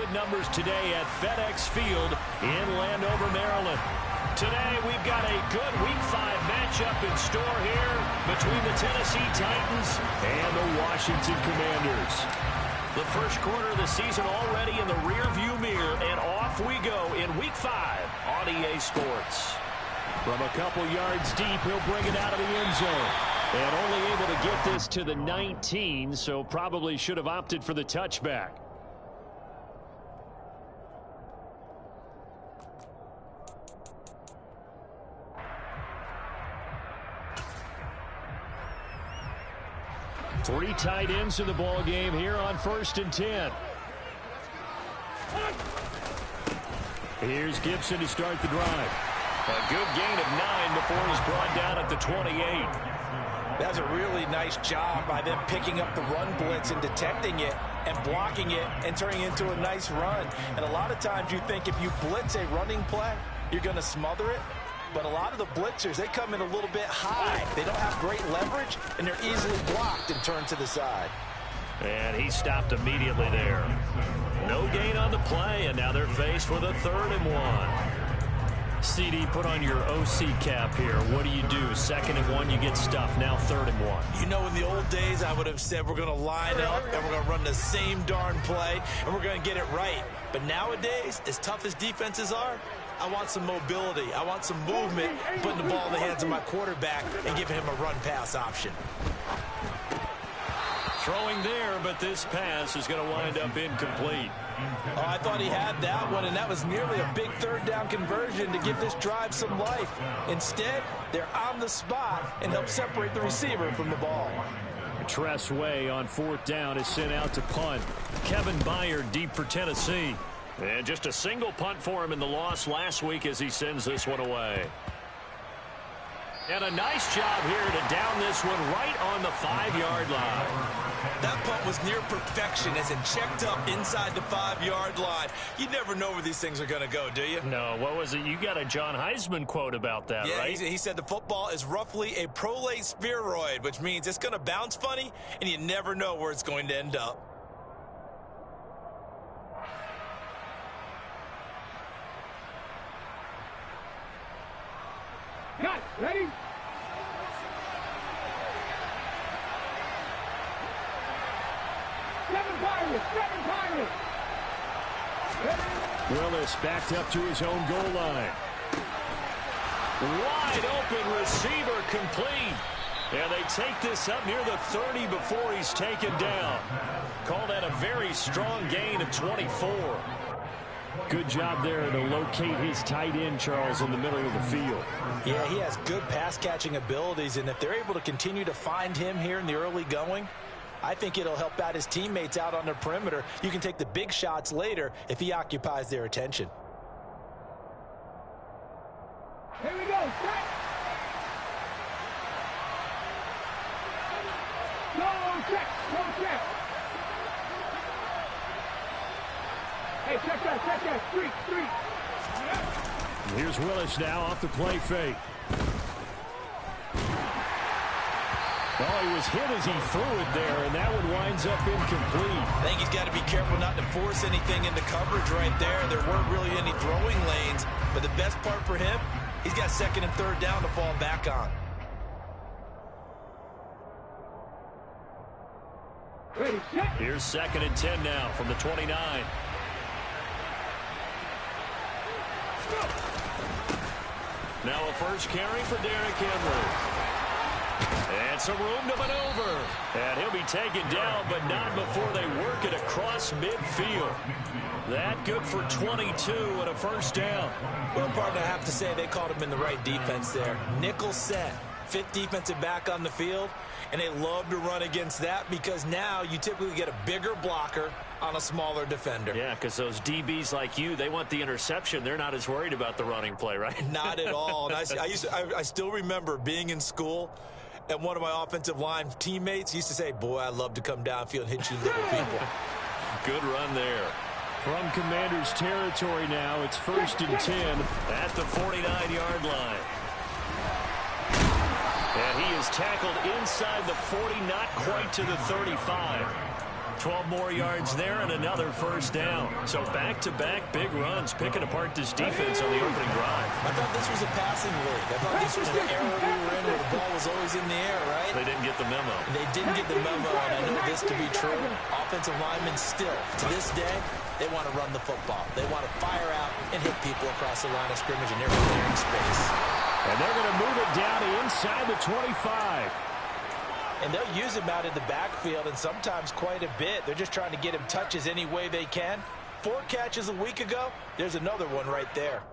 good numbers today at FedEx Field in Landover, Maryland. Today we've got a good Week 5 matchup in store here between the Tennessee Titans and the Washington Commanders. The first quarter of the season already in the rearview mirror, and off we go in Week 5 on EA Sports. From a couple yards deep, he'll bring it out of the end zone. And only able to get this to the 19, so probably should have opted for the touchback. Three tight ends in the ball game here on 1st and 10. Here's Gibson to start the drive. A good gain of 9 before he's brought down at the 28. That's a really nice job by them picking up the run blitz and detecting it and blocking it and turning it into a nice run. And a lot of times you think if you blitz a running play, you're going to smother it. But a lot of the blitzers, they come in a little bit high. They don't have great leverage, and they're easily blocked and turned to the side. And he stopped immediately there. No gain on the play, and now they're faced with a 3rd and 1. CD, put on your OC cap here. What do you do? 2nd and 1, you get stuffed. Now 3rd and 1. You know, in the old days, I would have said we're going to line up and we're going to run the same darn play and we're going to get it right. But nowadays, as tough as defenses are, I want some mobility. I want some movement, putting the ball in the hands of my quarterback and giving him a run-pass option. Throwing there, but this pass is going to wind up incomplete. Oh, I thought he had that one, and that was nearly a big 3rd down conversion to give this drive some life. Instead, they're on the spot and help separate the receiver from the ball. Tress Way on 4th down is sent out to punt. Kevin Byard deep for Tennessee. And just a single punt for him in the loss last week as he sends this one away. And a nice job here to down this one right on the 5-yard line. That punt was near perfection as it checked up inside the 5-yard line. You never know where these things are going to go, do you? No, what was it? You got a John Heisman quote about that, right? Yeah, he said the football is roughly a prolate spheroid, which means it's going to bounce funny, and you never know where it's going to end up. Cut. Ready? Seven targets. Willis backed up to his own goal line. Wide open receiver complete. And they take this up near the 30 before he's taken down. Call that a very strong gain of 24. Good job there to locate his tight end, Charles, in the middle of the field. Yeah, he has good pass-catching abilities, and if they're able to continue to find him here in the early going, I think it'll help out his teammates out on the perimeter. You can take the big shots later if he occupies their attention. Here we go. Set. No check. No check. Hey, check that. Street. Here's Willis now off the play fake. Oh, he was hit as he threw it there, and that one winds up incomplete. I think he's got to be careful not to force anything into coverage right there. There weren't really any throwing lanes, but the best part for him, he's got 2nd and 3rd down to fall back on. Ready, set. Here's 2nd and 10 now from the 29. Now a first carry for Derrick Henry. And some room to maneuver. And he'll be taken down, but not before they work it across midfield. That good for 22 and a 1st down. Well, partner, I have to say they called him in the right defense there. Nickel set, 5th defensive back on the field, and they love to run against that because now you typically get a bigger blocker on a smaller defender. Yeah, because those DBs like you, they want the interception. They're not as worried about the running play, right? Not at all. And I still remember being in school, and one of my offensive line teammates used to say, boy, I'd love to come downfield and hit you little people. Good run there. From Commanders territory now, it's 1st and 10 at the 49-yard line. And he is tackled inside the 40, not quite to the 35. 12 more yards there and another first down. So back-to-back big runs, picking apart this defense on the opening drive. I thought this was a passing league. I thought this was an era we were in where the ball was always in the air, right? They didn't get the memo. They didn't get the memo, and I know this to be true. Offensive linemen still, to this day, they want to run the football. They want to fire out and hit people across the line of scrimmage, and they're clearing space. And they're going to move it down inside the 25. And they'll use him out in the backfield, and sometimes quite a bit. They're just trying to get him touches any way they can. 4 catches a week ago. There's another one right there.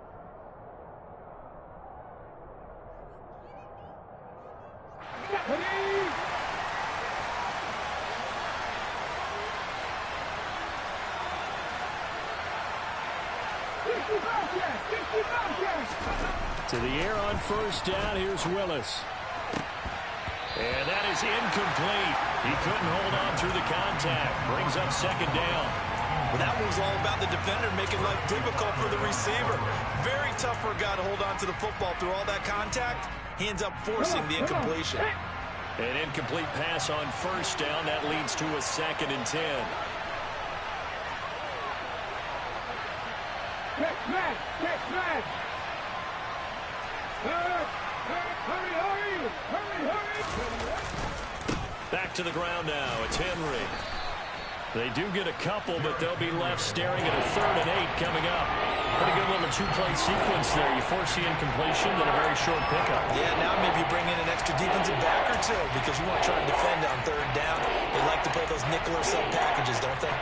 To the air on first down. Here's Willis. And that is incomplete. He couldn't hold on through the contact. Brings up second down. Well, that was all about the defender making life difficult for the receiver. Very tough for a guy to hold on to the football through all that contact. He ends up forcing the incompletion. An incomplete pass on first down. That leads to a 2nd and 10. Check. Hurry. Back to the ground now. It's Henry. They do get a couple, but they'll be left staring at a 3rd and 8 coming up. Pretty good little 2-play sequence there. You force the incompletion, then a very short pickup. Yeah, now maybe you bring in an extra defensive back or two because you want to try to defend on 3rd down. They like to play those nickel or sub packages, don't they?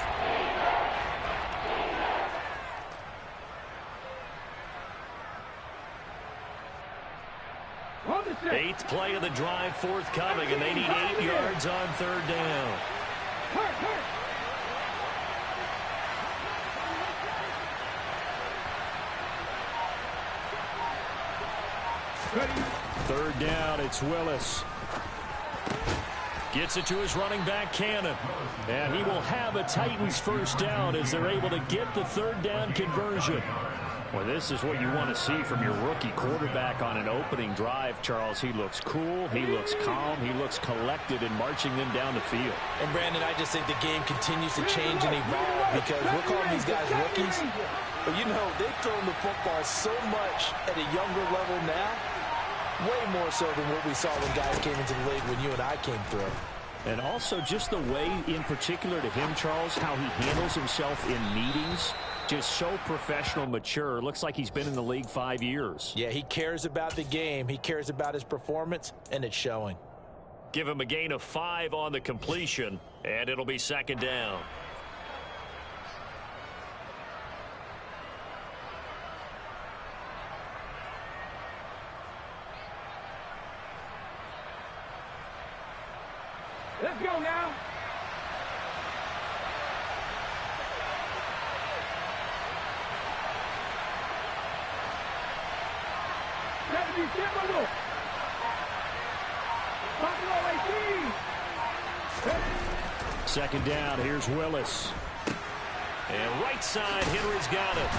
Eighth play of the drive forthcoming, and they need 8 yards on 3rd down. Third down, it's Willis. Gets it to his running back, Cannon. And he will have a Titans first down as they're able to get the 3rd down conversion. Well, this is what you want to see from your rookie quarterback on an opening drive, Charles. He looks cool, he looks calm, he looks collected in marching them down the field. And, Brandon, I just think the game continues to change and evolve because we're calling these guys rookies. But, you know, they've thrown the football so much at a younger level now, way more so than what we saw when guys came into the league when you and I came through. And also just the way, in particular to him, Charles, how he handles himself in meetings. Just so professional, mature. Looks like he's been in the league 5 years. Yeah, he cares about the game. He cares about his performance, and it's showing. Give him a gain of 5 on the completion, and it'll be 2nd down. Let's go now. Second down, here's Willis. And right side, Henry's got it.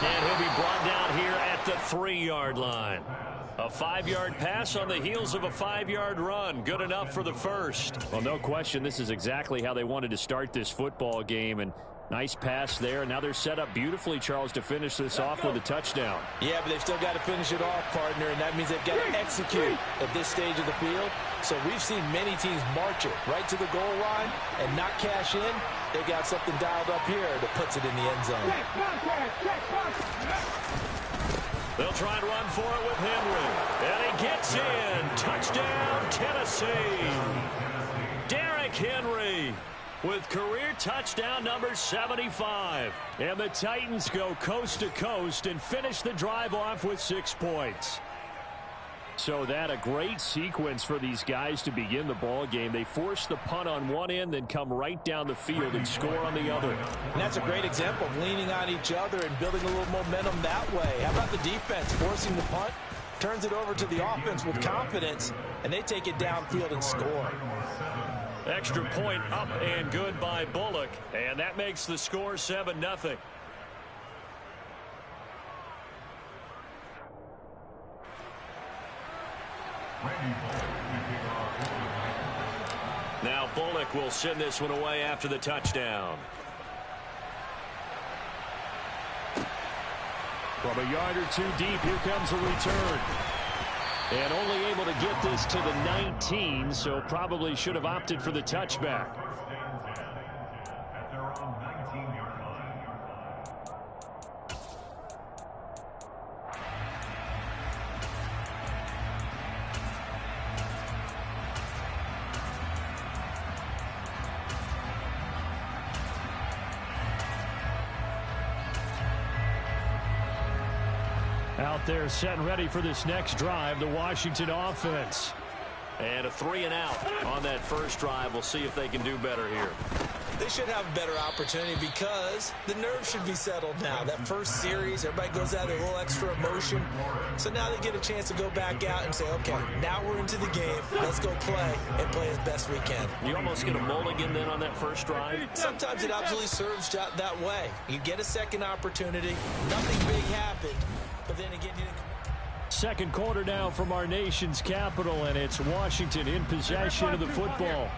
And he'll be brought down here at the 3-yard line. A 5-yard pass on the heels of a 5-yard run. Good enough for the first. Well, no question, this is exactly how they wanted to start this football game. And nice pass there. Now they're set up beautifully, Charles, to finish this off with a touchdown. Yeah, but they've still got to finish it off, partner, and that means they've got to execute at this stage of the field. So we've seen many teams march it right to the goal line and not cash in. They got something dialed up here that puts it in the end zone. They'll try and run for it with Henry. And he gets in. Touchdown, Tennessee. Derrick Henry with career touchdown number 75. And the Titans go coast to coast and finish the drive off with 6 points. So that a great sequence for these guys to begin the ball game. They force the punt on one end, then come right down the field and score on the other. And that's a great example of leaning on each other and building a little momentum that way. How about the defense forcing the punt, turns it over to the offense with confidence, and they take it downfield and score. Extra point up and good by Bullock, and that makes the score 7-0. Now Bullock will send this one away after the touchdown. From a yard or two deep, here comes a return. And only able to get this to the 19, so probably should have opted for the touchback. Out there set and ready for this next drive, the Washington offense. And a 3-and-out on that first drive. We'll see if they can do better here. They should have a better opportunity because the nerves should be settled now. That first series, everybody goes out with a little extra emotion. So now they get a chance to go back out and say, okay, now we're into the game. Let's go play and play as best we can. You almost get a mulligan then on that first drive? Sometimes it absolutely serves that way. You get a second opportunity. Nothing big happened. But then again, you didn't. Second quarter now from our nation's capital, and it's Washington in possession of the football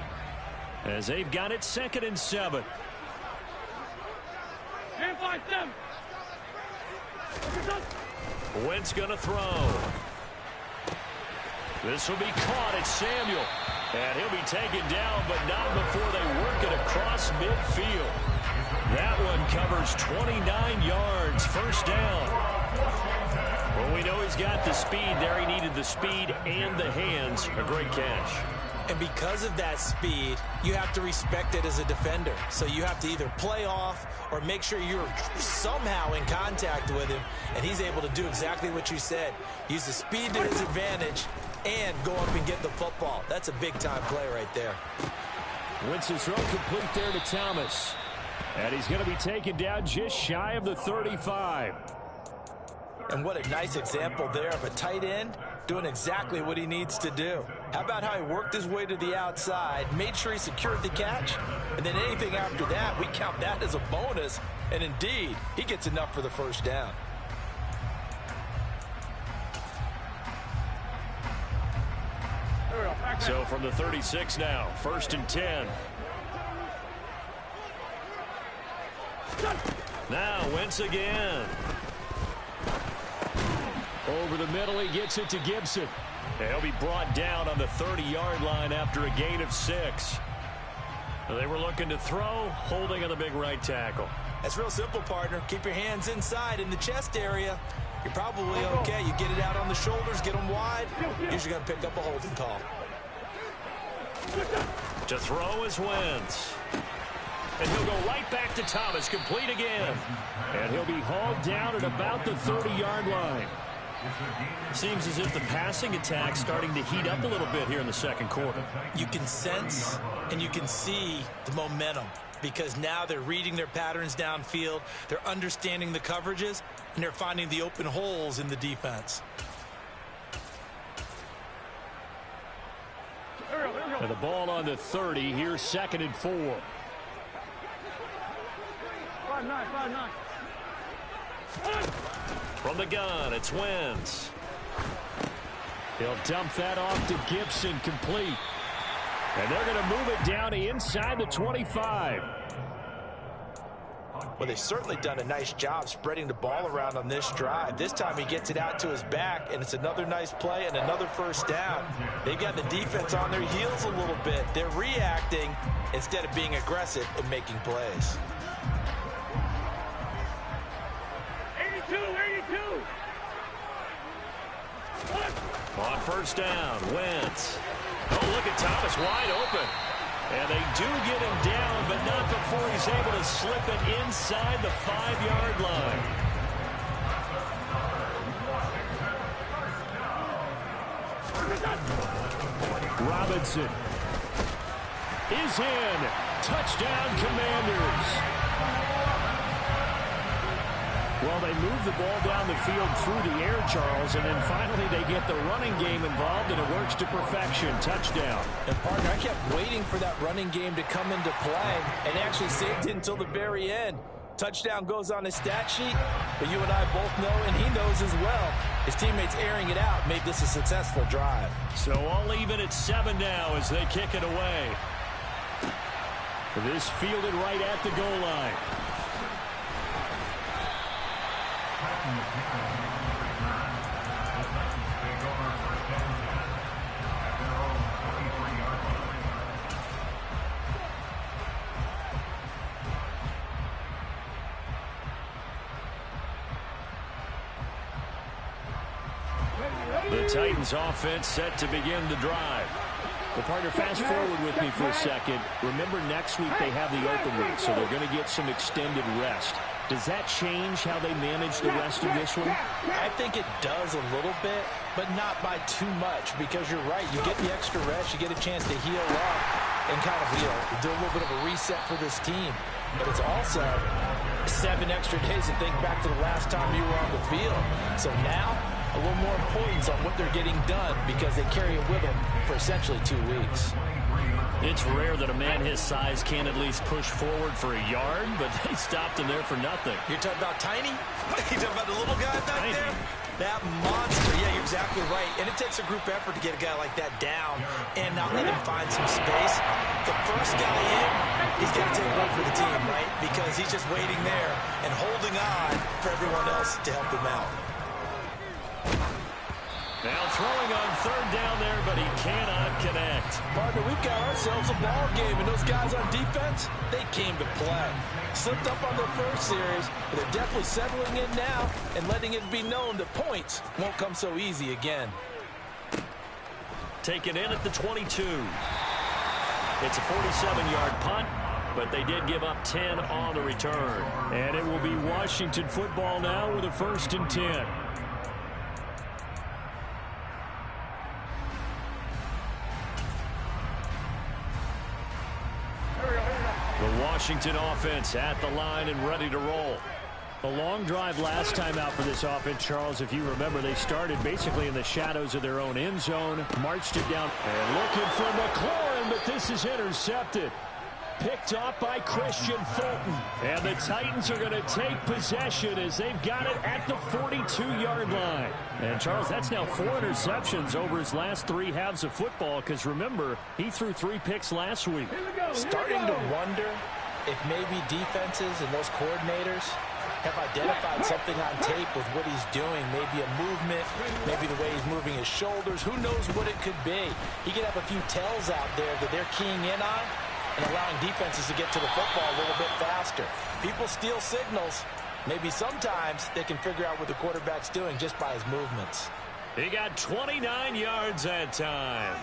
as they've got it 2nd and 7. Wentz going to throw. This will be caught. It's Samuel, and he'll be taken down, but not before they work it across midfield. That one covers 29 yards. First down. Well, we know he's got the speed there. He needed the speed and the hands. A great catch. And because of that speed, you have to respect it as a defender. So you have to either play off or make sure you're somehow in contact with him. And he's able to do exactly what you said. Use the speed to his advantage and go up and get the football. That's a big-time play right there. Wentz's throw complete there to Thomas. And he's going to be taken down just shy of the 35. And what a nice example there of a tight end doing exactly what he needs to do. How about how he worked his way to the outside, made sure he secured the catch, and then anything after that, we count that as a bonus. And indeed, he gets enough for the first down. So from the 36 now, 1st and 10. Now Wentz again. Over the middle, he gets it to Gibson. He'll be brought down on the 30-yard line after a gain of 6. They were looking to throw, holding on the big right tackle. That's real simple, partner. Keep your hands inside in the chest area. You're probably okay. You get it out on the shoulders, get them wide. Usually going to pick up a holding call. To throw is Wentz. And he'll go right back to Thomas, complete again. And he'll be hauled down at about the 30-yard line. Seems as if the passing attack's starting to heat up a little bit here in the second quarter. You can sense and you can see the momentum because now they're reading their patterns downfield, they're understanding the coverages, and they're finding the open holes in the defense. And the ball on the 30, here's 2nd and 4. 5-9. From the gun, it's Wentz. He'll dump that off to Gibson, complete. And they're going to move it down to inside the 25. Well, they've certainly done a nice job spreading the ball around on this drive. This time he gets it out to his back, and it's another nice play and another first down. They've got the defense on their heels a little bit. They're reacting instead of being aggressive and making plays. 82. On first down, Wentz. Oh, look at Thomas wide open. And they do get him down, but not before he's able to slip it inside the 5-yard line. Robinson is in. Touchdown, Commanders. Well, they move the ball down the field through the air, Charles, and then finally they get the running game involved, and it works to perfection. Touchdown. And, partner, I kept waiting for that running game to come into play and actually saved it until the very end. Touchdown goes on his stat sheet, but you and I both know, and he knows as well, his teammates airing it out made this a successful drive. So all even at 7 now as they kick it away. This fielded right at the goal line. The Titans offense set to begin the drive. Well, partner, fast forward with me for a second. Remember, next week they have the open week, so they're going to get some extended rest. Does that change how they manage the rest of this one? I think it does a little bit, but not by too much, because you're right. You get the extra rest. You get a chance to heal up and kind of do a little bit of a reset for this team. But it's also 7 extra days to think back to the last time you were on the field. So now, a little more importance on what they're getting done because they carry it with them for essentially 2 weeks. It's rare that a man his size can at least push forward for a yard, but they stopped him there for nothing. You're talking about Tiny? You're talking about the little guy back Tiny. there? That monster. Yeah, you're exactly right. And it takes a group effort to get a guy like that down and not let him find some space. The first guy in, he's got to take one for the team, right? Because he's just waiting there and holding on for everyone else to help him out. Now throwing on third down there, but he cannot connect. Partner, we've got ourselves a ball game, and those guys on defense, they came to play. Slipped up on their first series, but they're definitely settling in now and letting it be known that points won't come so easy again. Taken in at the 22. It's a 47-yard punt, but they did give up 10 on the return. And it will be Washington football now with a 1st and 10. The Washington offense at the line and ready to roll. A long drive last time out for this offense, Charles. If you remember, they started basically in the shadows of their own end zone, marched it down, and looking for McLaurin, but this is intercepted. Picked off by Christian Fulton. And the Titans are going to take possession as they've got it at the 42-yard line. And, Charles, that's now 4 interceptions over his last 3 halves of football, because, remember, he threw 3 picks last week. Starting to wonder if maybe defenses and those coordinators have identified something on tape with what he's doing. Maybe a movement, maybe the way he's moving his shoulders. Who knows what it could be? He could have a few tells out there that they're keying in on and allowing defenses to get to the football a little bit faster. People steal signals. Maybe sometimes they can figure out what the quarterback's doing just by his movements. He got 29 yards that time.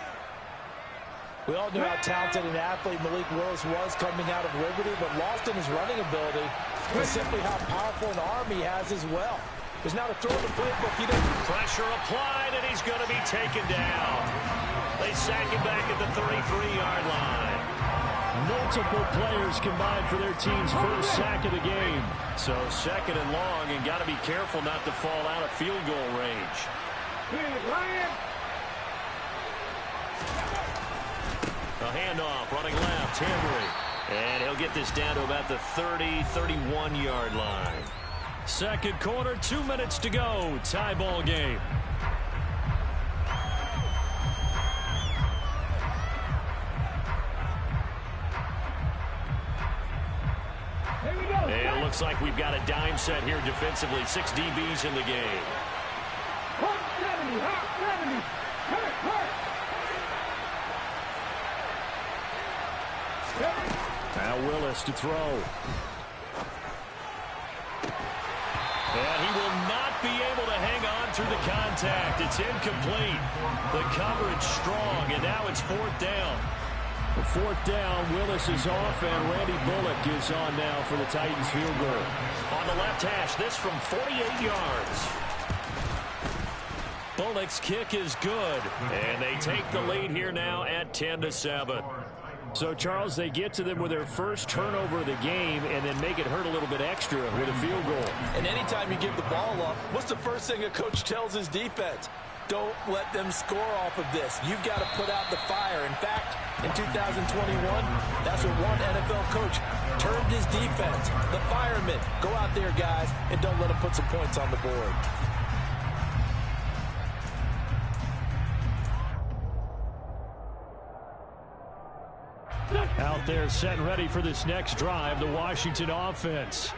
We all knew how talented an athlete Malik Willis was coming out of Liberty, but lost in his running ability was simply how powerful an arm he has as well. There's now to throw the playbook. He doesn't. Pressure applied, and he's going to be taken down. They sack him back at the 33-yard line. Multiple players combined for their team's first sack of the game. So 2nd and long, and got to be careful not to fall out of field goal range. A handoff, running left, Henry. And he'll get this down to about the 30, 31-yard line. Second quarter, 2 minutes to go. Tie ball game. And it looks like we've got a dime set here defensively. 6 DBs in the game. Now Willis to throw. And he will not be able to hang on through the contact. It's incomplete. The coverage strong, and now it's 4th down. The 4th down, Willis is off, and Randy Bullock is on now for the Titans field goal. On the left hash, this from 48 yards. Bullock's kick is good, and they take the lead here now at 10-7. So, Charles, they get to them with their first turnover of the game and then make it hurt a little bit extra with a field goal. And anytime you give the ball up, what's the first thing a coach tells his defense? Don't let them score off of this. You've got to put out the fire. In fact, in 2021, that's what one NFL coach termed his defense. The firemen. Go out there, guys, and don't let them put some points on the board. Out out there set and ready for this next drive, the Washington offense.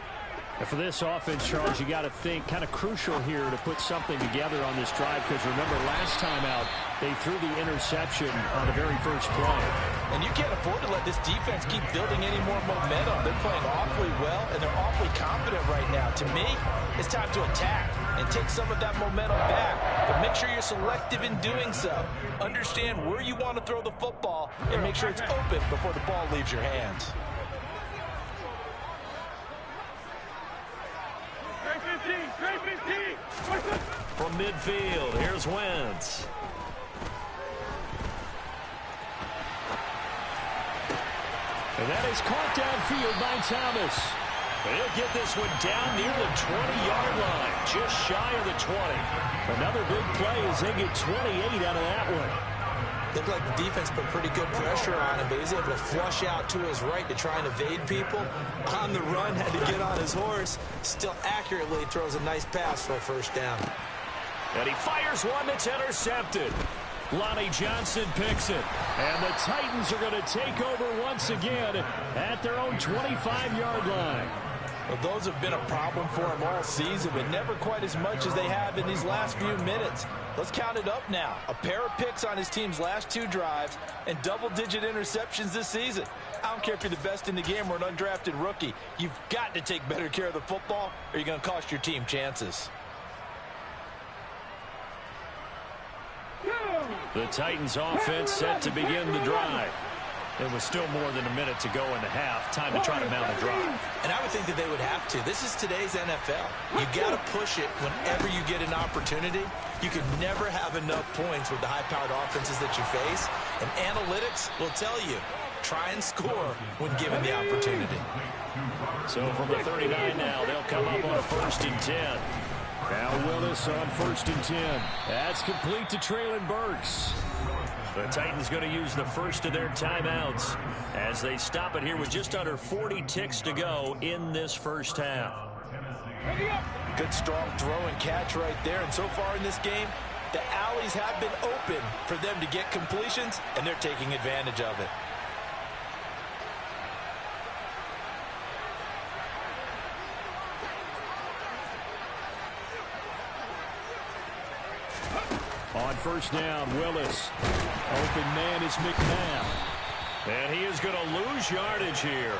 And for this offense, Charles, you got to think kind of crucial here to put something together on this drive, because remember last time out they threw the interception on the very first play. And you can't afford to let this defense keep building any more momentum. They're playing awfully well, and they're awfully confident right now. To me, it's time to attack and take some of that momentum back. But make sure you're selective in doing so. Understand where you want to throw the football and make sure it's open before the ball leaves your hands. From midfield, here's Wentz. And that is caught downfield by Thomas. He'll get this one down near the 20-yard line, just shy of the 20. Another big play as they get 28 out of that one. Looked like the defense put pretty good pressure on him, but he's able to flush out to his right to try and evade people. On the run, had to get on his horse. Still accurately throws a nice pass for a first down. And he fires one that's intercepted. Lonnie Johnson picks it. And the Titans are going to take over once again at their own 25-yard line. Well, those have been a problem for him all season, but never quite as much as they have in these last few minutes. Let's count it up now. A pair of picks on his team's last 2 drives and double-digit interceptions this season. I don't care if you're the best in the game or an undrafted rookie. You've got to take better care of the football or you're going to cost your team chances. The Titans offense set to begin the drive. There was still more than a minute to go in the half. Time to try to mount a drive. And I would think that they would have to. This is today's NFL. You got to push it whenever you get an opportunity. You can never have enough points with the high-powered offenses that you face. And analytics will tell you, try and score when given the opportunity. So from the 39 now, they'll come up on a 1st and 10. Now Willis on 1st and 10. That's complete to Traylon Burks. The Titans going to use the first of their timeouts as they stop it here with just under 40 ticks to go in this first half. Good strong throw and catch right there. And so far in this game, the alleys have been open for them to get completions, and they're taking advantage of it. On 1st down, Willis. Open man is McNabb. And he is going to lose yardage here.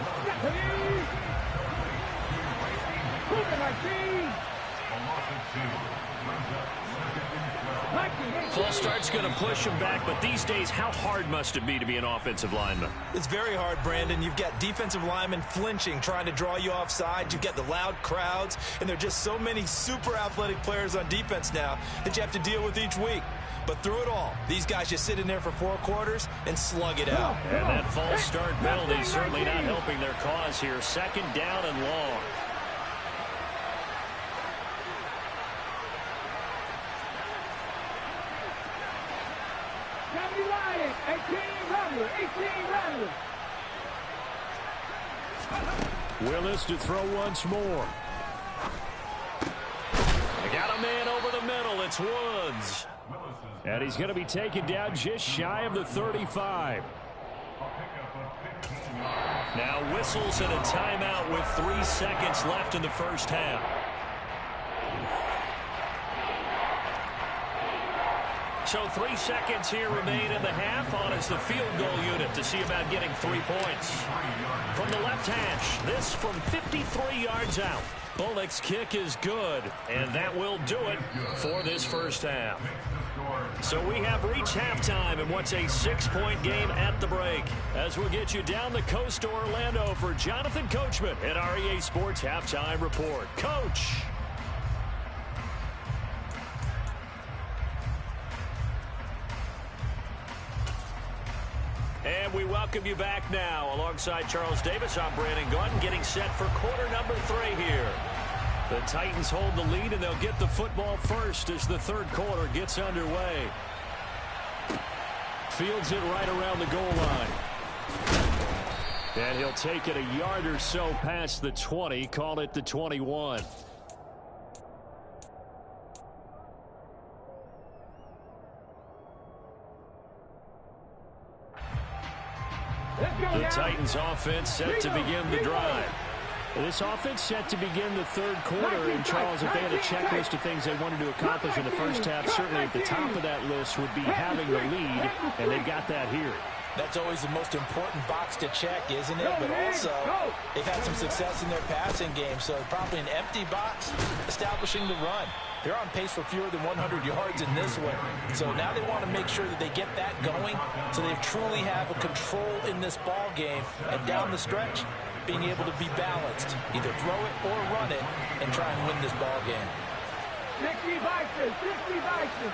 False start's going to push him back, but these days, how hard must it be to be an offensive lineman? It's very hard, Brandon. You've got defensive linemen flinching, trying to draw you offside. You've got the loud crowds, and there are just so many super athletic players on defense now that you have to deal with each week. But through it all, these guys just sit in there for 4 quarters and slug it out. And that false start penalty certainly not helping their cause here. 2nd down and long. Willis to throw once more. They got a man over the middle. It's Woods. And he's going to be taken down just shy of the 35. Now whistles and a timeout with 3 seconds left in the first half. So 3 seconds here remain in the half. On is the field goal unit to see about getting 3 points. From the left hash, this from 53 yards out. Bullock's kick is good, and that will do it for this first half. So we have reached halftime in what's a 6-point game at the break. As we'll get you down the coast to Orlando for Jonathan Coachman at our EA Sports Halftime Report. Coach. And we welcome you back now. Alongside Charles Davis, I'm Brandon Gaudin, getting set for quarter number 3 here. The Titans hold the lead, and they'll get the football first as the 3rd quarter gets underway. Fields it right around the goal line. And he'll take it a yard or so past the 20, call it the 21. The Titans offense set to begin the drive. This offense set to begin the third quarter, and Charles, if they had a checklist of things they wanted to accomplish in the first half, certainly at the top of that list would be having the lead, and they've got that here. That's always the most important box to check, isn't it? But also, they've had some success in their passing game, so probably an empty box establishing the run. They're on pace for fewer than 100 yards in this one. So now they want to make sure that they get that going so they truly have a control in this ball game. And down the stretch, being able to be balanced. Either throw it or run it and try and win this ball game. 60 boxes, 60 boxes.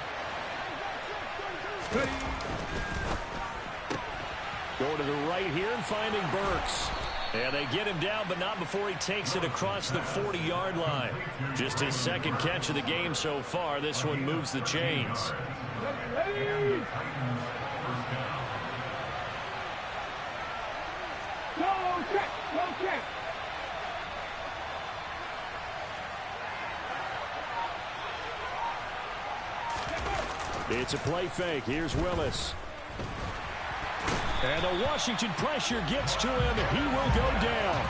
Going to the right here and finding Burks. And they get him down, but not before he takes it across the 40-yard line. Just his second catch of the game so far. This one moves the chains. Go check, go check. It's a play fake. Here's Willis. And the Washington pressure gets to him. He will go down.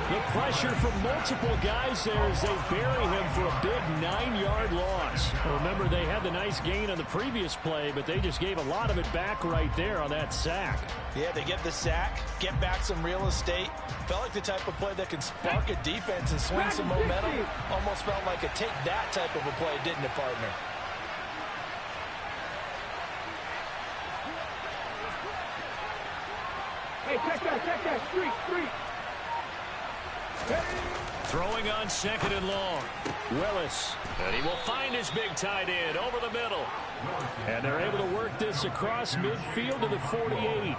The pressure from multiple guys there as they bury him for a big 9-yard loss. Remember, they had the nice gain on the previous play, but they just gave a lot of it back right there on that sack. Yeah, they get the sack, get back some real estate. Felt like the type of play that can spark a defense and swing some momentum. Almost felt like a take that type of a play, didn't it, partner? Hey, check that, street. Throwing on second and long. Willis. And he will find his big tight end over the middle. And they're able to work this across midfield to the 48.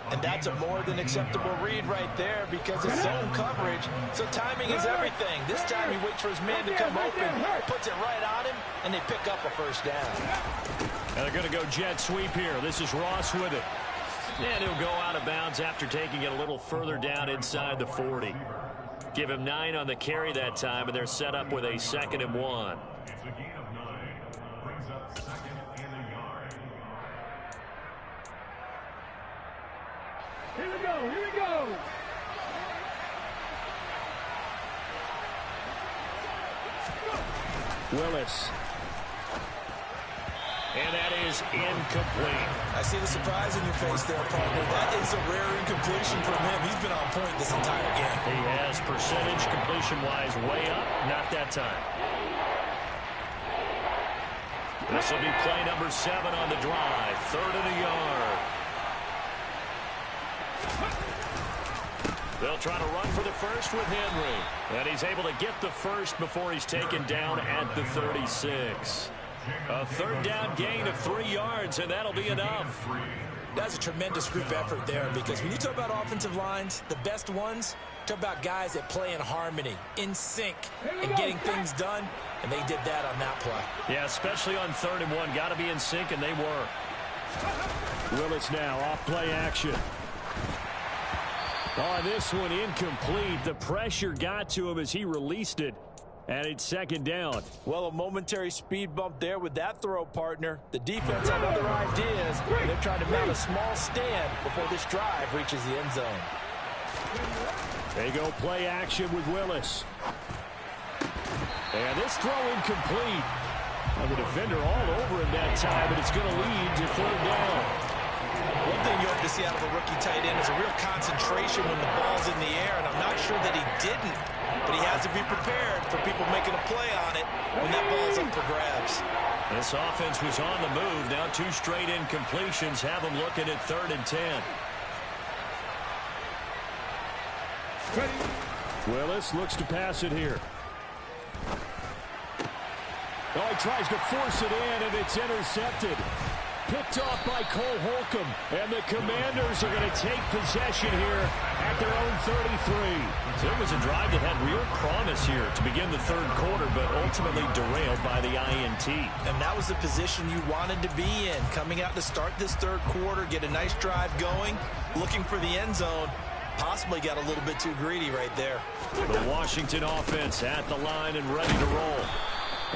And that's a more than acceptable read right there because it's zone coverage, so timing is everything. This time he waits for his man to come open, puts it right on him, and they pick up a first down. And they're going to go jet sweep here. This is Ross with it. And he'll go out of bounds after taking it a little further down inside the 40. Give him 9 on the carry that time, and they're set up with a 2nd and 1. Here we go. Willis. And that is incomplete. I see the surprise in your face there, partner. That is a rare incompletion from him. He's been on point this entire game. He has percentage completion-wise way up. Not that time. This will be play number 7 on the drive. 3rd and a yard. They'll try to run for the first with Henry. And he's able to get the first before he's taken down at the 36. A 3rd down gain of 3 yards, and that'll be enough. That's a tremendous group effort there because when you talk about offensive lines, the best ones, talk about guys that play in harmony, in sync, and getting things done, and they did that on that play. Yeah, especially on 3rd and 1. Got to be in sync, and they were. Willis now off play action. Oh, this one incomplete. The pressure got to him as he released it. And it's 2nd down. Well, a momentary speed bump there with that throw, partner. The defense had other ideas. They're trying to mount a small stand before this drive reaches the end zone. They go play action with Willis. And this throw incomplete. And the defender all over him that time, but it's going to lead to 3rd down. One thing you hope to see out of a rookie tight end is a real concentration when the ball's in the air, and I'm not sure that he didn't. But he has to be prepared for people making a play on it when that ball's up for grabs. This offense was on the move. Now 2 straight incompletions have them looking at 3rd and 10. Willis looks to pass it here. Oh, he tries to force it in, and it's intercepted. Picked off by Cole Holcomb, and the Commanders are going to take possession here at their own 33. So it was a drive that had real promise here to begin the 3rd quarter, but ultimately derailed by the INT. And that was the position you wanted to be in, coming out to start this 3rd quarter, get a nice drive going, looking for the end zone. Possibly got a little bit too greedy right there. The Washington offense at the line and ready to roll.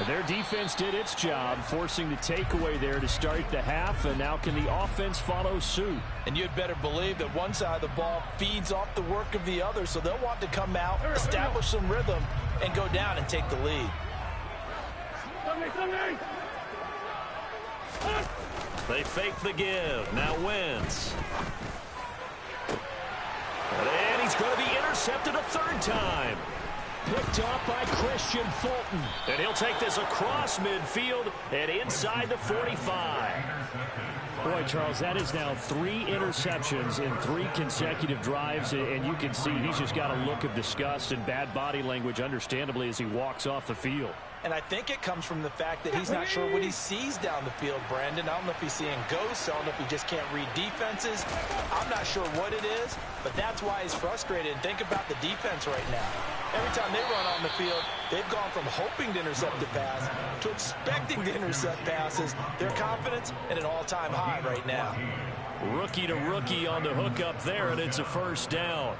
Their defense did its job, forcing the takeaway there to start the half, and now can the offense follow suit? And you'd better believe that one side of the ball feeds off the work of the other, so they'll want to come out, establish some rhythm, and go down and take the lead. They fake the give. Now Wentz. And he's going to be intercepted a third time. Picked up by Christian Fulton. And he'll take this across midfield and inside the 45. Boy, Charles, that is now 3 interceptions in 3 consecutive drives, and you can see he's just got a look of disgust and bad body language, understandably, as he walks off the field. And I think it comes from the fact that he's not sure what he sees down the field, Brandon. I don't know if he's seeing ghosts. I don't know if he just can't read defenses. I'm not sure what it is, but that's why he's frustrated. And think about the defense right now. Every time they run on the field, they've gone from hoping to intercept a pass to expecting to intercept passes. Their confidence at an all-time high right now. Rookie to rookie on the hook up there, and it's a first down.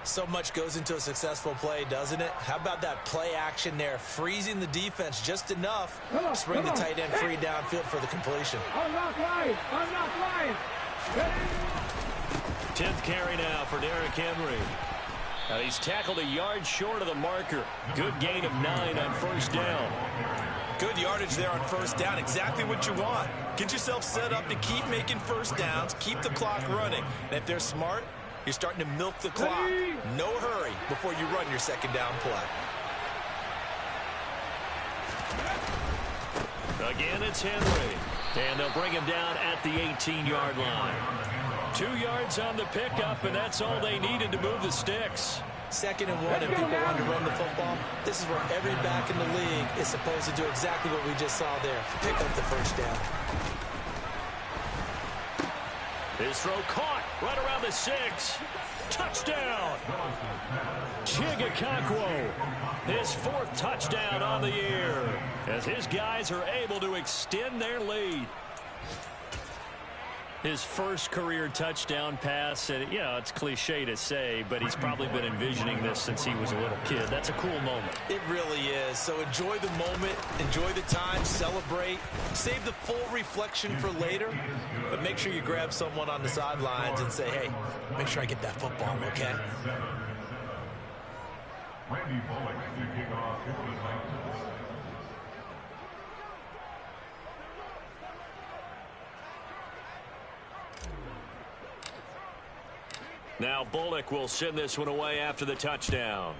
So much goes into a successful play, doesn't it? How about that play action there, freezing the defense just enough to bring the tight end free downfield for the completion. I'm not lying. I'm not lying. 10th carry now for Derrick Henry. He's tackled a yard short of the marker. Good gain of 9 on first down. Good yardage there on first down. Exactly what you want. Get yourself set up to keep making first downs, keep the clock running. And if they're smart, you're starting to milk the clock. No hurry before you run your second down play. Again, it's Henry. And they'll bring him down at the 18-yard line. 2 yards on the pickup, and that's all they needed to move the sticks. 2nd and 1, and people want to run the football. This is where every back in the league is supposed to do exactly what we just saw there. Pick up the first down. His throw caught right around the 6. Touchdown. Chigakakwo, his 4th touchdown on the year, as his guys are able to extend their lead. His first career touchdown pass, and it's cliche to say, but he's probably been envisioning this since he was a little kid. That's a cool moment. It really is. So enjoy the moment, enjoy the time, celebrate, save the full reflection for later, but make sure you grab someone on the sidelines and say, hey, make sure I get that football, okay? Now Bullock will send this one away after the touchdown.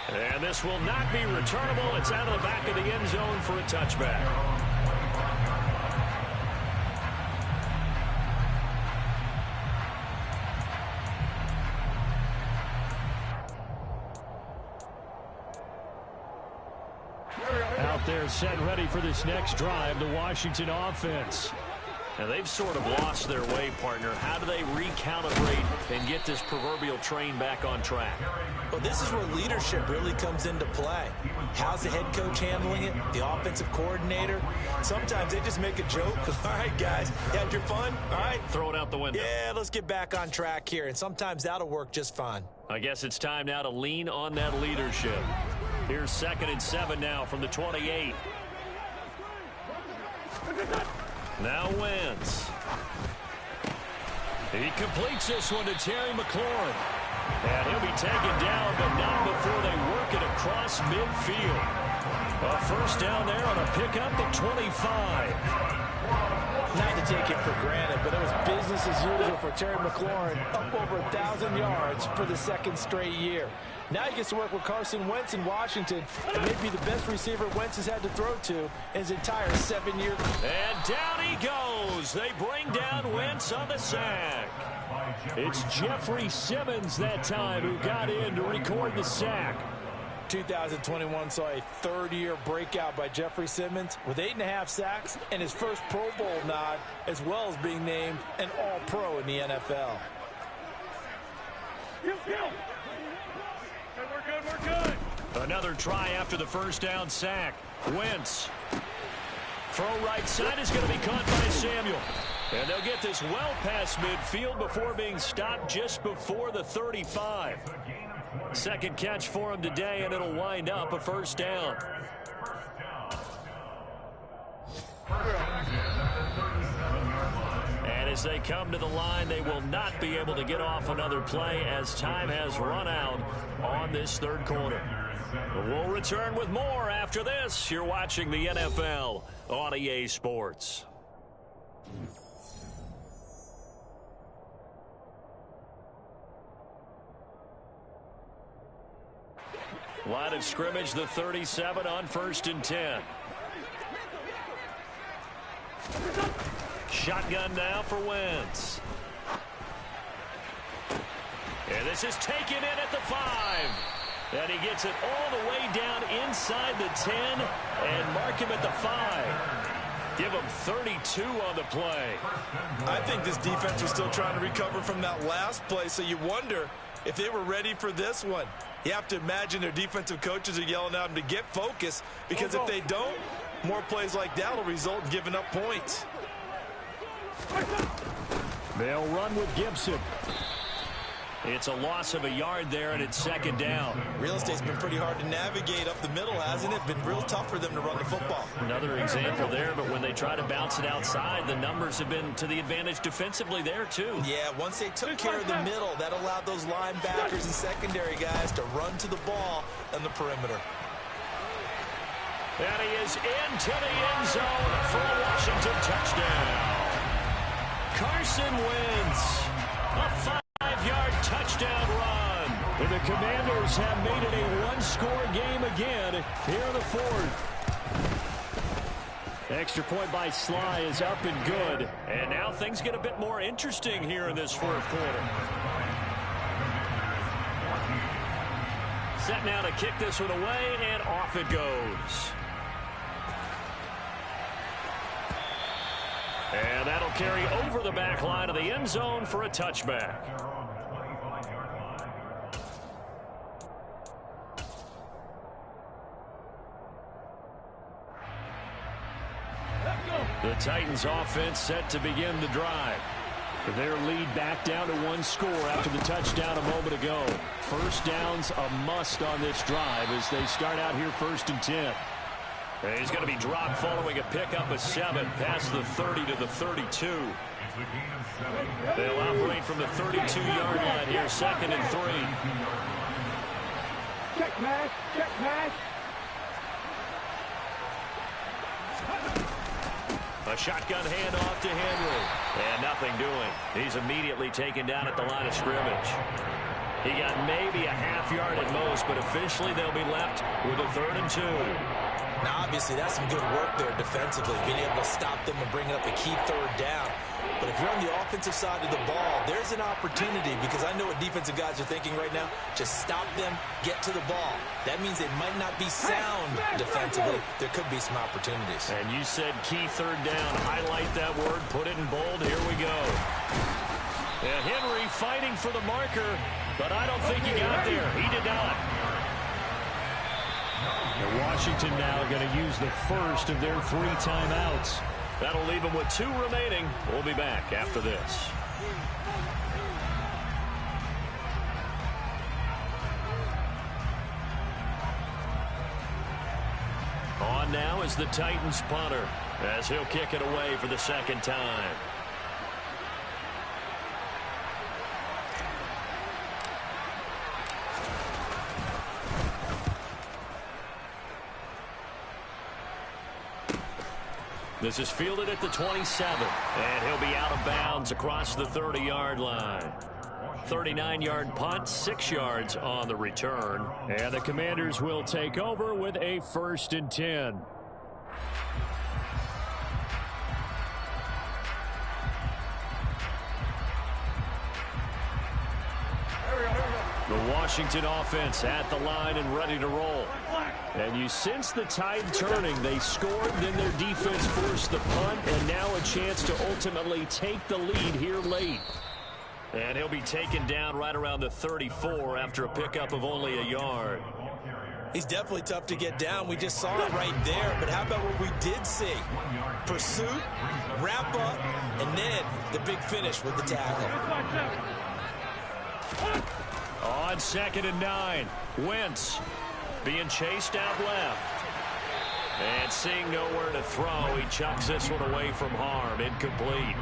And this will not be returnable. It's out of the back of the end zone for a touchback. Out there set ready for this next drive, the Washington offense. Now, they've sort of lost their way, partner. How do they recalibrate and get this proverbial train back on track? Well, this is where leadership really comes into play. How's the head coach handling it? The offensive coordinator? Sometimes they just make a joke. All right, guys, you had your fun? All right. Throw it out the window. Yeah, let's get back on track here. And sometimes that'll work just fine. I guess it's time now to lean on that leadership. Here's 2nd and 7 now from the 28. Now Wentz. He completes this one to Terry McLaurin. And he'll be taken down, but not before they work it across midfield. A first down there on a pickup at 25. Not to take it for granted, but it was business as usual for Terry McLaurin, up over 1,000 yards for the 2nd straight year. Now he gets to work with Carson Wentz in Washington, and maybe the best receiver Wentz has had to throw to in his entire 7-year. And down he goes. They bring down Wentz on the sack. It's Jeffrey Simmons that time who got in to record the sack. 2021 saw a 3rd-year breakout by Jeffrey Simmons with 8.5 sacks and his first Pro Bowl nod, as well as being named an All-Pro in the NFL. We're good. Another try after the first down sack. Wentz. Throw right side is going to be caught by Samuel. And they'll get this well past midfield before being stopped just before the 35. Second catch for him today, and it'll wind up a first down. And as they come to the line, they will not be able to get off another play as time has run out on this third quarter. We'll return with more after this. You're watching the NFL on EA Sports. Line of scrimmage, the 37 on 1st and 10. Shotgun now for Wentz. And this is taken in at the 5. And he gets it all the way down inside the 10 and mark him at the 5. Give him 32 on the play. I think this defense was still trying to recover from that last play, so you wonder if they were ready for this one. You have to imagine their defensive coaches are yelling at them to get focused, because if they don't, more plays like that will result in giving up points. They'll run with Gibson. It's a loss of a yard there, and it's second down. Real estate's been pretty hard to navigate up the middle, hasn't it? Been real tough for them to run the football. Another example there, but when they try to bounce it outside, the numbers have been to the advantage defensively there, too. Yeah, once they took care of the middle, that allowed those linebackers and secondary guys to run to the ball on the perimeter. And he is into the end zone for a Washington touchdown. Carson Wentz, a 5-yard touchdown run. And the Commanders have made it a one-score game again here in the fourth. Extra point by Sly is up and good. And now things get a bit more interesting here in this fourth quarter. Set now to kick this one away, and off it goes. And that'll carry over the back line of the end zone for a touchback. The Titans offense set to begin the drive. Their lead back down to one score after the touchdown a moment ago. First down's a must on this drive as they start out here 1st and 10. And he's going to be dropped following a pickup of 7 past the 30 to the 32. They'll operate from the 32-yard line here, 2nd and 3. Check pass, check pass. A shotgun handoff to Henry. And nothing doing. He's immediately taken down at the line of scrimmage. He got maybe a half yard at most, but officially they'll be left with a 3rd and 2. Now, obviously, that's some good work there defensively, being able to stop them and bring up a key 3rd down. But if you're on the offensive side of the ball, there's an opportunity, because I know what defensive guys are thinking right now. Just stop them, get to the ball. That means they might not be sound defensively. There could be some opportunities. And you said key 3rd down. Highlight that word. Put it in bold. Here we go. And Henry fighting for the marker, but I don't think he got there. He did not. And Washington now going to use the first of their 3 timeouts. That'll leave them with 2 remaining. We'll be back after this. On now is the Titans punter as he'll kick it away for the 2nd time. This is fielded at the 27, and he'll be out of bounds across the 30-yard line. 39-yard punt, 6 yards on the return, and the Commanders will take over with a 1st and 10. The Washington offense at the line and ready to roll. And you sense the tide turning. They scored, then their defense forced the punt, and now a chance to ultimately take the lead here late. And he'll be taken down right around the 34 after a pickup of only a yard. He's definitely tough to get down. We just saw it right there. But how about what we did see? Pursuit, wrap up, and then the big finish with the tackle. On 2nd and 9, Wentz being chased out left. And seeing nowhere to throw, he chucks this one away from harm. Incomplete.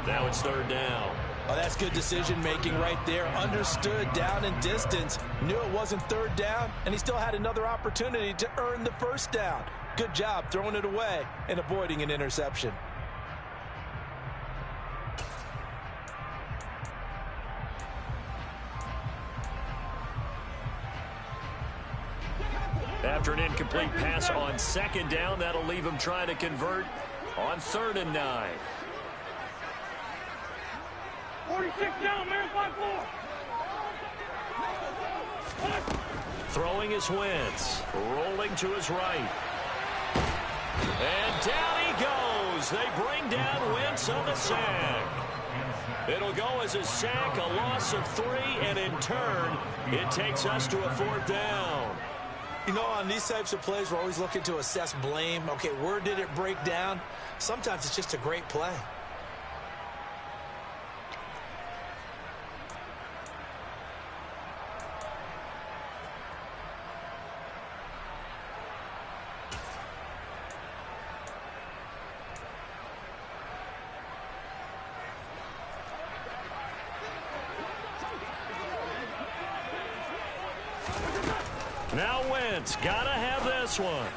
Now it's 3rd down. Oh, that's good decision-making right there. Understood down and distance. Knew it wasn't 3rd down, and he still had another opportunity to earn the 1st down. Good job throwing it away and avoiding an interception. After an incomplete pass on 2nd down, that'll leave him trying to convert on 3rd and 9. 46 down, man, 5-4. Throwing is Wentz. Rolling to his right. And down he goes. They bring down Wentz on the sack. It'll go as a sack, a loss of 3, and in turn, it takes us to a 4th down. You know, on these types of plays, we're always looking to assess blame. Okay, where did it break down? Sometimes it's just a great play. Now Wentz, gotta have this one.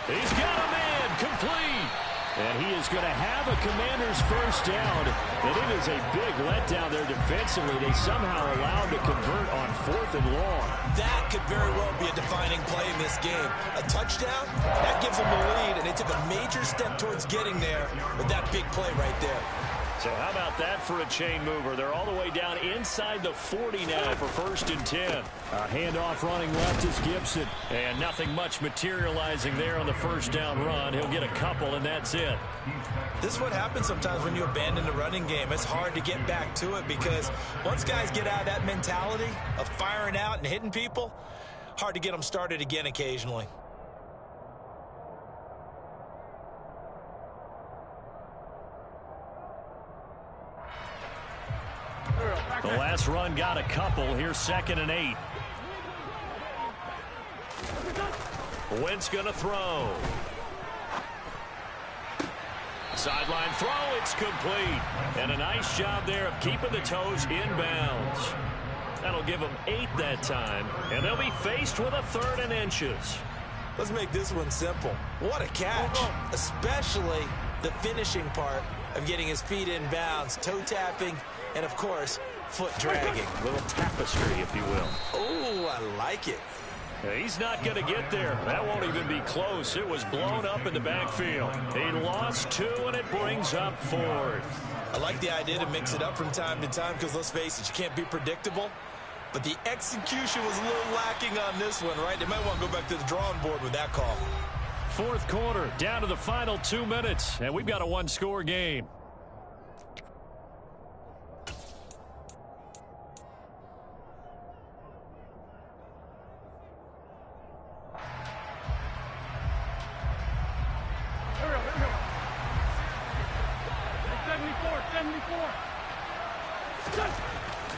He's got a man, complete. And he is going to have a Commander's 1st down. And it is a big letdown there defensively. They somehow allow him to convert on 4th and long. That could very well be a defining play in this game. A touchdown, that gives them the lead, and they took a major step towards getting there with that big play right there. So how about that for a chain mover? They're all the way down inside the 40 now for 1st and 10. A handoff running left is Gibson. And nothing much materializing there on the 1st down run. He'll get a couple, and that's it. This is what happens sometimes when you abandon the running game. It's hard to get back to it because once guys get out of that mentality of firing out and hitting people, hard to get them started again occasionally. The last run got a couple. Here's 2nd and 8. Wentz going to throw. Sideline throw, it's complete. And a nice job there of keeping the toes inbounds. That'll give them 8 that time. And they'll be faced with a 3rd and inches. Let's make this one simple. What a catch, especially the finishing part of getting his feet in bounds, toe tapping, and of course, foot dragging. A little tapestry, if you will. Oh, I like it. He's not going to get there. That won't even be close. It was blown up in the backfield. He lost 2, and it brings up 4th. I like the idea to mix it up from time to time because, let's face it, you can't be predictable. But the execution was a little lacking on this one, right? They might want to go back to the drawing board with that call. 4th quarter, down to the final 2 minutes, and we've got a 1-score game.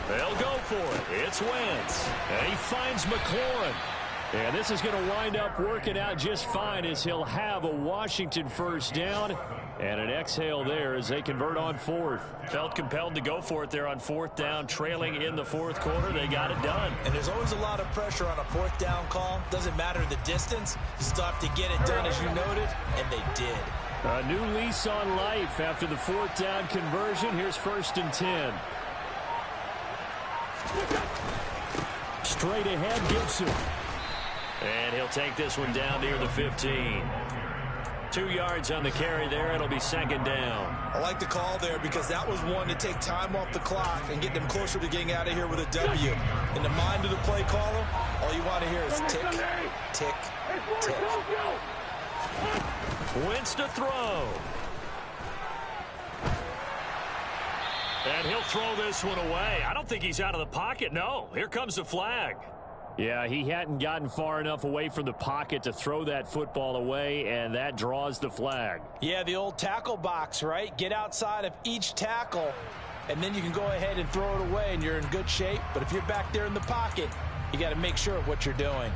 They'll go for it. It's Wentz. And he finds McLaurin. And this is going to wind up working out just fine as he'll have a Washington 1st down. And an exhale there as they convert on 4th. Felt compelled to go for it there on 4th down, trailing in the 4th quarter. They got it done. And there's always a lot of pressure on a 4th down call. Doesn't matter the distance. You still have to get it done as you noted, and they did. A new lease on life after the 4th down conversion. Here's 1st and 10. Straight ahead, Gibson. And he'll take this one down near the 15. 2 yards on the carry there. It'll be 2nd down. I like the call there because that was one to take time off the clock and get them closer to getting out of here with a W. In the mind of the play caller, all you want to hear is tick, tick, tick. Wentz to throw. And he'll throw this one away. I don't think he's out of the pocket. No, here comes the flag. Yeah, he hadn't gotten far enough away from the pocket to throw that football away, and that draws the flag. Yeah, the old tackle box, right? Get outside of each tackle and then you can go ahead and throw it away, and you're in good shape. But if you're back there in the pocket, you got to make sure of what you're doing.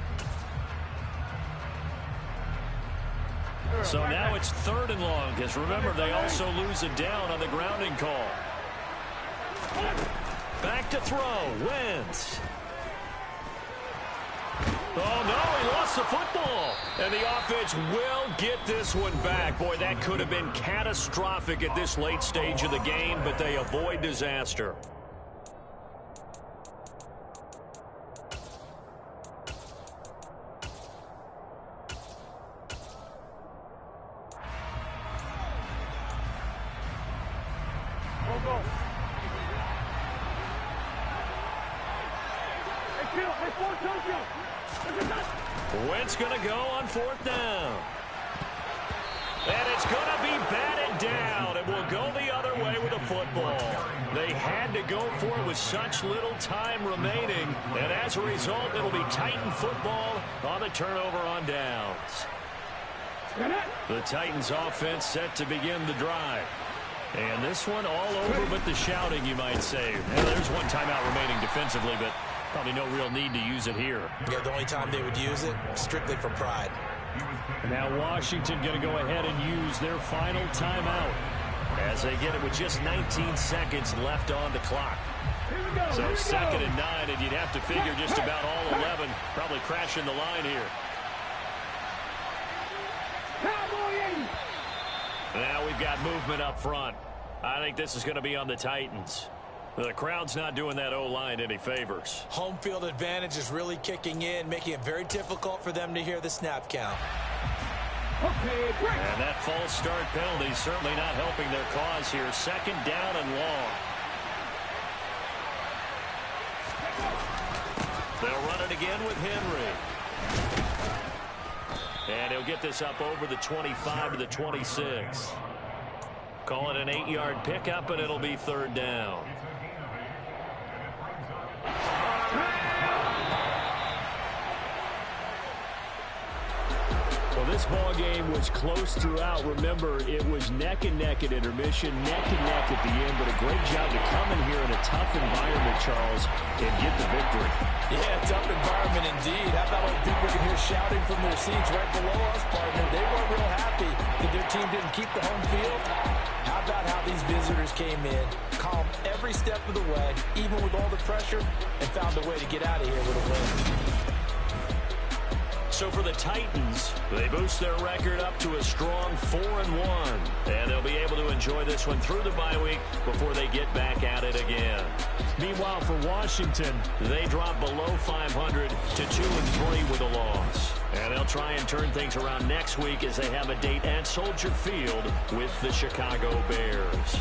So now it's 3rd and long, because remember, they also lose a down on the grounding call. Back to throw. Wentz. Oh, no, he lost the football. And the offense will get this one back. Boy, that could have been catastrophic at this late stage of the game, but they avoid disaster. Go. Wentz going to go on 4th down. And it's going to be batted down. It will go the other way with the football. They had to go for it with such little time remaining. And as a result, it'll be Titan football on the turnover on downs. The Titans offense set to begin the drive. And this one all over but the shouting, you might say. Now, there's one timeout remaining defensively, but probably no real need to use it here. Yeah, the only time they would use it, strictly for pride. Now Washington going to go ahead and use their final timeout as they get it with just 19 seconds left on the clock. So 2nd and 9, and you'd have to figure just about all 11 probably crashing the line here. Now we've got movement up front. I think this is going to be on the Titans. The crowd's not doing that O-line any favors. Home field advantage is really kicking in, making it very difficult for them to hear the snap count. And that false start penalty certainly not helping their cause here. 2nd down and long. They'll run it again with Henry. And he'll get this up over the 25 to the 26. Call it an 8-yard pickup, and it'll be 3rd down. Well, this ball game was close throughout. Remember, it was neck and neck at intermission, neck and neck at the end, but a great job to come in here in a tough environment, Charles, and get the victory. Yeah, tough environment indeed. How about all the people can hear shouting from their seats right below us, partner? They weren't real happy that their team didn't keep the home field. How about how these visitors came in, calm every step of the way, even with all the pressure, and found a way to get out of here with a win. So for the Titans, they boost their record up to a strong 4-1. And they'll be able to enjoy this one through the bye week before they get back at it again. Meanwhile, for Washington, they drop below 500 to 2-3 with a loss. And they'll try and turn things around next week as they have a date at Soldier Field with the Chicago Bears.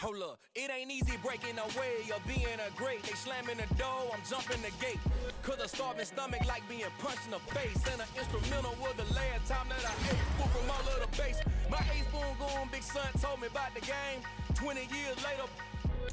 Hold up, it ain't easy breaking away or being a great. They slamming the door, I'm jumping the gate. Cause a starving stomach like being punched in the face. And an instrumental was the last time that I ate food from all of the base. My ace boom goon, big son told me about the game. 20 years later,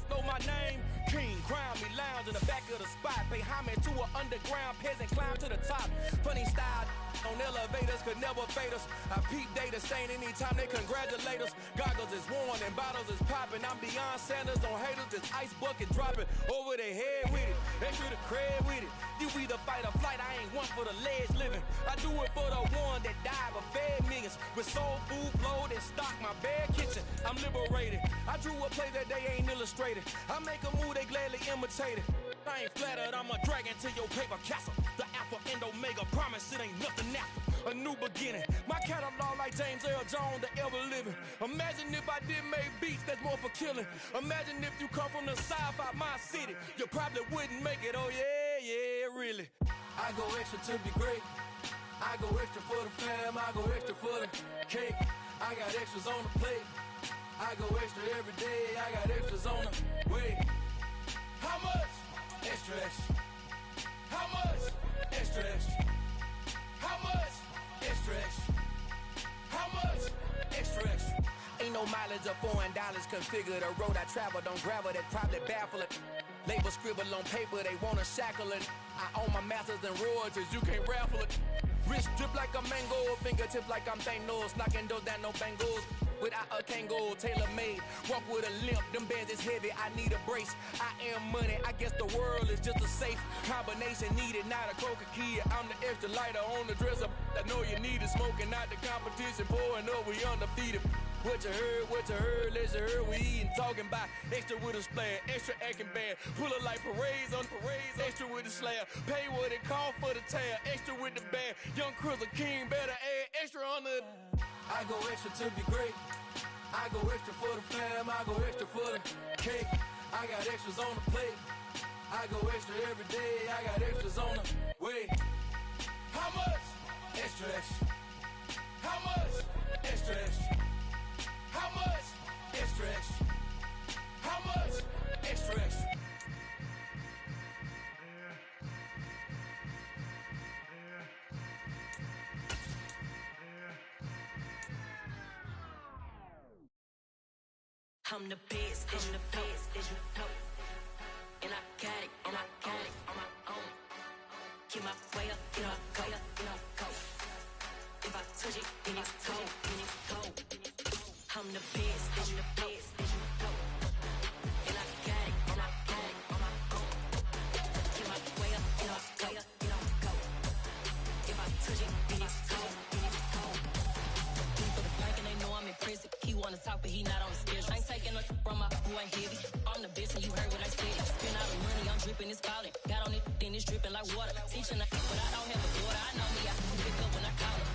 know my name. King, crown me, lounge in the back of the spot. Pay homage to an underground peasant, climb to the top. Funny style on elevators could never fade us. I peep data stain anytime they congratulate us. Goggles is worn and bottles is popping. I'm beyond Sanders on haters, this ice bucket dropping over their head with it. Extra the cred with it. You either fight or flight, I ain't one for the ledge living. I do it for the one that died but fed millions. With soul food flowed and stock my bare kitchen. I'm liberated. I drew a play that they ain't illustrated. I make a move, they gladly imitate it. I ain't flattered, I'm a dragon to your paper castle. The alpha and omega, promise it ain't nothing after. A new beginning, my catalog like James Earl Jones, the ever living. Imagine if I did make beats that's more for killing. Imagine if you come from the sci-fi my city, you probably wouldn't make it, oh yeah, really. I go extra to be great. I go extra for the fam, I go extra for the cake. I got extras on the plate. I go extra every day, I got extras on the way. How much? Extra, extra. How much? Extra, extra. How much? Extra, extra. How much? Extra, extra. Ain't no mileage of $4 configure the road I travel. Don't gravel, that probably baffle it. Label scribble on paper, they wanna shackle it. I own my masters and royalties, you can't raffle it. Wrist drip like a mango, fingertips like I'm Thanos. Knocking those down, no bangles. Without a Kango, tailor-made. Walk with a limp, them bands is heavy, I need a brace. I am money, I guess the world is just a safe combination needed, not a coca key. I'm the extra lighter on the dresser. I know you need it, smoking out the competition, pouring up, we undefeated. What you heard, let's heard, we eating, talking about extra with a splash, extra acting bad, pull it like parades on parades, extra with the slab, pay what it cost for the tab, extra with the band, young Crystal King, better add extra on the. I go extra to be great, I go extra for the fam, I go extra for the cake, I got extras on the plate, I go extra every day, I got extras on the way. How much? Extra, extra. How much? Extra, extra. How much? Extra, extra. How much? Extra, extra. I'm the best, I'm the best, as you know. And I got it, and I got it on my own. Get my way up, get up, go, get up, go. If I touch it, then it's cold, then it's cold. I'm the best, I'm the best, as you know. And I got it, and I got it on my own. Get my way up, get up, go, get up, go. If I touch it, then it's cold, then it's cold. He for the bank and they know I'm impressive. He wanna talk, but he not on the schedule. I ain't taking nothing from my boy heavy. I'm the best and you heard what I said. Spend all the money, I'm dripping, it's falling. Got on it, then it's dripping like water. Teaching the but I don't have a daughter. I know me, I can pick up when I call her.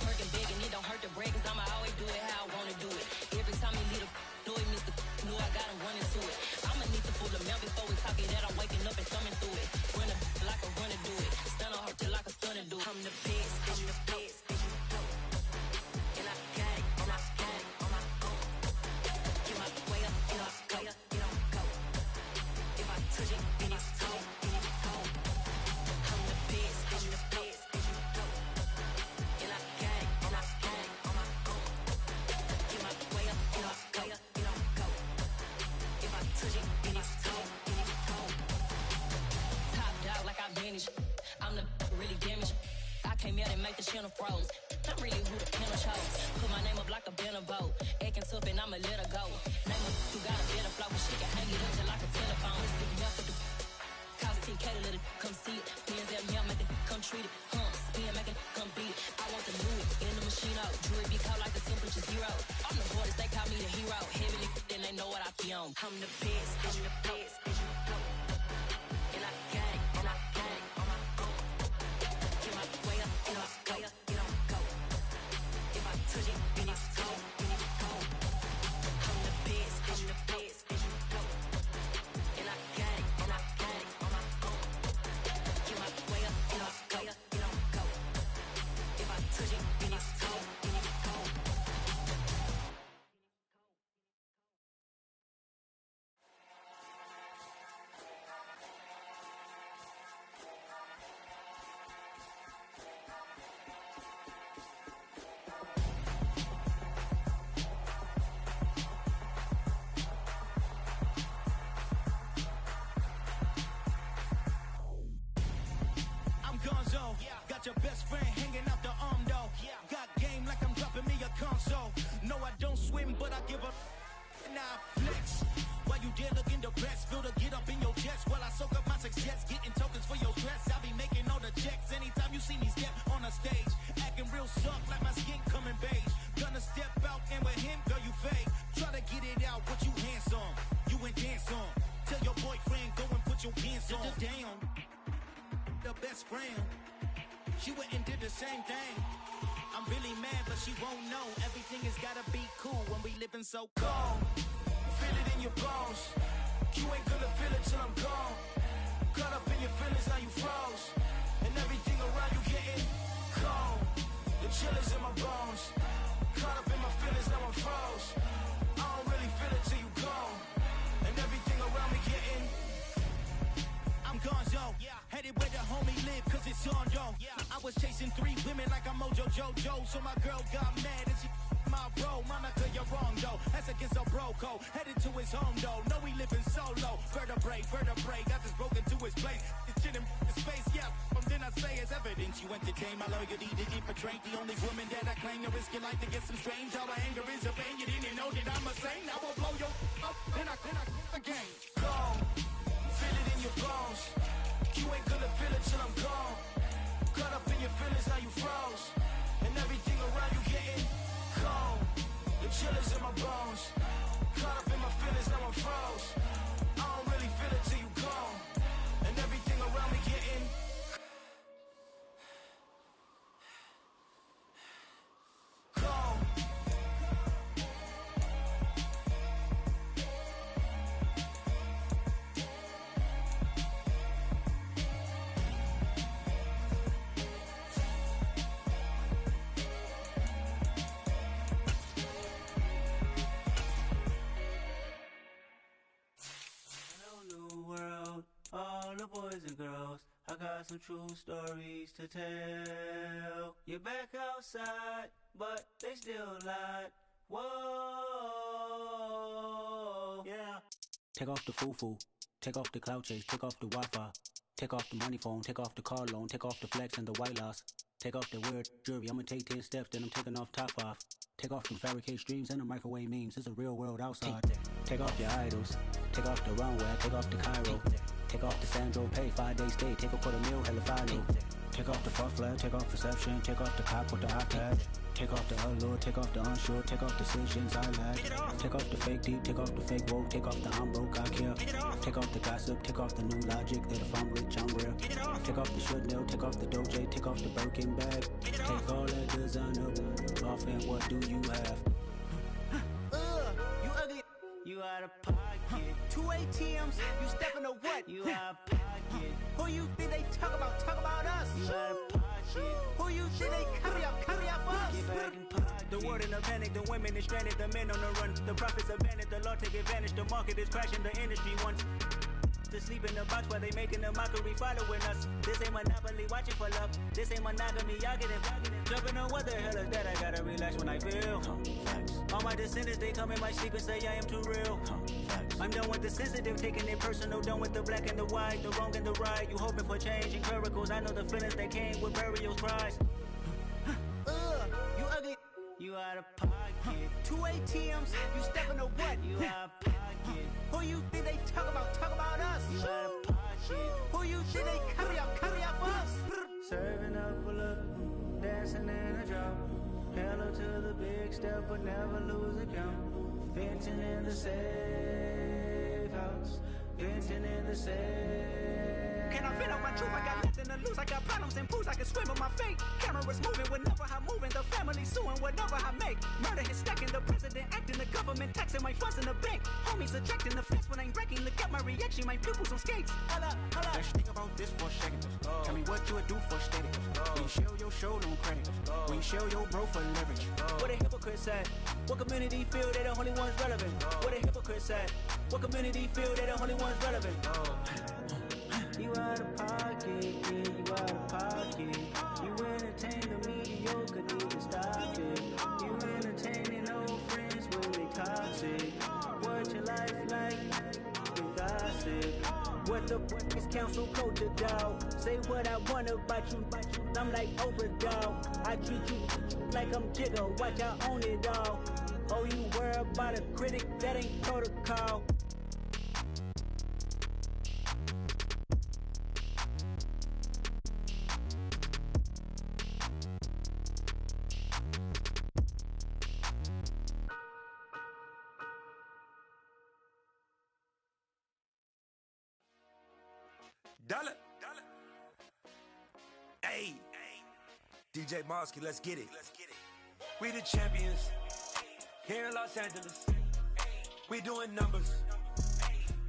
Working big and it don't hurt to break, cause I'ma always do it how I wanna do it. Every time he lead a know he missed the know I got him running to it. I'ma need to pull the mail before we talk it that I'm waking up and thumbing through it. Run a like a runner do it. Stun on her till like a stunner do it. I'm the best, I'm the best, as you know. And I got it, and I got it on my own. Get my way up, get up, go, get up, go. If I touch it, then it's cold, then it's cold. I'm the best, as you know. And I got it, and I got it on my own. Get my way up, get up, go, get up, go. If I touch it, then it's cold, then it's cold. Top dog like I manage. I'm the really damaged. I came out and make the channel froze. I'm really who the panel chose. Put my name up like a banner boat. Acting tough and I'ma let her go. Name her who got a better flow, but she can hang it up just like a telephone. Stick me up with the cost 10K to let it come see it. Bands that me, I make it come treat it. Spin, make it come beat it. I want the new in the machine out. Jewelry be caught like the temperature zero. I'm the hardest, they call me the hero. Heavily, then they know what I be on. I'm the best, I'm the best, as you know. And I got it, and I got it on my own. Get my way up, get up, go, get up, go. If I touch it, then it's cold, then it's cold. I'm the best, I'm the best, as you know. And I got it, and I got it on my own. Get my way up, get up, go, get up, go. If I touch it, then it's cold, then it's cold. I'm Gonzo, got your best friend hanging out the arm though. Got game like I'm dropping me a console. No, I don't swim, but I give up. Now I flex. While you there looking the best, feel to get up in your chest while I soak up my success, getting tokens for your stress. I'll be making all the checks anytime you see me step on a stage, acting real suck like my skin coming beige. Gonna step out and with him, girl, you fake. Try to get it out, but you handsome, you ain't dance on. Tell your boyfriend, go and put your pants on. damn. The best friend. She went and did the same thing. I'm really mad, but she won't know. Everything has gotta be cool when we living so cold. Feel it in your bones. You ain't gonna feel it till I'm gone. Caught up in your feelings, now you froze. And everything around you getting cold. The chill is in my bones. Caught up in my feelings, now I'm froze. I don't really feel it till you gone. And everything around me getting I'm gone, yo. Headed where the homie live, cause it's on, yo. I was chasing 3 women like I'm Mojo Jojo. So my girl got mad and she my bro. Monica, you're wrong, though. That's against a bro code. Headed to his home, though. No, he living solo. Vertebrae. Got this broken to his place. It's shit in his face, yeah. From then I say it's evidence. You entertain my loyalty to infiltrate. The only woman that I claim to risk your life to get some strange. All my anger is a pain. You didn't know that I'm a saint. I will blow your up. Then I again. Gone. Feel it in your bones. You ain't gonna feel it till I'm gone. Caught up in your feelings, now you froze. And everything around you getting cold. The chill is in my bones. Caught up in my feelings, now I'm froze. I don't really feel it till you gone. And everything around me getting cold. All the boys and girls, I got some true stories to tell. You're back outside, but they still lied. Whoa, yeah. Take off the foo-foo, take off the cloud chase, take off the Wi-Fi, take off the money phone, take off the car loan, take off the flex and the white loss. Take off the weird jewelry, I'ma take 10 steps, then I'm taking off top off. Take off them fabricated streams and the microwave memes, it's a real world outside. Take off your idols, take off the runway, take off the Cairo. Take off the Sandro pay, 5 days stay, take a $250,000, hella follow. Take off the fuck flag, take off perception, take off the cop with the iPad. Take off the allure, take off the unsure, take off decisions I lack. Take off the fake deep, take off the fake woke, take off the I'm broke, I care. Take off the gossip, take off the new logic that if I'm rich, I'm real. Take off the Chanel, take off the Doja, take off the Birkin bag. Take all that designer off and what do you have? You ugly. You out of pocket. 2 ATMs, you stepping to what? You out of pocket. Who you think they talk about? Talk about us. You out of pocket. Who you think they carry up us? Get back in pocket. The world in a panic, the women is stranded, the men on the run. The profits abandoned, the law take advantage. The market is crashing, the industry wants to sleep in the box while they making a mockery following us. This ain't monopoly, watching for love. This ain't monogamy, y'all getting jumping on what the hell is that? I gotta relax when I feel. All my descendants, they come in my sleep and say I am too real. I'm done with the sensitive, taking it personal. Done with the black and the white, the wrong and the right. You hoping for change and miracles. I know the feelings that came with burial cries. You ugly. You out of pocket. 2 ATMs, you stepping to what? You out of pocket. Who you think they talk about? Talk about us. You out of pocket. Who you think they carry up us? Serving up a look, dancing in a drop. Hello to the big step, but never lose a count. Venting in the safe house. Venting in the safe. Can I vent on my truth? I got nothing to lose. I got problems and pools. I can swim with my fate. Cameras moving whenever I'm moving. The family suing whatever I make. Murder is stacking. The president acting. The government taxing my funds in the bank. Homies ejecting the fence when I'm breaking. Look at my reaction. My pupils on skates. Holla. Let's think about this for a second. Tell me what you would do for status. When you show your show, no credit. When you show your bro for leverage. What a hypocrite said. What community feel they the only ones relevant? What a hypocrite said. What community feel they the only ones relevant? You out of pocket, yeah, you out of pocket. You entertain the mediocre, need to stop it. You entertaining old friends when they toxic. What your life like? You gossip. What the fuck is council culture, dog? Say what I want about you, I'm like overdog. I treat you like I'm Jigga, watch I own it all. Oh, you worry about a critic, that ain't protocol. Dollar. Hey, DJ Mosky, let's get it. We the champions here in Los Angeles. We doing numbers.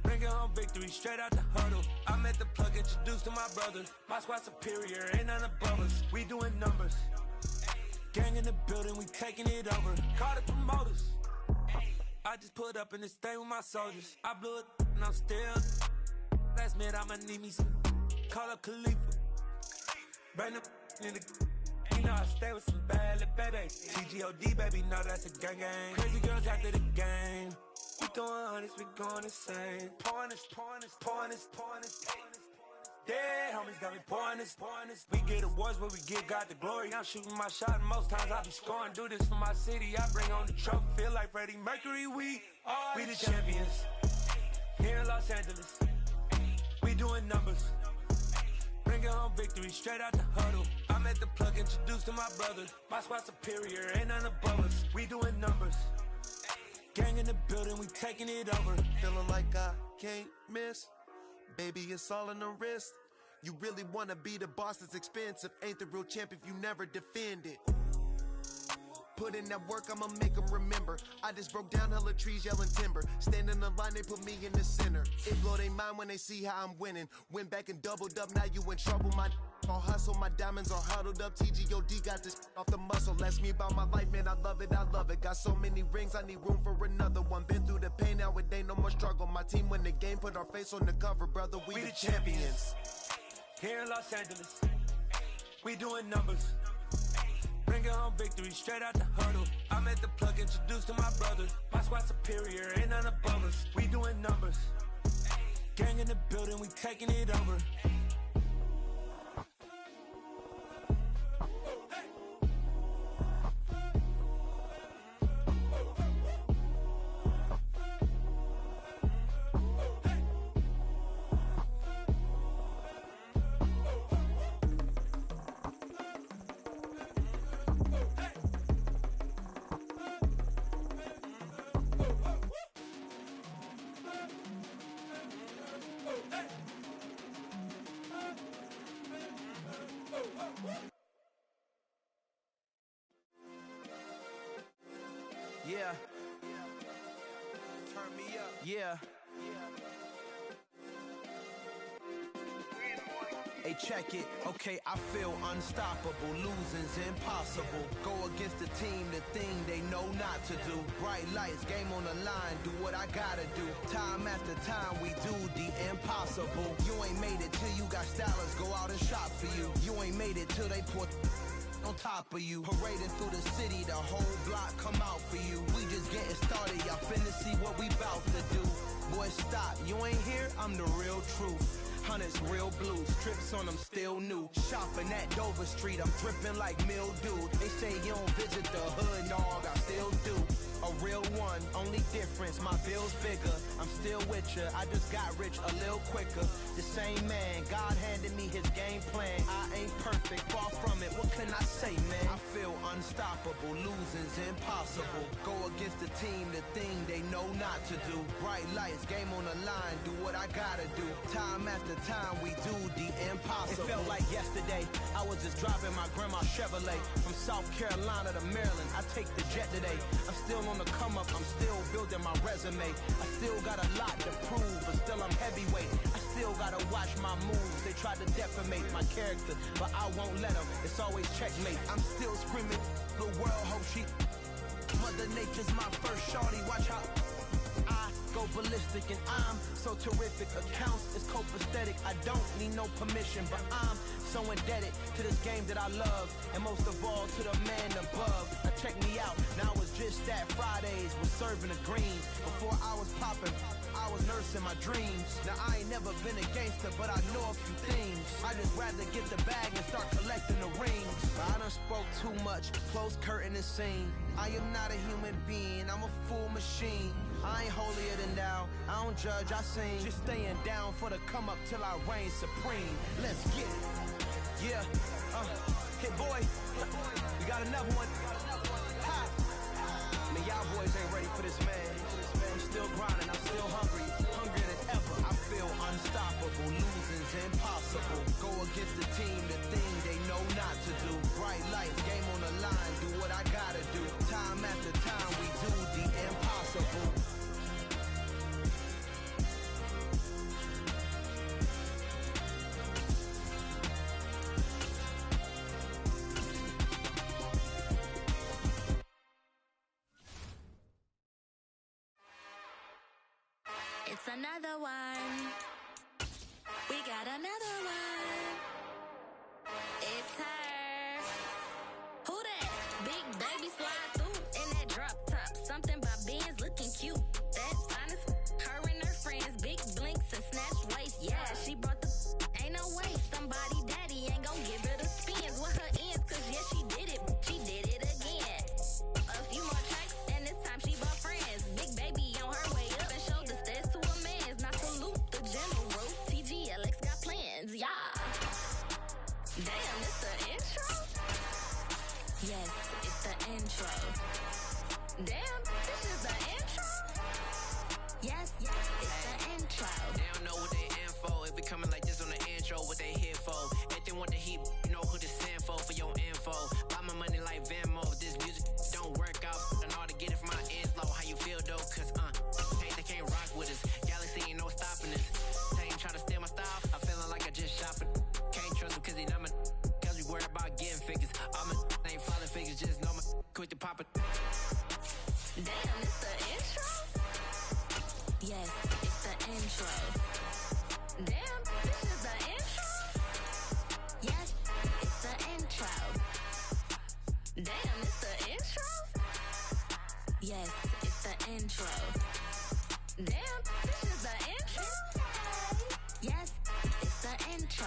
Bringing home victory straight out the huddle. I'm at the plug, introduced to my brothers. My squad superior, ain't none above us. We doing numbers. Gang in the building, we taking it over. Call the promoters. I just put up in this thing with my soldiers. I blew it and I'm still. Last minute I'ma need me some. Call up Khalifa. Bring them in the. You know I stay with some bad little baby. TGOD baby, know that's a gang gang. Crazy girls after the game. We doing honest, we going insane. Pouring this. Dead homies got me pouring this. We get awards where we give God the glory. I'm shooting my shot and most times I be scoring. Do this for my city, I bring on the trophy. Feel like Freddie Mercury, we the champions here in Los Angeles. We doing numbers. Bringing home victory straight out the huddle. I'm at the plug, introduced to my brothers. My squad superior, ain't none above us. We doing numbers. Gang in the building, we taking it over. Feeling like I can't miss. Baby, it's all in the wrist. You really wanna be the boss, it's expensive. Ain't the real champ if you never defend it. Put in that work, I'ma make them remember. I just broke down hella trees, yelling timber. Stand in the line, they put me in the center. It blow they mind when they see how I'm winning. Went back and doubled up, now you in trouble. My all hustle, my diamonds are huddled up. TGOD got this off the muscle. Ask me about my life, man, I love it. Got so many rings, I need room for another one. Been through the pain, now it ain't no more struggle. My team win the game, put our face on the cover, brother. We the champions. Here in Los Angeles, we doing numbers. Bringing home victory straight out the huddle. I'm at the plug, introduced to my brothers. My squad superior, ain't none above us. We doing numbers. Gang in the building, we taking it over. Yeah. Turn me up. Yeah. Hey, check it. Okay, I feel unstoppable. Losing's impossible. Go against the team, the thing they know not to do. Bright lights, game on the line. Do what I gotta do. Time after time, we do the impossible. You ain't made it till you got stylists go out and shop for you. You ain't made it till they put on top of you. Parading through the city, the whole block come out for you. We just getting started, y'all finna see what we bout to do. Boy, stop, you ain't here, I'm the real truth. Hunters, real blues, trips on them still new. Shopping at Dover Street, I'm dripping like mildew. They say you don't visit the hood, dog, I still do. A real one, only difference, my bill's bigger. I'm still with ya, I just got rich a little quicker. The same man, God handed me his game plan. I ain't perfect, far from it, what can I say, man? I feel unstoppable, losing's impossible. Go against the team, the thing they know not to do. Bright lights, game on the line, do what I gotta do. Time after time, we do the impossible. It felt like yesterday, I was just driving my grandma's Chevrolet. From South Carolina to Maryland, I take the jet today. I'm still on the come up, I'm still building my resume. I still got a lot to prove, but still I'm heavyweight. I still gotta watch my moves. They try to defamate my character, but I won't let them. It's always checkmate. I'm still screaming, the world hope she. Mother Nature's my first shorty, watch how I go ballistic and I'm so terrific. Accounts is copacetic, I don't need no permission, but I'm so indebted to this game that I love, and most of all to the man above. Now check me out, now it's just that Fridays was serving the greens. Before I was popping, I was nursing my dreams. Now I ain't never been a gangster, but I know a few things. I just rather get the bag and start collecting the rings. But I done spoke too much, close curtain and scene. I am not a human being, I'm a full machine. I ain't holier than thou, I don't judge, I sing. Just staying down for the come up till I reign supreme. Let's get it. Yeah, hit boy, we got another one. Ha! Man, y'all boys ain't ready for this, man. I'm still grinding, I'm still hungry, hungrier than ever. I feel unstoppable. Losing's impossible. Go against the team, the thing they know not to do. Bright lights, game on the line, do what I gotta do. Time after time, we do the impossible. It's another one. We got another one. It's her. Who that? Big baby slide through in that drop top. Something by Benz looking cute. That's honest. Her and her friends, big blinks and snatch waist. Yeah, she brought the. Ain't no way somebody daddy ain't gon' give her the spins with her ends. Cause yeah, she did it. She did it again. A few more tracks and this time she brought friends. Big baby on her way up and showed the stairs to a man's. Not salute the general. TGLX got plans. Yeah. Damn, it's the intro? Yes, it's the intro. Damn, this is the intro? Yes, it's the intro. They don't know what they in for. If we coming like this on the intro, what they here for? If they want the heat, you know who to send for your info. Buy my money like Venmo. If this music don't work out, and all to get it from my ends low. How you feel though? Cause they can't rock with us. Galaxy ain't no stopping us. They ain't trying to steal my style. I'm feeling like I just shopping. Can't trust them cause they not my. Cause we worried about getting figures. All my ain't falling figures, just know my quick to pop it. Damn, it's the intro? Yes, it's the intro. Damn, this is the intro? Yes, it's the intro. Damn, it's the intro? Yes, it's the intro. Damn, this is the intro? Yes, it's the intro.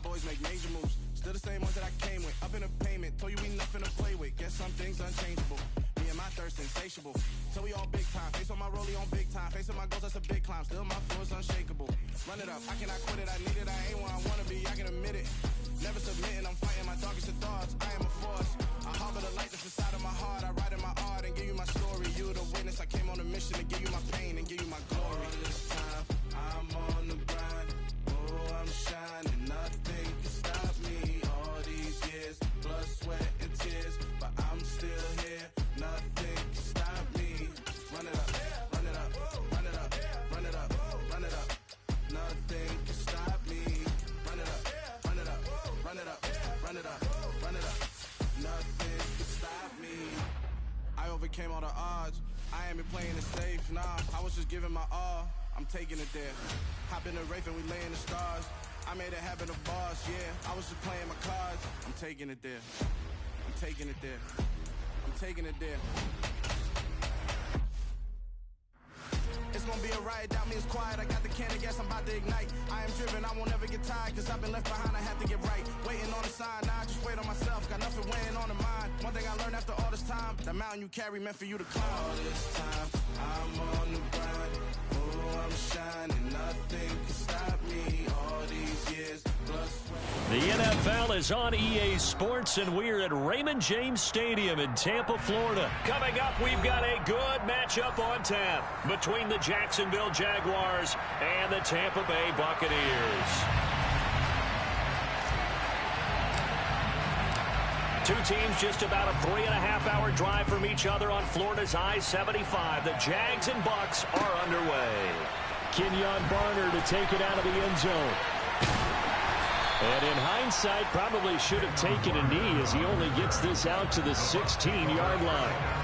Boys make major moves, still the same ones that I came with. Up in a payment, told you we nothing to play with. Guess some things unchangeable. Me and my thirst insatiable. So we all big time. Face on my rollie on big time. Face on my goals, that's a big climb. Still my flow is unshakable. Run it up, I cannot quit it. I need it, I ain't where I wanna be. I can admit it. Never submitting, I'm fighting my darkest of thoughts. I am a force. I harbor the light that's inside of my heart. I write in my art and give you my story. You the witness. I came on a mission to give you my pain and give you my glory. All this time, I'm on the grind. Oh, I'm shining. Nothing can stop me. All these years, blood, sweat, and tears, but I'm still here. Nothing can stop me. Run it up, run it up, run it up, run it up, run it up. Nothing can stop me. Run it up, run it up, run it up, run it up, run it up. Nothing can stop me. I overcame all the odds. I ain't been playing it safe, nah. I was just giving my all. I'm taking it there. Hop in the Wraith and we lay in the stars. I made it happen to boss, yeah. I was just playing my cards. I'm taking it there. I'm taking it there. I'm taking it there. It's gonna be a riot, doubt me it's quiet. I got the can of gas, I'm about to ignite. I am driven, I won't ever get tired. Cause I've been left behind, I have to get right. Waiting on the sign, now I just wait on myself. Got nothing weighing on the mind. One thing I learned after all this time, that mountain you carry meant for you to climb. All this time, I'm on the grind. Oh, I'm shining, nothing can stop me. All these years, blood, sweat. The NFL is on EA Sports, and we're at Raymond James Stadium in Tampa, Florida. Coming up, we've got a good matchup on tap between the Jacksonville Jaguars and the Tampa Bay Buccaneers. Two teams just about a 3.5-hour drive from each other on Florida's I-75. The Jags and Bucs are underway. Kenyon Barner to take it out of the end zone. And in hindsight, probably should have taken a knee as he only gets this out to the 16-yard line.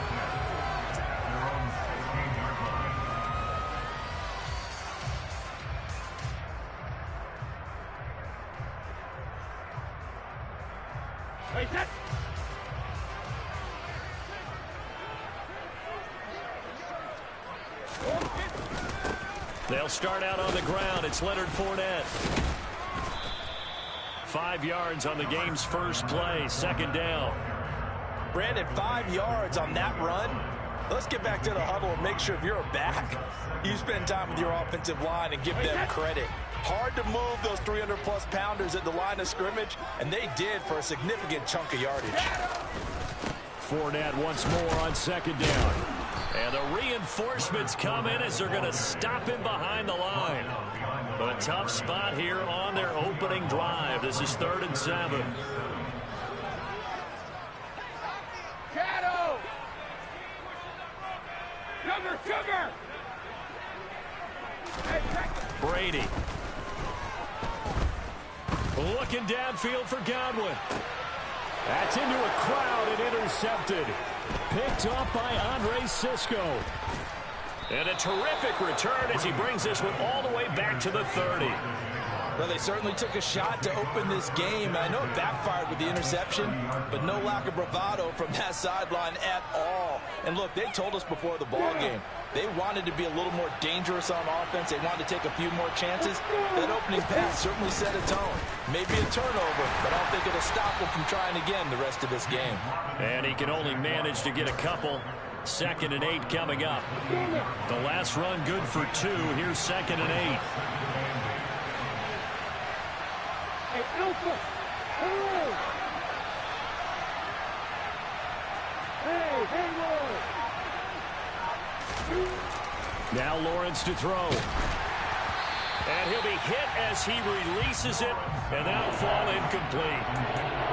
They'll start out on the ground. It's Leonard Fournette. 5 yards on the game's first play. Second down. Brandon, 5 yards on that run. Let's get back to the huddle and make sure if you're a back, you spend time with your offensive line and give them credit. Hard to move those 300-plus pounders at the line of scrimmage, and they did for a significant chunk of yardage. Fournette once more on second down. And the reinforcements come in as they're going to stop him behind the line. A tough spot here on their opening drive. This is 3rd and 7. Shadow! Cover! Brady. Looking downfield for Godwin. That's into a crowd and intercepted. Picked off by Andre Sisco. And a terrific return as he brings this one all the way back to the 30. Well, they certainly took a shot to open this game. I know it backfired with the interception, but no lack of bravado from that sideline at all. And look, they told us before the ball game, they wanted to be a little more dangerous on offense. They wanted to take a few more chances. That opening pass certainly set a tone. Maybe a turnover, but I don't think it'll stop them from trying again the rest of this game. And he can only manage to get a couple. 2nd and 8 coming up. The last run good for 2. Here's 2nd and 8. Hey, Alpha! Hey, Now Lawrence to throw. And he'll be hit as he releases it, and that'll fall incomplete.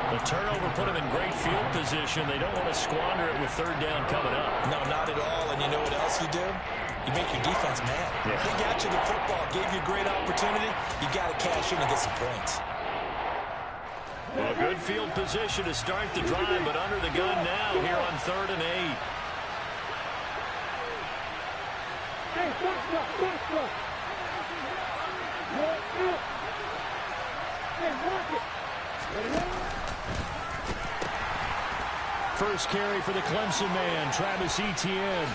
The turnover put him in great field position. They don't want to squander it with 3rd down coming up. No, not at all. And you know what else you do? You make your defense mad. Yeah. They got you the football, gave you a great opportunity. You got to cash in and get some points. Well, good field position to start the drive, but under the gun now here on 3rd and 8. Hey, watch First carry for the Clemson man, Travis Etienne.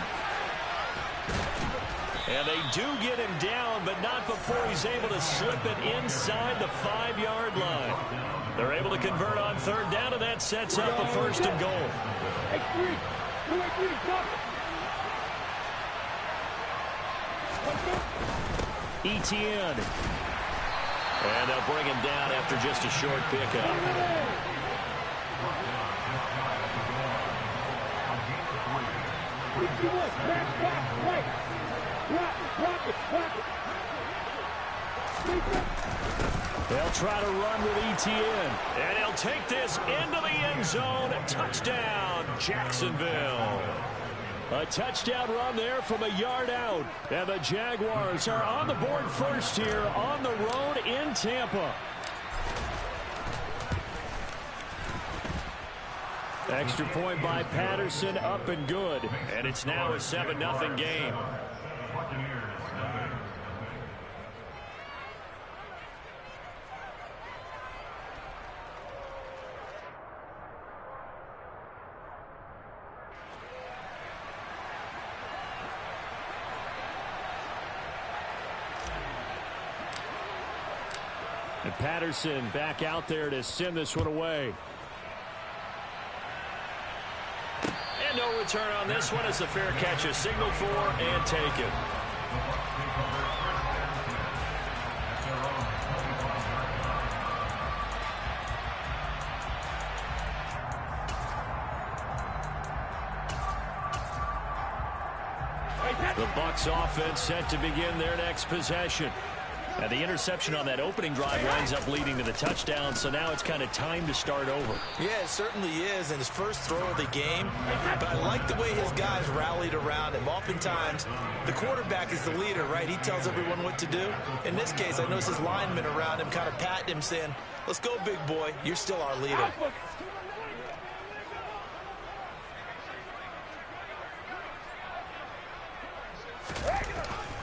And they do get him down, but not before he's able to slip it inside the 5-yard line. They're able to convert on 3rd down, and that sets up a 1st and goal. Etienne. And they'll bring him down after just a short pickup. They'll try to run with Etienne. And he'll take this into the end zone. Touchdown, Jacksonville. A touchdown run there from a yard out. And the Jaguars are on the board first here on the road in Tampa. Extra point by Patterson, up and good. And it's now a 7-0 game. And Patterson back out there to send this one away. And no return on this one as the fair catch is signaled for and taken. The Bucs offense set to begin their next possession. And the interception on that opening drive winds up leading to the touchdown, so now it's kind of time to start over. Yeah, it certainly is, and his first throw of the game. But I like the way his guys rallied around him. Oftentimes, the quarterback is the leader, right? He tells everyone what to do. In this case, I noticed his linemen around him kind of patting him, saying, "Let's go, big boy. You're still our leader."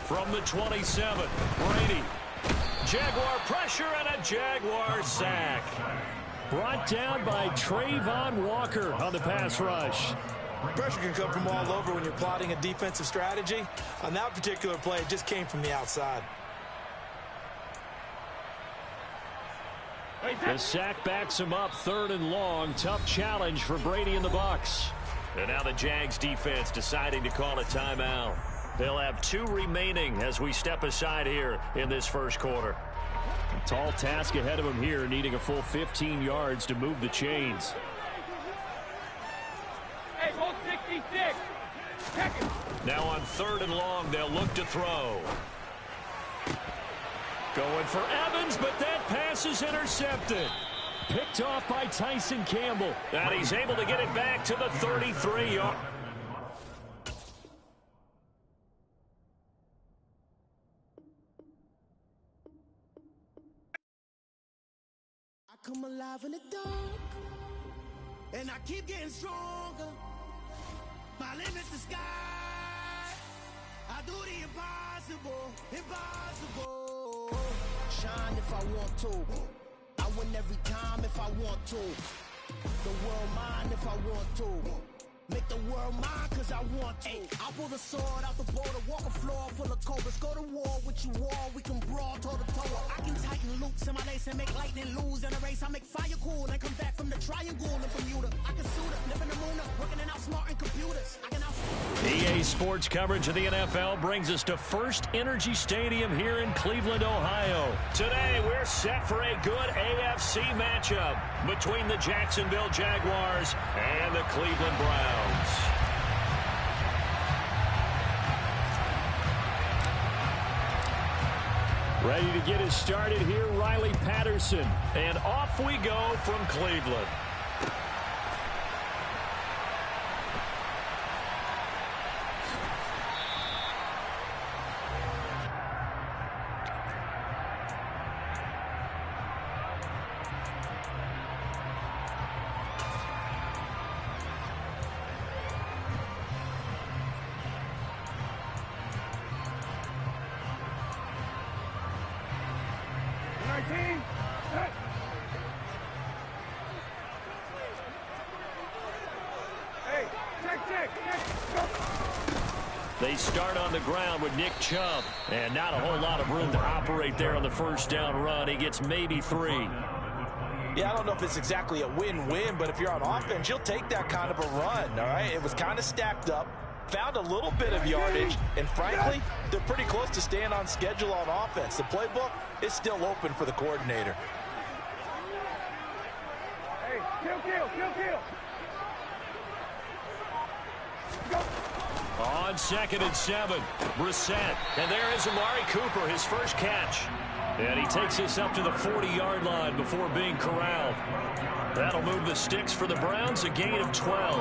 From the 27, Brady. Jaguar pressure and a Jaguar sack. Brought down by Trayvon Walker on the pass rush. Pressure can come from all over when you're plotting a defensive strategy. On that particular play, it just came from the outside. The sack backs him up, 3rd and long. Tough challenge for Brady and the Bucs. And now the Jags defense deciding to call a timeout. They'll have 2 remaining as we step aside here in this first quarter. A tall task ahead of him here, needing a full 15 yards to move the chains. Hey, hold 66. Check it. Now on 3rd and long, they'll look to throw. Going for Evans, but that pass is intercepted. Picked off by Tyson Campbell. And he's able to get it back to the 33-yard. I come alive in the dark, and I keep getting stronger. My limit's the sky. I do the impossible, impossible. Shine if I want to. I win every time if I want to. The world mine if I want to. Make the world mine cause I want to. I pull the sword out the border, walk a floor full of cobras. Go to war with you all, we can brawl toe to toe. I can tighten loops in my lace and make lightning lose in a race. I make fire cool and come back from the triangle in Bermuda. I can suit up, live in the moon, working and outsmarting computers. I can EA Sports coverage of the NFL brings us to First Energy Stadium here in Cleveland, Ohio. Today, we're set for a good AFC matchup between the Jacksonville Jaguars and the Cleveland Browns. Ready to get us started here, Riley Patterson. And off we go from Cleveland. They start on the ground with Nick Chubb, and not a whole lot of room to operate there on the first down run. He gets maybe 3. Yeah, I don't know if it's exactly a win-win, but if you're on offense, you'll take that kind of a run, all right? It was kind of stacked up, found a little bit of yardage, and frankly, they're pretty close to staying on schedule on offense. The playbook is still open for the coordinator. Hey, kill. Go. On 2nd and 7, Brissett. And there is Amari Cooper, his first catch. And he takes this up to the 40-yard line before being corralled. That'll move the sticks for the Browns, a gain of 12.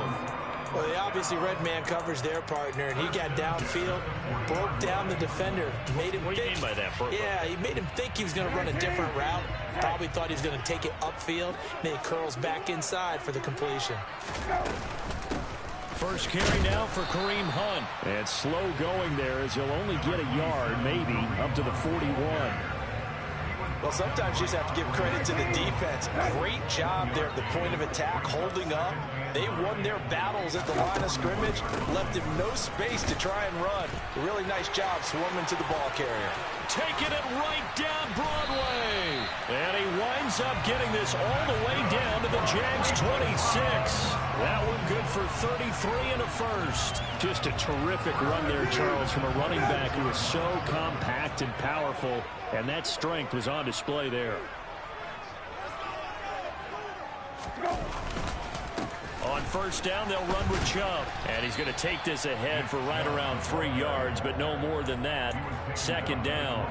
Well, they obviously red man covers their partner, and he got downfield, broke down the defender, made him What do you mean by that, Burke? Yeah, he made him think he was going to run a different route. Probably thought he was going to take it upfield. Then he curls back inside for the completion. First carry now for Kareem Hunt. And slow going there as he'll only get a yard, maybe, up to the 41. Well, sometimes you just have to give credit to the defense. Great job there at the point of attack, holding up. They won their battles at the line of scrimmage, left him no space to try and run. A really nice job swarming to the ball carrier. Taking it right down Broadway. And he winds up getting this all the way down to the Jags 26. That one good for 33 and a first. Just a terrific run there, Charles, from a running back who is so compact and powerful. And that strength was on display there. On first down, they'll run with Chubb. And he's going to take this ahead for right around 3 yards, but no more than that. 2nd down.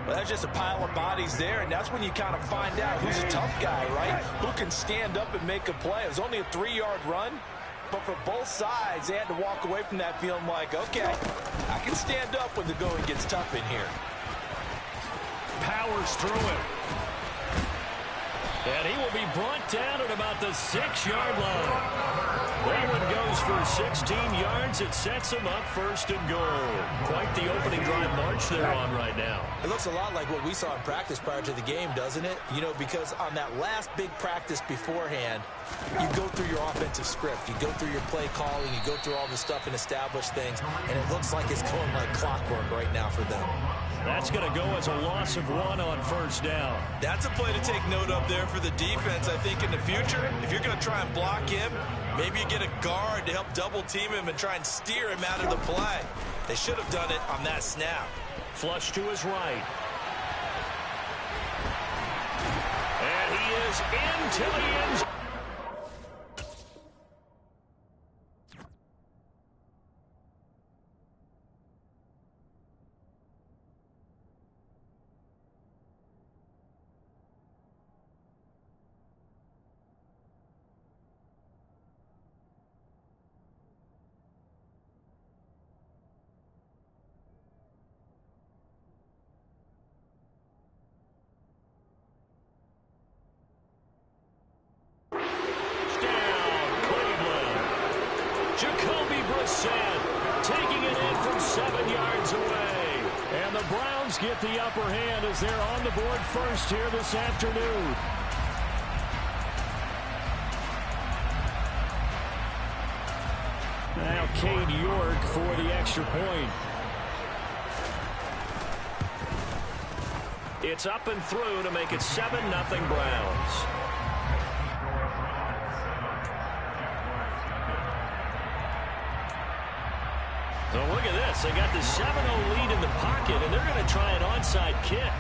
Well, that's just a pile of bodies there, and that's when you kind of find out who's a tough guy, right? Who can stand up and make a play. It was only a 3-yard run, but for both sides, they had to walk away from that feeling like, okay, I can stand up when the going gets tough in here. Powers through it. And he will be brought down at about the 6-yard line. That one goes for 16 yards. It sets him up first and goal. Quite the opening drive march they're on right now. It looks a lot like what we saw in practice prior to the game, doesn't it? You know, because on that last big practice beforehand, you go through your offensive script. You go through your play calling. You go through all the stuff and establish things. And it looks like it's going like clockwork right now for them. That's going to go as a loss of 1 on first down. That's a play to take note of there for the defense, I think, in the future. If you're going to try and block him, maybe you get a guard to help double team him and try and steer him out of the play. They should have done it on that snap. Flush to his right. And he is into the end zone. Taking it in from 7 yards away. And the Browns get the upper hand as they're on the board first here this afternoon. Now Cade York for the extra point. It's up and through to make it 7-0 Browns. So look at this. They got the 7-0 lead in the pocket, and they're going to try an onside kick.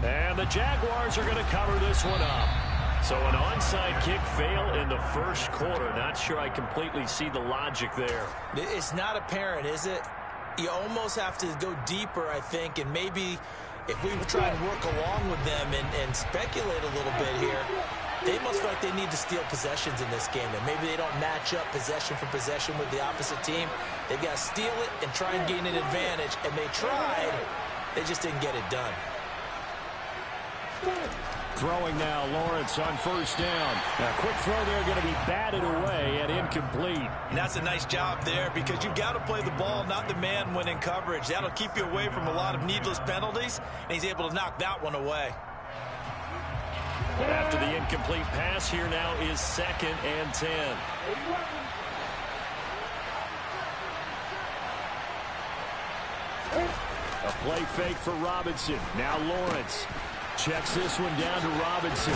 And the Jaguars are going to cover this one up. So an onside kick fail in the first quarter. Not sure I completely see the logic there. It's not apparent, is it? You almost have to go deeper, I think, and maybe if we try and work along with them and speculate a little bit here, they must feel like they need to steal possessions in this game, and maybe they don't match up possession for possession with the opposite team. They've got to steal it and try and gain an advantage, and they tried. They just didn't get it done. Throwing now, Lawrence on first down. A quick throw there going to be batted away and incomplete. And that's a nice job there because you've got to play the ball, not the man when in coverage. That'll keep you away from a lot of needless penalties, and he's able to knock that one away. After the incomplete pass, here now is 2nd and 10. A play fake for Robinson. Now Lawrence checks this one down to Robinson.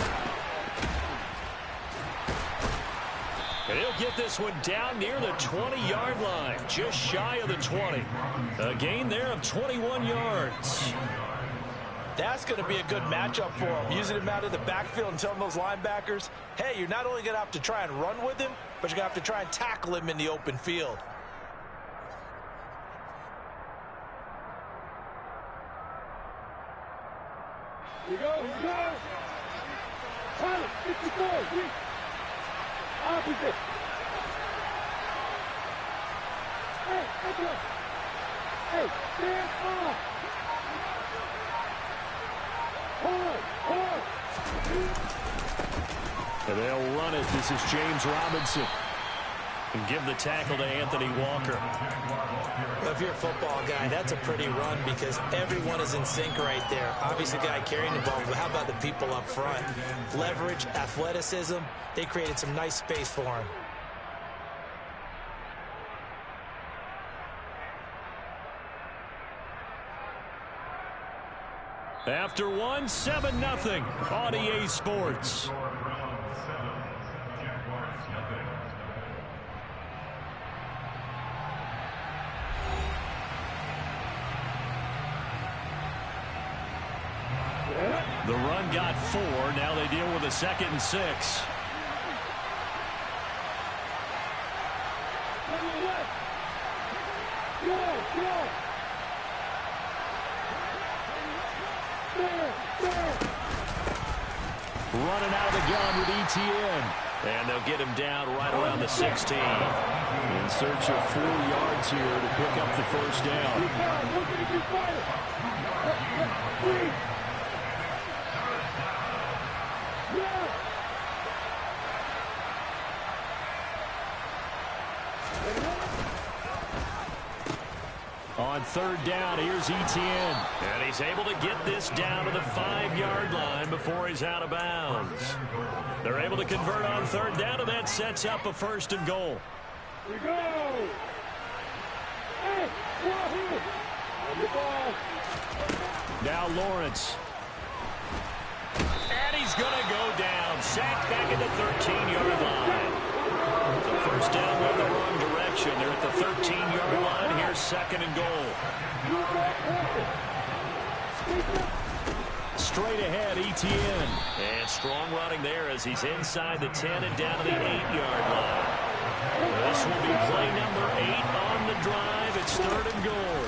And he'll get this one down near the 20-yard line, just shy of the 20. A gain there of 21 yards. That's going to be a good matchup for him, using him out of the backfield and telling those linebackers, hey, you're not only going to have to try and run with him, but you're going to have to try and tackle him in the open field. Here we go, here we go. Tyler, 54, opposite. Hey, hey, stand off. And they'll run it. This is James Robinson. And give the tackle to Anthony Walker. If you're a football guy, that's a pretty run because everyone is in sync right there. Obviously, the guy carrying the ball, but how about the people up front? Leverage, athleticism, they created some nice space for him. After one, 7-0 on EA Sports. The run got 4. Now they deal with a 2nd and 6. Running out of the gun with ETN. And they'll get him down right around the 16. In search of 4 yards here to pick up the first down. On third down, here's Etienne. And he's able to get this down to the 5-yard line before he's out of bounds. They're able to convert on third down, and that sets up a 1st and goal. Here we go. Hey, here. On the ball. Now Lawrence. And he's going to go down. Sacked back at the 13-yard line. The first down went the wrong direction. They're at the 13-yard line. Here's 2nd and goal. Straight ahead, Etienne. And strong running there as he's inside the 10 and down to the 8-yard line. This will be play number 8 on the drive. It's 3rd and goal.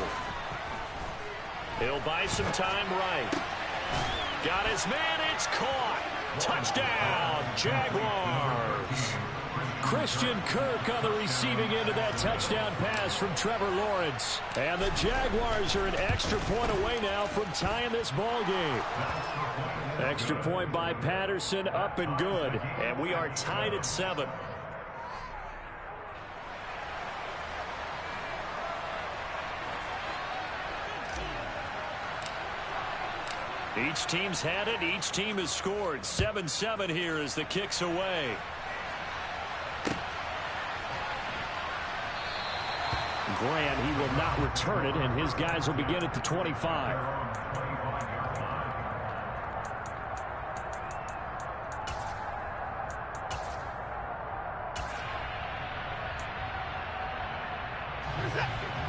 He'll buy some time right. Got his man. It's caught. Touchdown, Jaguars. Christian Kirk on the receiving end of that touchdown pass from Trevor Lawrence. And the Jaguars are an extra point away now from tying this ball game. Extra point by Patterson, up and good. And we are tied at 7. Each team's had it. Each team has scored. 7-7 here as the kick's away. Grant, he will not return it, and his guys will begin at the 25.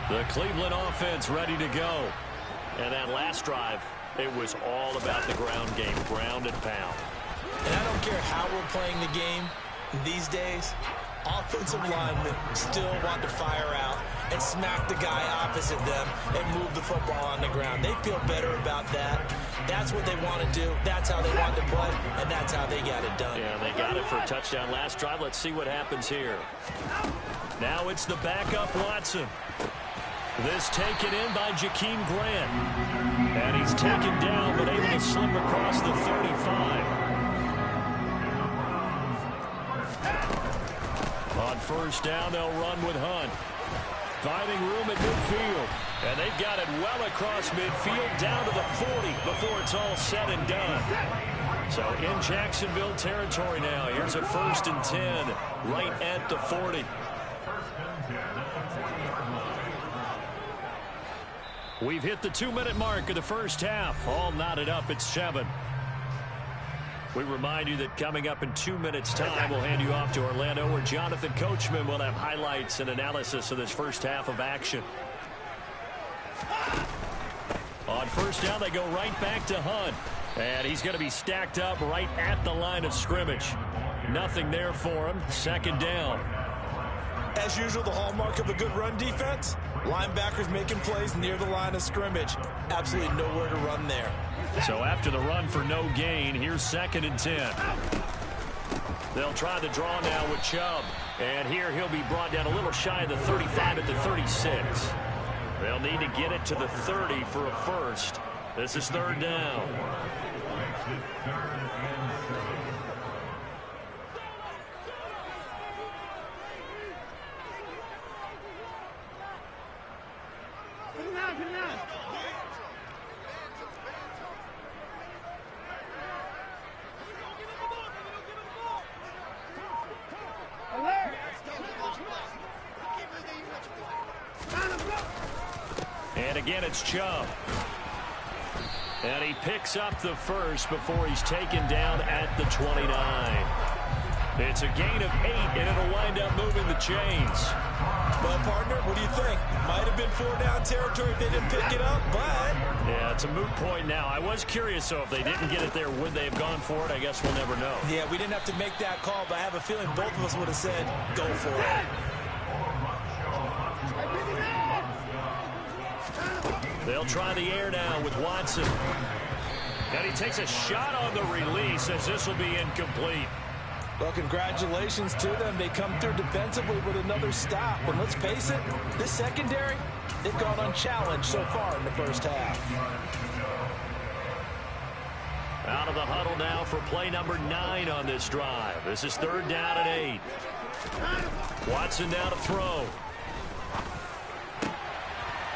The Cleveland offense ready to go. And that last drive, it was all about the ground game, ground and pound. And I don't care how we're playing the game these days, offensive linemen still want to fire out and smack the guy opposite them and move the football on the ground. They feel better about that. That's what they want to do. That's how they want to play, and that's how they got it done. Yeah, they got it for a touchdown last drive. Let's see what happens here. Now it's the backup Watson. This taken in by Jakeem Grant. And he's taken down, but able to slip across the 35. On first down, they'll run with Hunt. Finding room at midfield. And they've got it well across midfield down to the 40 before it's all said and done. So in Jacksonville territory now. Here's a 1st and 10 right at the 40. We've hit the 2-minute mark of the first half. All knotted up at 7. We remind you that coming up in 2 minutes' time, we'll hand you off to Orlando, where Jonathan Coachman will have highlights and analysis of this first half of action. On first down, they go right back to Hunt. And he's going to be stacked up right at the line of scrimmage. Nothing there for him. 2nd down. As usual, the hallmark of a good run defense, linebackers making plays near the line of scrimmage. Absolutely nowhere to run there. So after the run for no gain, here's 2nd and 10. They'll try the draw now with Chubb. And here he'll be brought down a little shy of the 35 at the 36. They'll need to get it to the 30 for a first. This is 3rd down. And again, it's Chubb. And he picks up the first before he's taken down at the 29. It's a gain of 8, and it'll wind up moving the chains. Well, partner, what do you think? Might have been 4-down territory if they didn't pick it up, but... Yeah, it's a moot point now. I was curious, so if they didn't get it there, would they have gone for it? I guess we'll never know. Yeah, we didn't have to make that call, but I have a feeling both of us would have said, go for it. They'll try the air now with Watson. And he takes a shot on the release as this will be incomplete. Well, congratulations to them. They come through defensively with another stop. And let's face it, this secondary, they've gone unchallenged so far in the first half. Out of the huddle now for play number 9 on this drive. This is 3rd down and 8. Watson now to throw.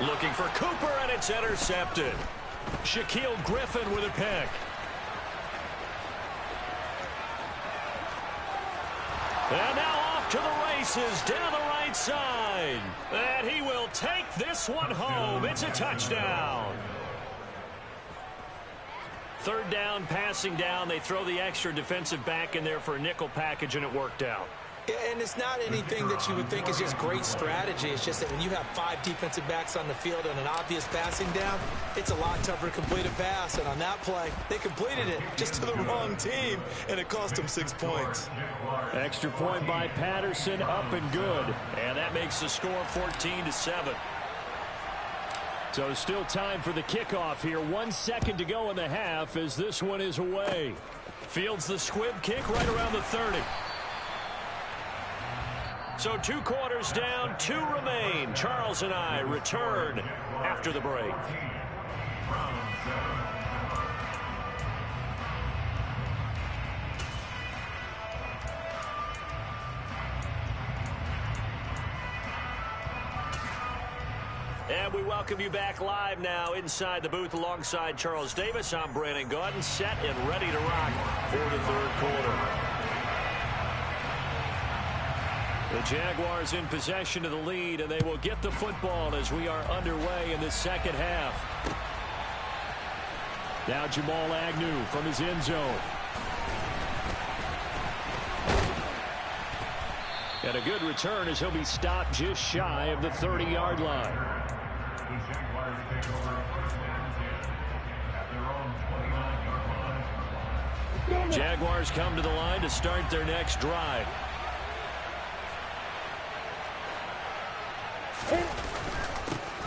Looking for Cooper, and it's intercepted. Shaquille Griffin with a pick. And now off to the races down the right side. And he will take this one home. It's a touchdown. 3rd down, passing down. They throw the extra defensive back in there for a nickel package, and it worked out. And it's not anything that you would think is just great strategy. It's just that when you have 5 defensive backs on the field and an obvious passing down, it's a lot tougher to complete a pass. And on that play, they completed it just to the wrong team, and it cost them 6 points. Extra point by Patterson, up and good. And that makes the score 14-7. So still time for the kickoff here. 1 second to go in the half as this one is away. Fields the squib kick right around the 30. So 2 quarters down, 2 remain. Charles and I return after the break. And we welcome you back live now inside the booth alongside Charles Davis. I'm Brandon Gaudin, set and ready to rock for the 3rd quarter. The Jaguars in possession of the lead, and they will get the football as we are underway in the 2nd half. Now Jamal Agnew from his end zone. And a good return as he'll be stopped just shy of the 30-yard line. The Jaguars take over 1st and 10 at their own 29-yard line. Jaguars come to the line to start their next drive.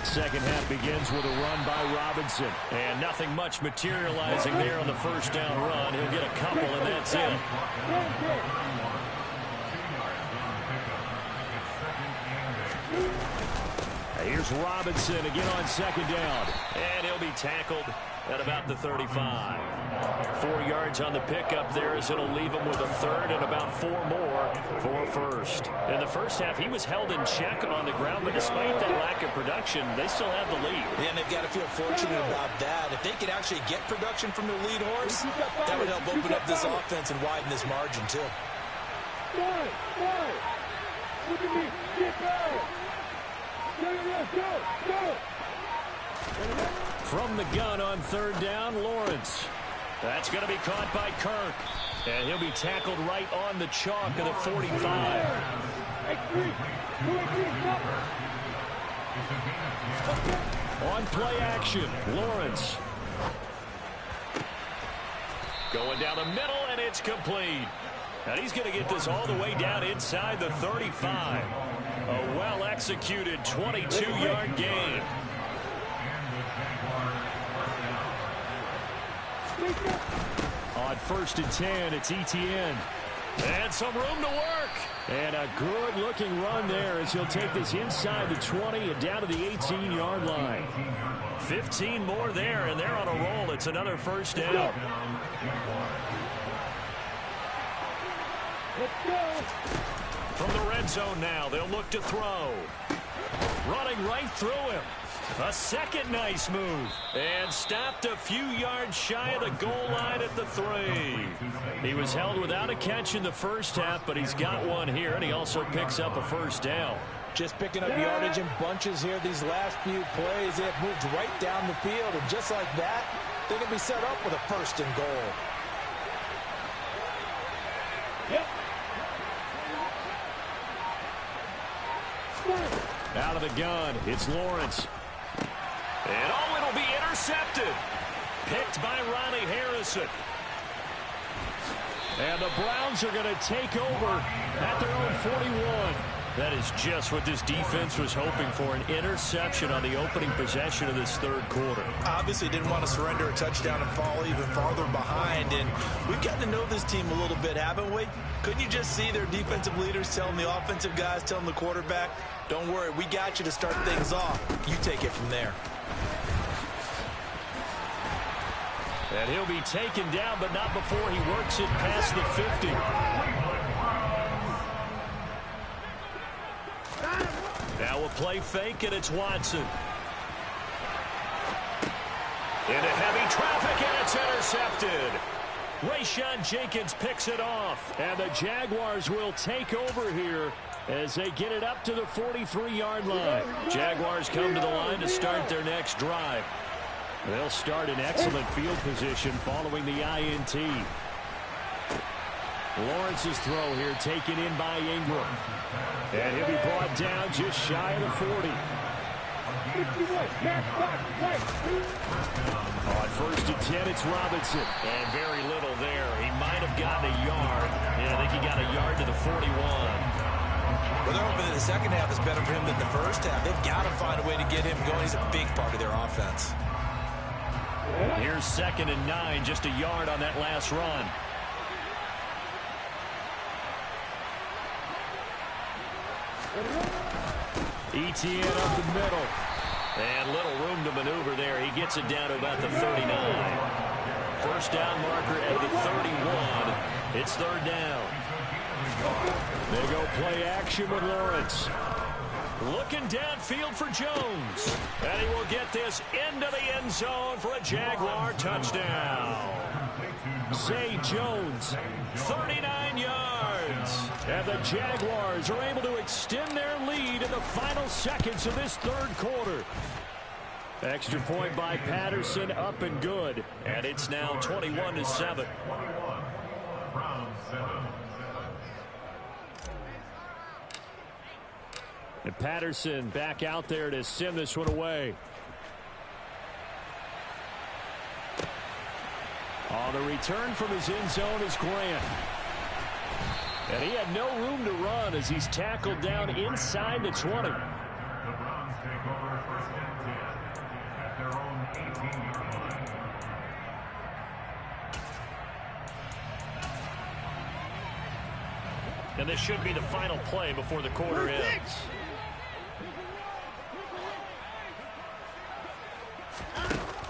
Second half begins with a run by Robinson. And nothing much materializing there on the 1st down run. He'll get a couple, and that's it. Here's Robinson again on 2nd down. And he'll be tackled at about the 35. 4 yards on the pickup there as it'll leave him with a 3rd and about 4 more for 1st. In the 1st half, he was held in check on the ground, but despite that lack of production, they still have the lead. Yeah, and they've got to feel fortunate about that. If they could actually get production from their lead horse, that would help open up this offense and widen this margin, too. Look at me. Get back. Go. From the gun on 3rd down, Lawrence. That's going to be caught by Kirk. And he'll be tackled right on the chalk of the 45. On play action, Lawrence. Going down the middle, and it's complete. And he's going to get this all the way down inside the 35. A well-executed 22-yard gain. On 1st and 10, it's Etienne. And some room to work. And a good-looking run there as he'll take this inside the 20 and down to the 18-yard line. 15 more there, and they're on a roll. It's another 1st down. From the red zone now, they'll look to throw. Running right through him. A second nice move. And stopped a few yards shy of the goal line at the 3. He was held without a catch in the 1st half, but he's got one here, and he also picks up a 1st down. Just picking up yardage in bunches here these last few plays. They have moved right down the field, and just like that, they can be set up with a 1st and goal. Yep. Out of the gun, it's Lawrence. And oh, it'll be intercepted. Picked by Ronnie Harrison. And the Browns are going to take over at their own 41. That is just what this defense was hoping for, an interception on the opening possession of this 3rd quarter. Obviously didn't want to surrender a touchdown and fall even farther behind, and we've gotten to know this team a little bit, haven't we? Couldn't you just see their defensive leaders telling the offensive guys, telling the quarterback, don't worry, we got you to start things off. You take it from there. And he'll be taken down, but not before he works it past the 50. Now a play fake, and it's Watson. Into heavy traffic, and it's intercepted. Rayshon Jenkins picks it off, and the Jaguars will take over here as they get it up to the 43-yard line. Jaguars come to the line to start their next drive. They'll start in excellent field position following the INT. Lawrence's throw here taken in by Ingram. And he'll be brought down just shy of the 40. On 1st and 10, it's Robinson. And very little there. He might have gotten a yard. Yeah, I think he got a yard to the 41. Well, they're hoping that the second half is better for him than the first half. They've got to find a way to get him going. He's a big part of their offense. Here's 2nd and 9, just a yard on that last run. ETN up the middle. And little room to maneuver there. He gets it down to about the 39. First down marker at the 31. It's 3rd down. They go play action with Lawrence. Looking downfield for Jones. And he will get this into the end zone for a Jaguar touchdown. Zay Jones, 39 yards. And the Jaguars are able to extend their lead in the final seconds of this 3rd quarter. Extra point by Patterson, up and good. And it's now 21-7. And Patterson back out there to send this one away. On the return from his end zone is Grant. And he had no room to run as he's tackled down inside the 20. The Browns take over 1st and 10 at their own 18-yard line. And this should be the final play before the quarter ends.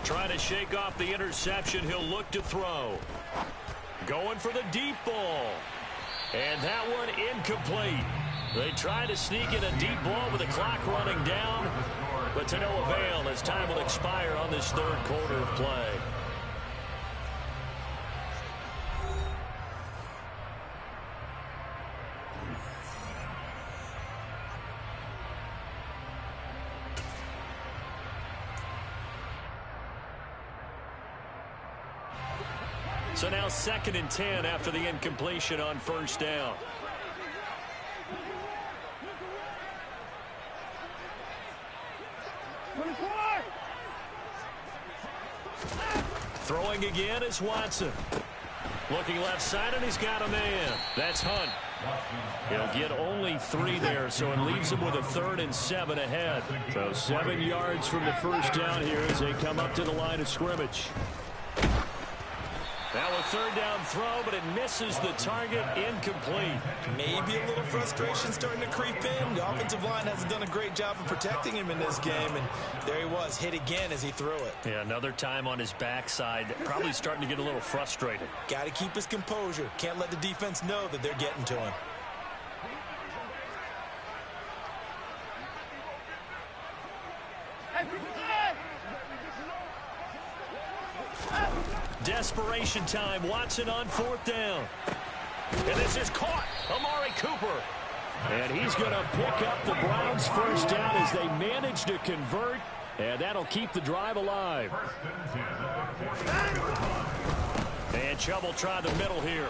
Trying to shake off the interception. He'll look to throw. Going for the deep ball. And that one incomplete. They try to sneak in a deep ball with the clock running down, but to no avail as time will expire on this 3rd quarter of play. So now 2nd and 10 after the incompletion on 1st down. Throwing again is Watson. Looking left side, and he's got a man. That's Hunt. He'll get only 3 there, so it leaves him with a 3rd and 7 ahead. So 7 yards from the first down here as they come up to the line of scrimmage. Now a 3rd down throw, but it misses the target, incomplete. Maybe a little frustration starting to creep in. The offensive line hasn't done a great job of protecting him in this game, and there he was, hit again as he threw it. Yeah, another time on his backside, probably starting to get a little frustrated. Got to keep his composure. Can't let the defense know that they're getting to him. Desperation time. Watson on 4th down. And this is caught. Amari Cooper. And he's going to pick up the Browns' first down as they manage to convert. And that'll keep the drive alive. And Chubb will try the middle here.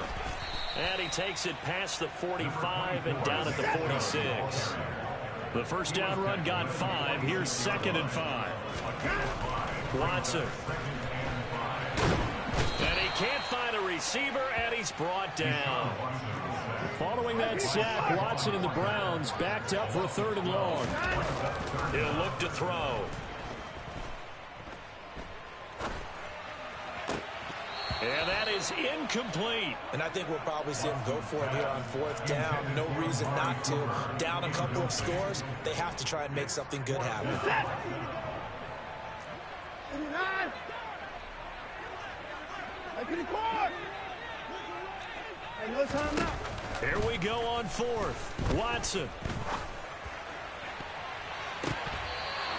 And he takes it past the 45 and down at the 46. The first down run got 5. Here's 2nd and 5. Watson. And he can't find a receiver, and he's brought down. Following that sack, Watson and the Browns backed up for a 3rd and long. He'll look to throw. And that is incomplete. And I think we'll probably see him go for it here on 4th down. No reason not to. Down a couple of scores, they have to try and make something good happen. Here we go on fourth. Watson.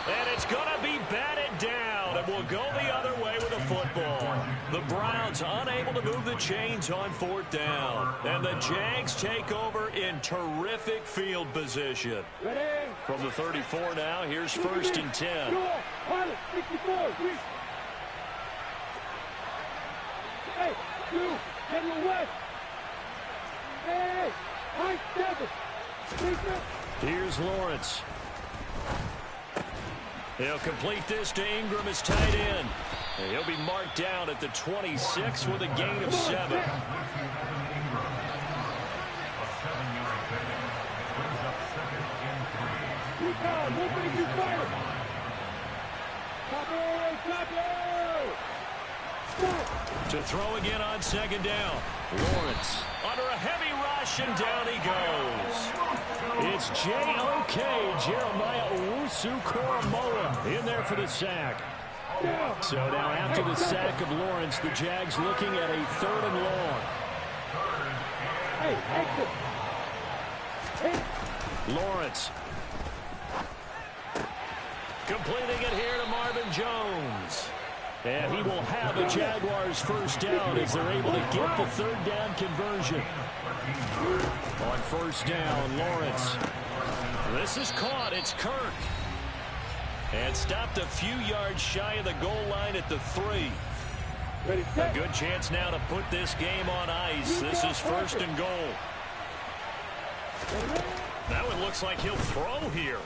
And it's going to be batted down, and we'll go the other way with the football. The Browns unable to move the chains on fourth down. And the Jags take over in terrific field position. From the 34 now, here's first and 10. Hey, you, get in the west. Hey, high seven. Here's Lawrence. He'll complete this to Ingram as tight end. And he'll be marked down at the 26 with a gain of 7. To throw again on second down. Lawrence under a heavy rush, and down he goes. It's J.O.K. Jeremiah Owusu-Koramoah in there for the sack. So now after the sack of Lawrence, the Jags looking at a 3rd and long. Lawrence. Completing it here to Marvin Jones. And he will have a Jaguars first down as they're able to get the 3rd down conversion. On first down, Lawrence. This is caught. It's Kirk. And stopped a few yards shy of the goal line at the 3. A good chance now to put this game on ice. This is first and goal. Now it looks like he'll throw here.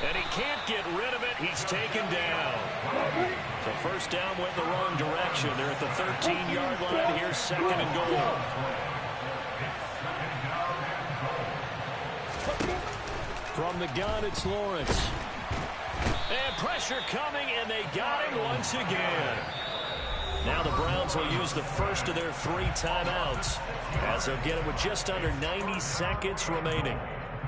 And he can't get rid of it. He's taken down. So first down went the wrong direction. They're at the 13-yard line. Here's 2nd and goal. From the gun, it's Lawrence. And pressure coming, and they got him once again. Now the Browns will use the first of their 3 timeouts, as they'll get it with just under 90 seconds remaining.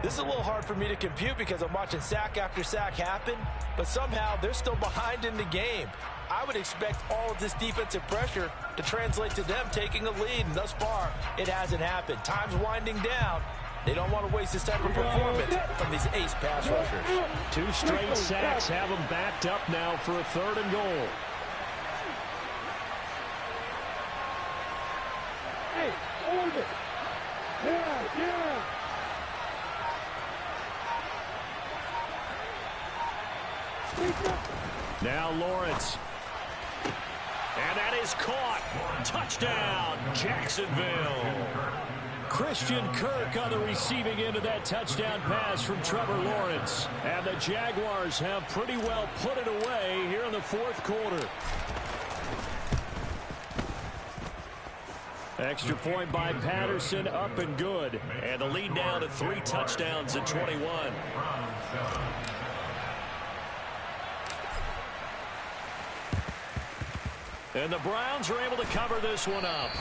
This is a little hard for me to compute because I'm watching sack after sack happen, but somehow they're still behind in the game. I would expect all of this defensive pressure to translate to them taking a lead, and thus far, it hasn't happened. Time's winding down. They don't want to waste this type of performance from these ace pass rushers. 2 straight sacks have them backed up now for a 3rd and goal. Hey, hold it. Yeah. Now Lawrence. And that is caught. Touchdown, Jacksonville. Christian Kirk on the receiving end of that touchdown pass from Trevor Lawrence. And the Jaguars have pretty well put it away here in the 4th quarter. Extra point by Patterson, up and good. And the lead now to 3 touchdowns at 21. And the Browns are able to cover this one up.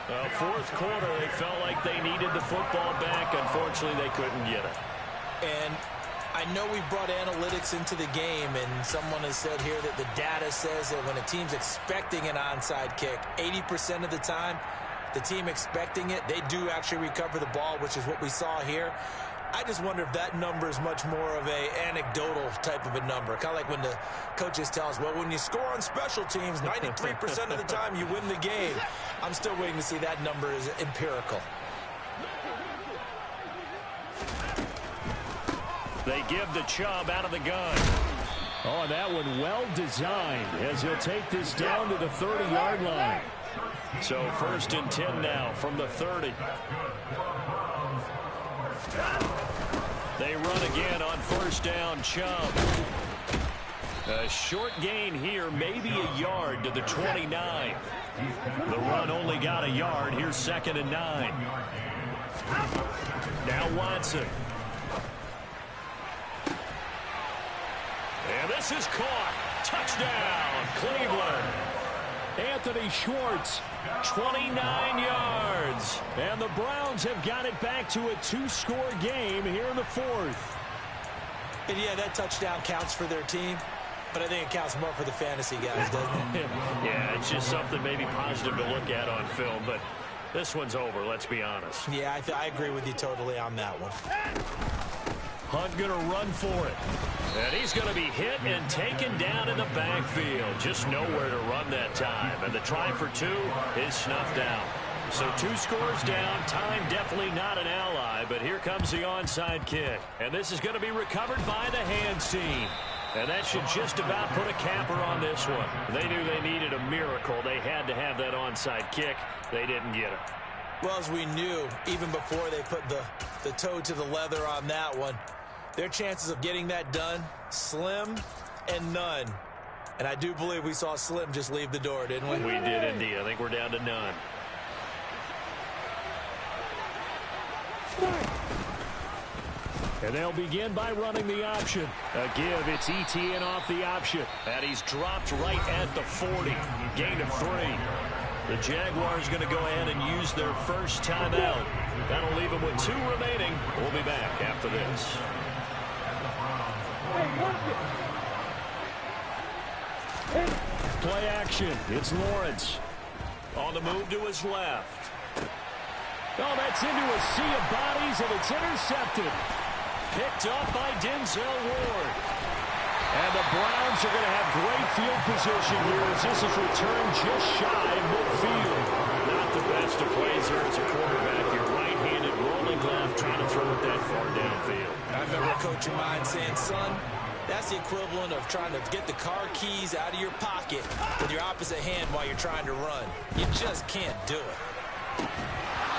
4th quarter, they felt like they needed the football back. Unfortunately, they couldn't get it. And I know we brought analytics into the game, and someone has said here that the data says that when a team's expecting an onside kick, 80% of the time, the team expecting it, they do actually recover the ball, which is what we saw here. I just wonder if that number is much more of a anecdotal type of a number. Kind of like when the coaches tell us, well, when you score on special teams, 93% of the time you win the game. I'm still waiting to see that number is empirical. They give the Chubb out of the gun. Oh, that one well designed as he'll take this down to the 30-yard line. So 1st and 10 now from the 30. They run again on first down. Chubb. A short gain here, maybe a yard to the 29. The run only got a yard. Here's 2nd and 9. Now Watson. And this is caught. Touchdown, Cleveland. Anthony Schwartz, 29 yards. And the Browns have got it back to a 2-score game here in the 4th. And yeah, that touchdown counts for their team. But I think it counts more for the fantasy guys, doesn't it? Yeah, it's just something maybe positive to look at on film, but this one's over, let's be honest. Yeah, I agree with you totally on that one. Hunt going to run for it. And he's going to be hit and taken down in the backfield. Just nowhere to run that time. And the try for two is snuffed out. So 2 scores down. Time definitely not an ally, but here comes the onside kick. And this is going to be recovered by the hands team. And that should just about put a capper on this one. They knew they needed a miracle. They had to have that onside kick. They didn't get it. Well, as we knew, even before they put the toe to the leather on that one, their chances of getting that done, slim and none. And I do believe we saw Slim just leave the door, didn't we? We did indeed. I think we're down to none. And they'll begin by running the option. A give, it's ETN off the option. And he's dropped right at the 40. Gain of 3. The Jaguars going to go ahead and use their first timeout. That'll leave them with 2 remaining. We'll be back after this. Play action. It's Lawrence. On the move to his left. Oh, that's into a sea of bodies, and it's intercepted. Picked up by Denzel Ward. And the Browns are going to have great field position here as this is returned just shy of midfield. Not the best of plays here as a quarterback. You're right-handed, rolling left, trying to throw it that far downfield. I remember a coach of mine saying, son, that's the equivalent of trying to get the car keys out of your pocket with your opposite hand while you're trying to run. You just can't do it.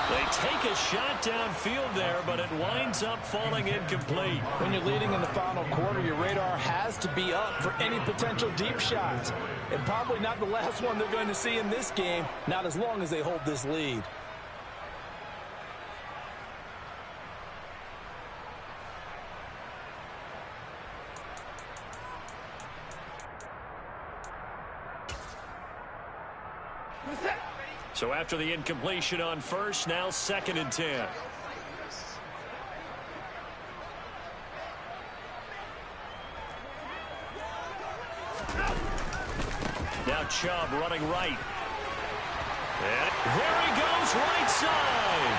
They take a shot downfield there, but it winds up falling incomplete. When you're leading in the final quarter, your radar has to be up for any potential deep shots. And probably not the last one they're going to see in this game, not as long as they hold this lead. So after the incompletion on first, now 2nd and 10. Now Chubb running right. And there he goes, right side.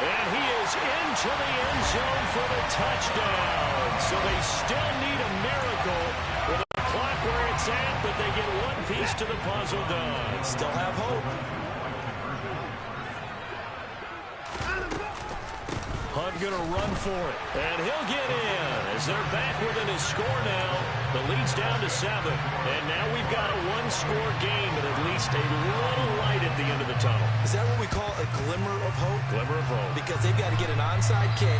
And he is into the end zone for the touchdown. So they still need a miracle with the clock where it's at, but they get one piece to the puzzle done. Still have hope. Hunt going to run for it, and he'll get in as they're back within his score now. The lead's down to 7, and now we've got a 1-score game, but at least a little light at the end of the tunnel. Is that what we call a glimmer of hope? Glimmer of hope. Because they've got to get an onside kick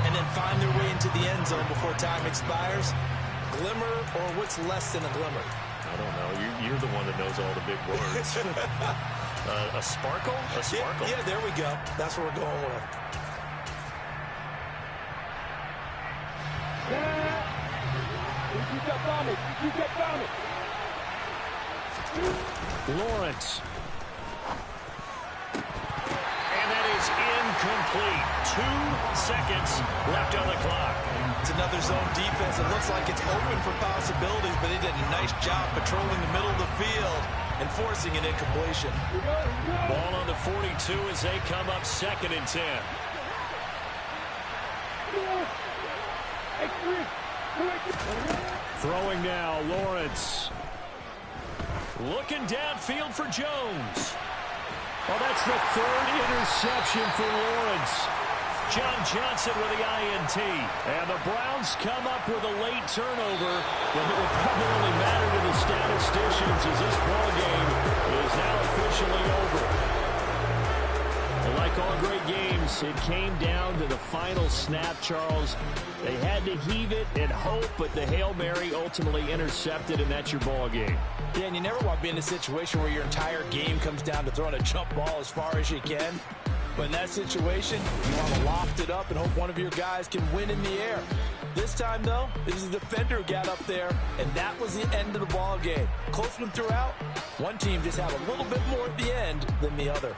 and then find their way into the end zone before time expires. Glimmer, or what's less than a glimmer? I don't know. You're the one that knows all the big words. A sparkle? A sparkle. Yeah, there we go. That's what we're going with. Lawrence. And that is incomplete. 2 seconds left on the clock. It's another zone defense. It looks like it's open for possibilities, but they did a nice job patrolling the middle of the field and forcing an incompletion. Ball on the 42 as they come up 2nd and 10. Throwing now, Lawrence. Looking downfield for Jones. Well, that's the 3rd interception for Lawrence. John Johnson with the INT. And the Browns come up with a late turnover, but it will probably only matter to the statisticians as this ball game is now officially over. Like all great games, it came down to the final snap, Charles. They had to heave it and hope, but the Hail Mary ultimately intercepted, and that's your ball game. Yeah, and you never want to be in a situation where your entire game comes down to throwing a jump ball as far as you can. But in that situation, you want to loft it up and hope one of your guys can win in the air. This time, though, it was the defender who got up there, and that was the end of the ball game. Close one throughout. One team just had a little bit more at the end than the other.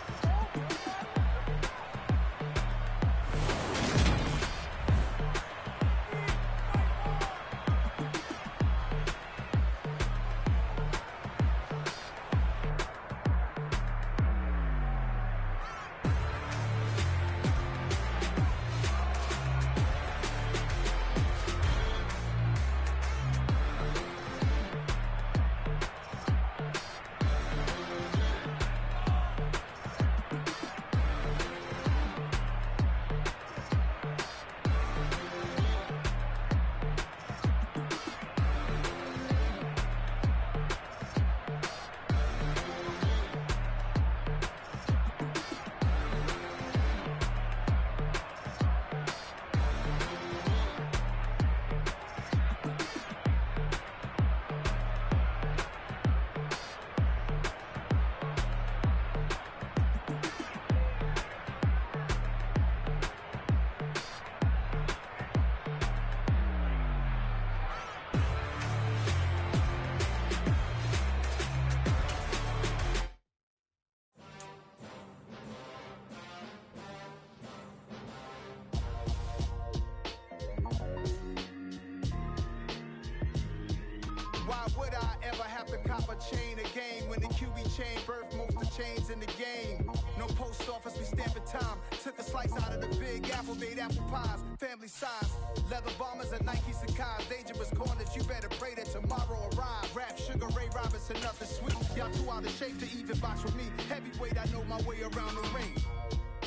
cop a chain a game. When the QB chain birth most of chains in the game. No post office, we stamping time. Took a slice out of the big apple, made apple pies. Family size, leather bombers and Nike Sacai's. Dangerous corners, you better pray that tomorrow arrive. Rap, Sugar Ray Robinson, nothing sweet. Y'all too out of shape to even box with me. Heavyweight, I know my way around the ring.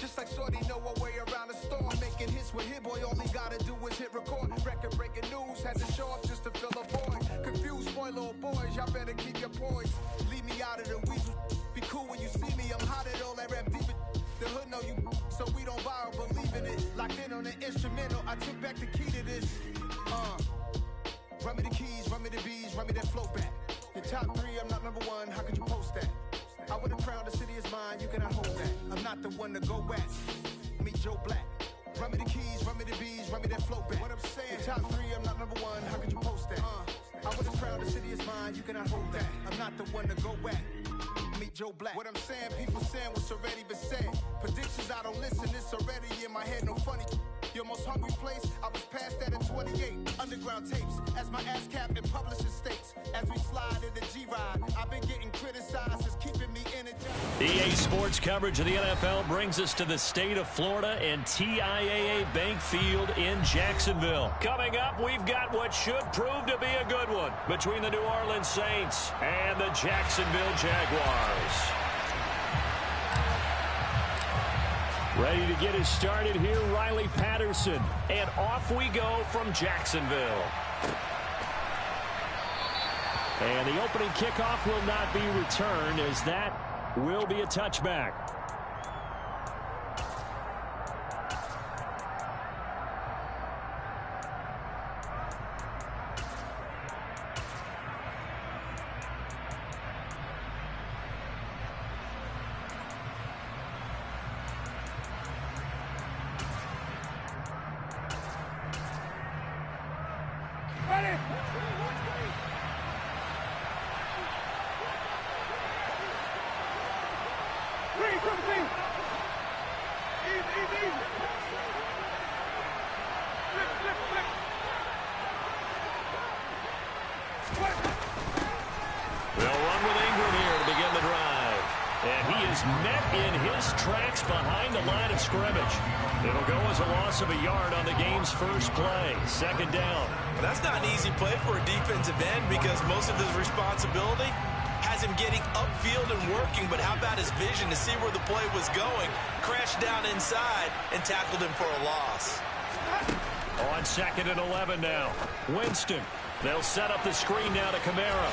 Just like Shorty know her way around the storm. Making hits with Hit Boy, all he gotta do is hit record. Record breaking news, had to show up just to fill a void. Confused boy, little boys, y'all better keep your poise. Leave me out of the weasel. Be cool when you see me, I'm hot at all that rap deep. The hood know you, so we don't borrow, believe in it. Locked in on the instrumental, I took back the key to this. Run me the keys, run me the bees, run me that flow back. The top 3, I'm not number 1, how could you post that? I would've crowned the city is mine, you cannot hold that. I'm not the one to go at. Meet Joe Black. Run me the keys, run me the bees, run me that flow back. What I'm saying, the top 3, I'm not number 1, how could you post that? I would've crowned the city is mine, you cannot hold that. I'm not the one to go at. Meet Joe Black. What I'm saying, people saying what's already been said. Predictions, I don't listen, it's already in my head, no funny. Your most hungry place, I was past that in 28. Underground tapes, as my ass cap in publishing states. As we slide in the G-Ride, I've been getting criticized as keeping me energized. EA Sports coverage of the NFL brings us to the state of Florida and TIAA Bank Field in Jacksonville. Coming up, we've got what should prove to be a good one between the New Orleans Saints and the Jacksonville Jaguars. Ready to get us started here, Riley Patterson. And off we go from Jacksonville. And the opening kickoff will not be returned, as that will be a touchback. Of a yard on the game's first play. Second down. Well, that's not an easy play for a defensive end because most of his responsibility has him getting upfield and working, but how about his vision to see where the play was going, crashed down inside, and tackled him for a loss. On 2nd and 11 now. Winston. They'll set up the screen now to Kamara.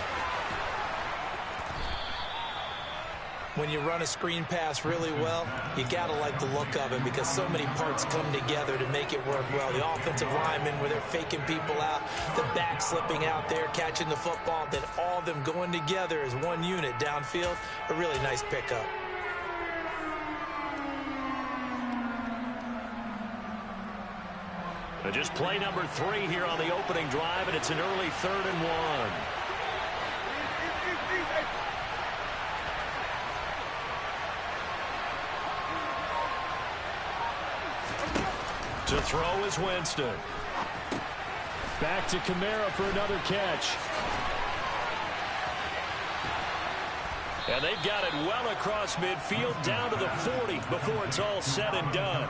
When you run a screen pass really well, you got to like the look of it because so many parts come together to make it work well. The offensive linemen, where they're faking people out, the back slipping out there, catching the football, then all of them going together as one unit downfield. A really nice pickup. Just play number 3 here on the opening drive, and it's an early 3rd and 1. To throw is Winston. Back to Kamara for another catch. And they've got it well across midfield down to the 40 before it's all said and done.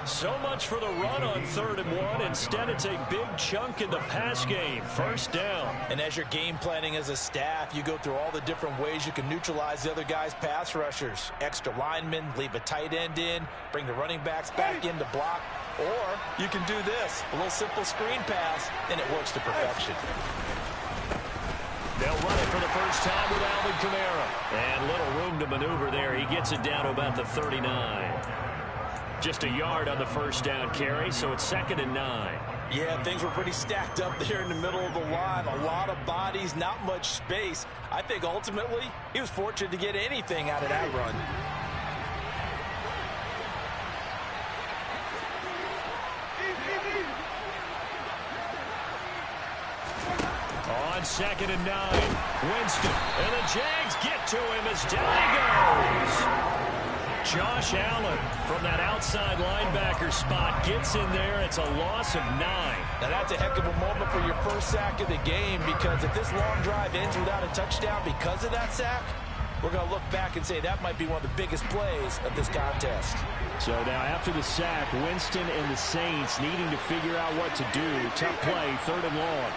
So much for the run on 3rd and 1. Instead, it's a big chunk in the pass game. First down. And as you're game planning as a staff, you go through all the different ways you can neutralize the other guy's pass rushers. Extra linemen, leave a tight end in, bring the running backs back in to block. Or you can do this, a little simple screen pass, and it works to perfection. They'll run it for the first time with Alvin Kamara. And little room to maneuver there. He gets it down to about the 39. Just a yard on the first down carry, so it's 2nd and 9. Yeah, things were pretty stacked up there in the middle of the line. A lot of bodies, not much space. I think ultimately he was fortunate to get anything out of that run. On 2nd and 9, Winston. And the Jags get to him as down he goes. Josh Allen from that outside linebacker spot gets in there. It's a loss of 9. Now that's a heck of a moment for your first sack of the game, because if this long drive ends without a touchdown because of that sack, we're going to look back and say that might be one of the biggest plays of this contest. So now after the sack, Winston and the Saints needing to figure out what to do. Tough play, 3rd and long.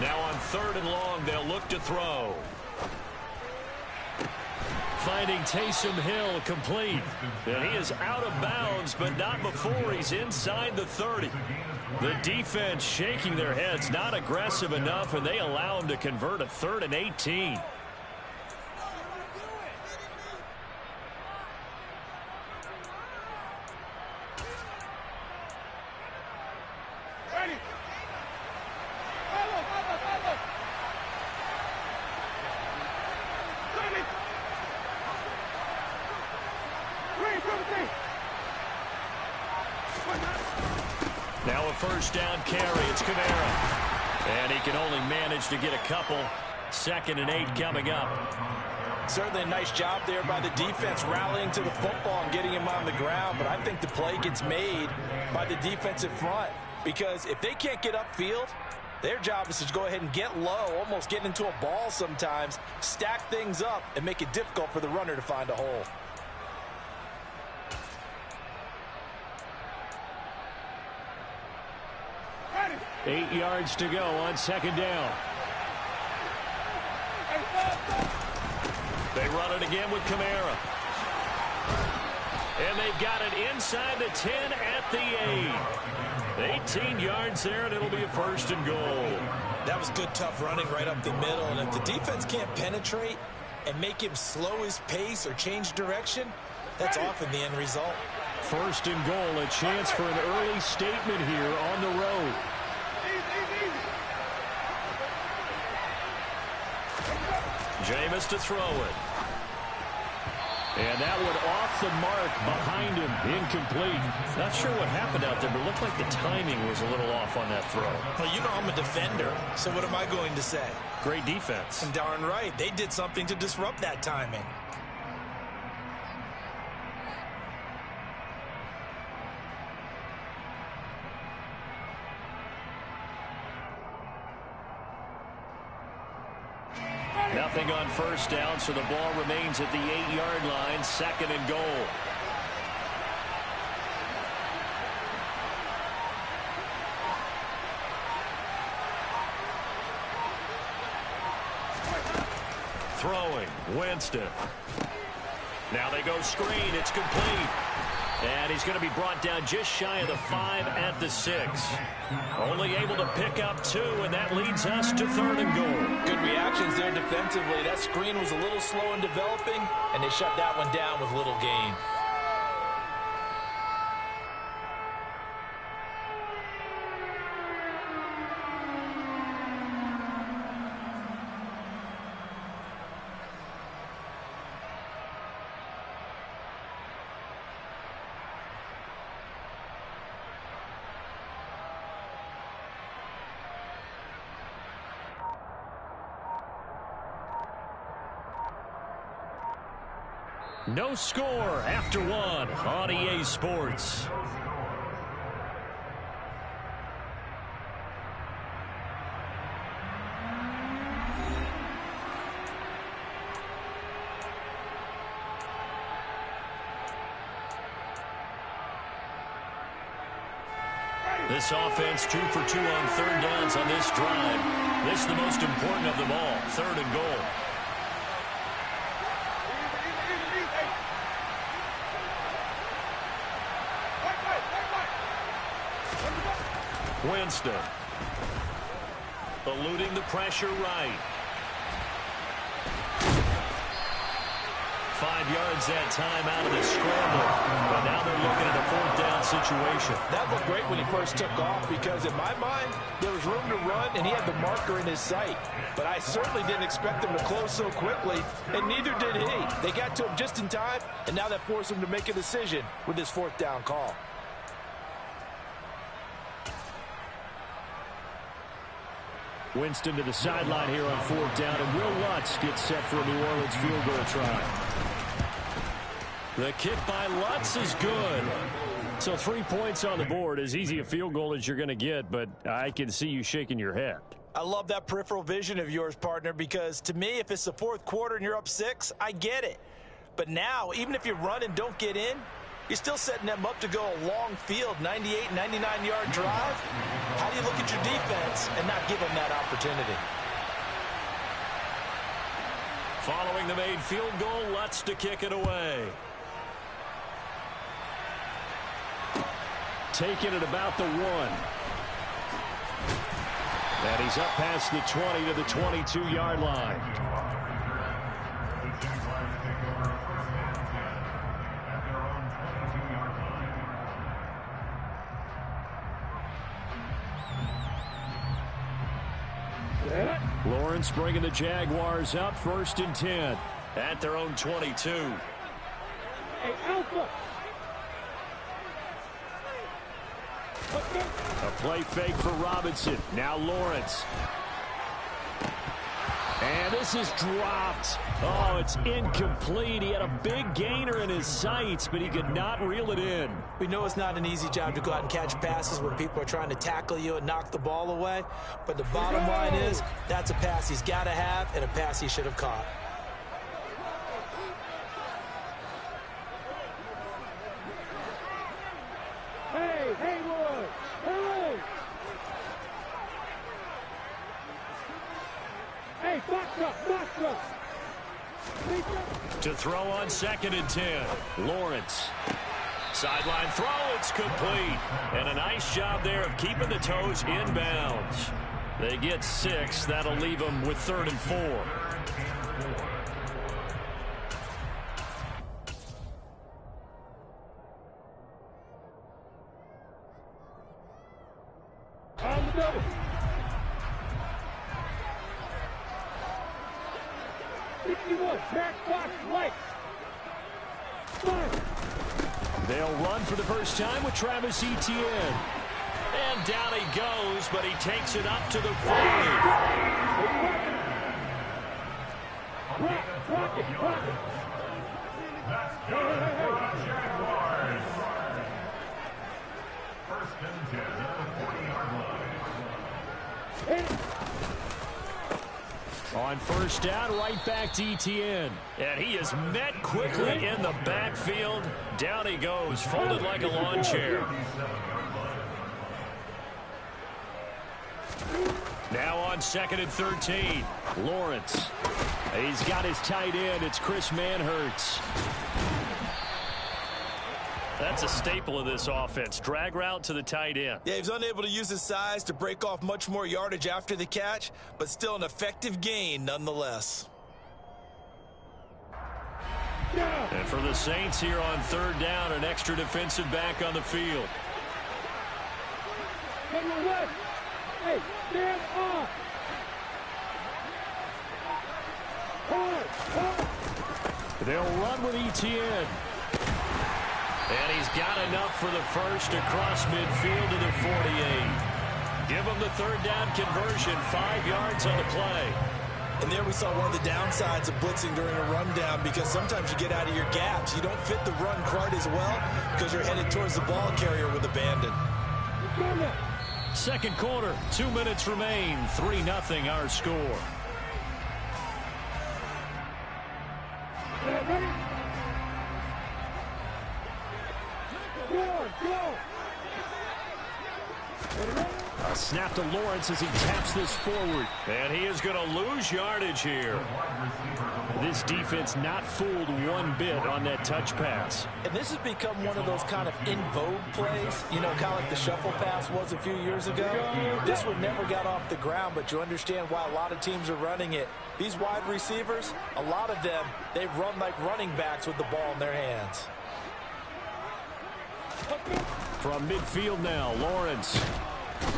Now on 3rd and long, they'll look to throw. Finding Taysom Hill complete. And he is out of bounds, but not before he's inside the 30. The defense shaking their heads, not aggressive enough, and they allow him to convert a 3rd and 18. Now a first down carry. It's Kamara. And he can only manage to get a couple. 2nd and 8 coming up. Certainly a nice job there by the defense rallying to the football and getting him on the ground. But I think the play gets made by the defensive front, because if they can't get upfield, their job is to go ahead and get low, almost get into a ball sometimes, stack things up, and make it difficult for the runner to find a hole. Eight yards to go on 2nd down. They run it again with Kamara. And they've got it inside the 10 at the 8. 18 yards there, and it'll be a 1st and goal. That was good, tough running right up the middle. And if the defense can't penetrate and make him slow his pace or change direction, that's often the end result. 1st and goal, a chance for an early statement here on the road. Jameis to throw it. And that one off the mark behind him, incomplete. Not sure what happened out there, but it looked like the timing was a little off on that throw. Well, you know I'm a defender, so what am I going to say? Great defense. And darn right, they did something to disrupt that timing. Nothing on first down, so the ball remains at the 8-yard line. 2nd and goal. Throwing, Winston. Now they go screen. It's complete. And he's going to be brought down just shy of the 5 at the 6. Only able to pick up 2, and that leads us to 3rd and goal. Good reactions there defensively. That screen was a little slow in developing, and they shut that one down with little gain. No score after 1 on EA Sports. This offense 2 for 2 on 3rd downs on this drive. This is the most important of them all. 3rd and goal. Winston. Eluding the pressure right. 5 yards that time out of the scramble. But now they're looking at a 4th down situation. That looked great when he first took off, because in my mind, there was room to run, and he had the marker in his sight. But I certainly didn't expect him to close so quickly, and neither did he. They got to him just in time, and now that forced him to make a decision with his 4th down call. Winston to the sideline here on 4th down, and Will Lutz gets set for a New Orleans field goal try. The kick by Lutz is good. So 3 points on the board, as easy a field goal as you're going to get, but I can see you shaking your head. I love that peripheral vision of yours, partner, because to me, if it's the fourth quarter and you're up 6, I get it. But now, even if you run and don't get in, you're still setting them up to go a long field, 98, 99-yard drive. How do you look at your defense and not give them that opportunity? Following the made field goal, Lutz to kick it away. Taking it about the 1. And he's up past the 20 to the 22-yard line. Lawrence bringing the Jaguars up, 1st and 10 at their own 22. Hey, Alpha. A play fake for Robinson. Now Lawrence. And this is dropped. Oh, it's incomplete. He had a big gainer in his sights, but he could not reel it in. We know it's not an easy job to go out and catch passes when people are trying to tackle you and knock the ball away. But the bottom line is that's a pass he's got to have and a pass he should have caught. Hey, Haywood. Hey. Hey, box up. To throw on 2nd and 10. Lawrence. Sideline throw, it's complete. And a nice job there of keeping the toes inbounds. They get 6. That'll leave them with 3rd and 4. On the double. Back box right. They'll run for the first time with Travis Etienne. And down he goes, but he takes it up to the 40. Jaguars. 1st and 10 at the 40-yard line. On 1st down, right back to Etienne. And he is met quickly in the backfield. Down he goes, folded like a lawn chair. Now on 2nd and 13, Lawrence. He's got his tight end. It's Chris Manhertz. That's a staple of this offense. Drag route to the tight end. Yeah, he's unable to use his size to break off much more yardage after the catch, but still an effective gain nonetheless. And for the Saints here on 3rd down, an extra defensive back on the field. Hey, stand off. They'll run with Etienne. And he's got enough for the first across midfield to the 48. Give him the 3rd down conversion, 5 yards on the play. And there we saw one of the downsides of blitzing during a rundown, because sometimes you get out of your gaps. You don't fit the run quite as well because you're headed towards the ball carrier with abandon. 2nd quarter, 2 minutes remain, 3-0 our score. A snap to Lawrence as he taps this forward. And he is going to lose yardage here. This defense not fooled one bit on that touch pass. And this has become one of those kind of in vogue plays, you know, kind of like the shuffle pass was a few years ago. This one never got off the ground, but you understand why a lot of teams are running it. These wide receivers, a lot of them, they run like running backs with the ball in their hands. From midfield now, Lawrence.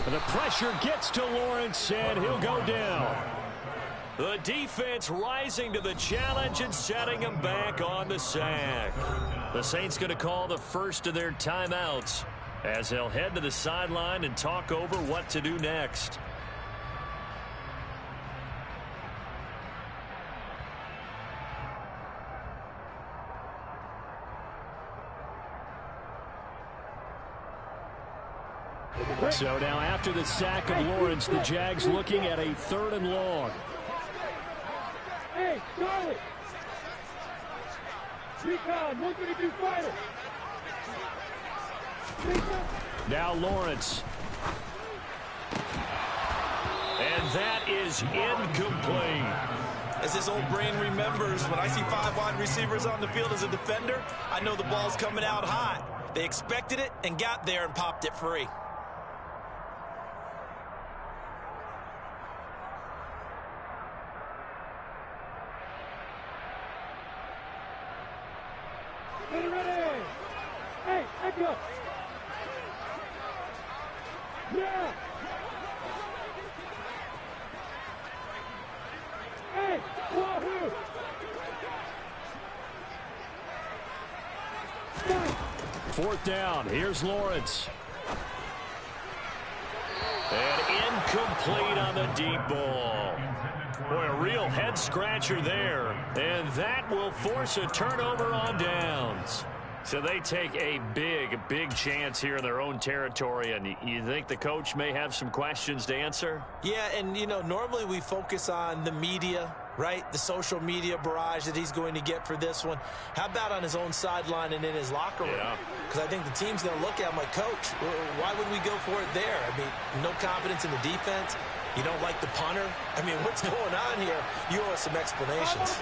The pressure gets to Lawrence, and he'll go down. The defense rising to the challenge and setting him back on the sack. The Saints going to call the first of their timeouts as they'll head to the sideline and talk over what to do next. So now after the sack of Lawrence, the Jags looking at a 3rd and long. Hey, Charlie! Recon, 132 fighter! Now Lawrence. And that is incomplete. As his old brain remembers, when I see 5 wide receivers on the field as a defender, I know the ball's coming out hot. They expected it and got there and popped it free. Ready! Hey, echo! Yeah! Hey, Wahoo! 4th down. Here's Lawrence. And incomplete on the deep ball. Boy, a real head-scratcher there. And that will force a turnover on downs. So they take a big chance here in their own territory, and you think the coach may have some questions to answer? Yeah, and, you know, normally we focus on the media, right? The social media barrage that he's going to get for this one. How about on his own sideline and in his locker room? Because I think the team's going to look at him like, Coach, why would we go for it there? I mean, no confidence in the defense. You don't like the punter? I mean, what's going on here? You owe us some explanations.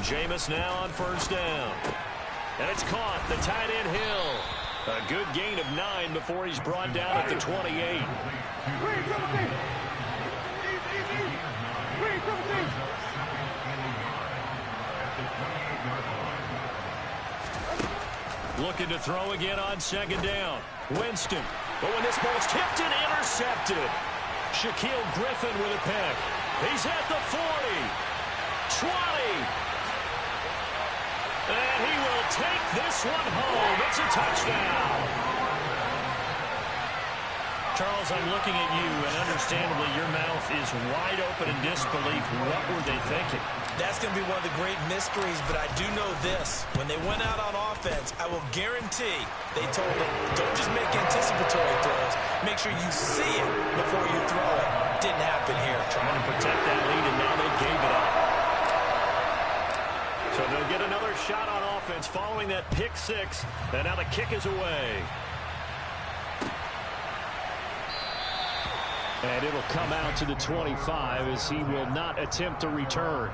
Jameis now on 1st down. And it's caught. The tight end Hill. A good gain of 9 before he's brought down at the 28. Looking to throw again on 2nd down. Winston. But when this ball's tipped and intercepted. Shaquille Griffin with a pick. He's at the 40. 20. And he will take this one home. It's a touchdown. Charles, I'm looking at you, and understandably your mouth is wide open in disbelief. What were they thinking? That's going to be one of the great mysteries, but I do know this. When they went out on offense, I will guarantee they told them, don't just make anticipatory throws. Make sure you see it before you throw it. Didn't happen here. Trying to protect that lead, and now they gave it up. So they'll get another shot on offense following that pick 6. And now the kick is away. And it'll come out to the 25 as he will not attempt to return.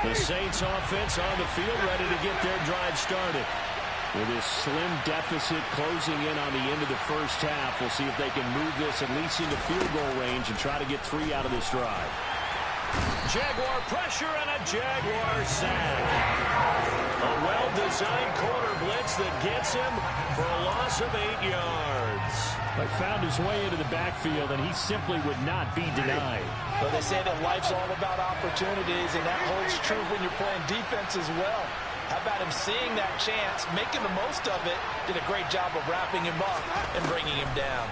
The Saints offense on the field, ready to get their drive started. With this slim deficit closing in on the end of the first half, we'll see if they can move this at least into field goal range and try to get 3 out of this drive. Jaguar pressure and a Jaguar sack. A well-designed corner blitz that gets him for a loss of 8 yards. But found his way into the backfield, and he simply would not be denied. Well, they say that life's all about opportunities, and that holds true when you're playing defense as well. How about him seeing that chance, making the most of it, did a great job of wrapping him up and bringing him down.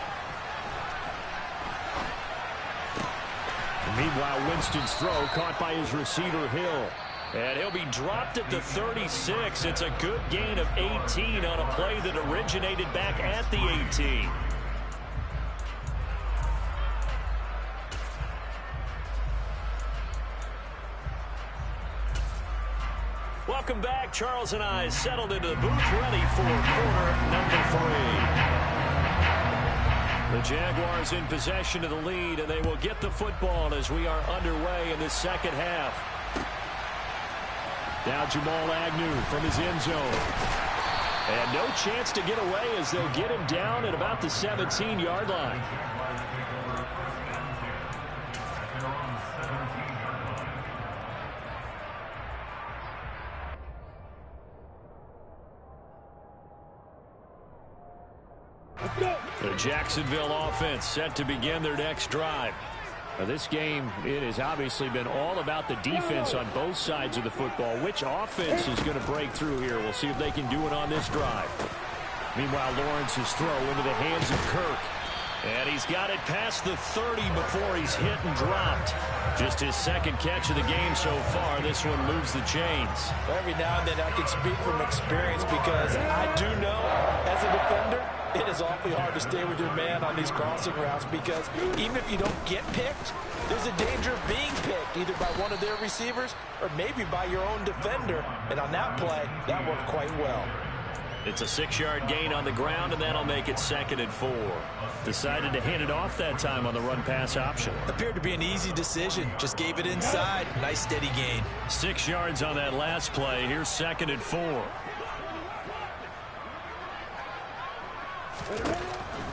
Meanwhile, Winston's throw caught by his receiver, Hill. And he'll be dropped at the 36. It's a good gain of 18 on a play that originated back at the 18. Welcome back. Charles and I settled into the booth, ready for quarter number 3. The Jaguars in possession of the lead, and they will get the football as we are underway in the second half. Now Jamal Agnew from his end zone. And no chance to get away as they'll get him down at about the 17-yard line. The Jacksonville offense set to begin their next drive. This game, it has obviously been all about the defense on both sides of the football. Which offense is going to break through here? We'll see if they can do it on this drive. Meanwhile, Lawrence's throw into the hands of Kirk. And he's got it past the 30 before he's hit and dropped. Just his second catch of the game so far. This one moves the chains. Every now and then I can speak from experience because I do know as a defender, it is awfully hard to stay with your man on these crossing routes because even if you don't get picked, there's a danger of being picked either by one of their receivers or maybe by your own defender. And on that play, that worked quite well. It's a 6-yard gain on the ground, and that'll make it 2nd and 4. Decided to hand it off that time on the run-pass option. Appeared to be an easy decision. Just gave it inside. Nice steady gain. 6 yards on that last play. Here's 2nd and 4.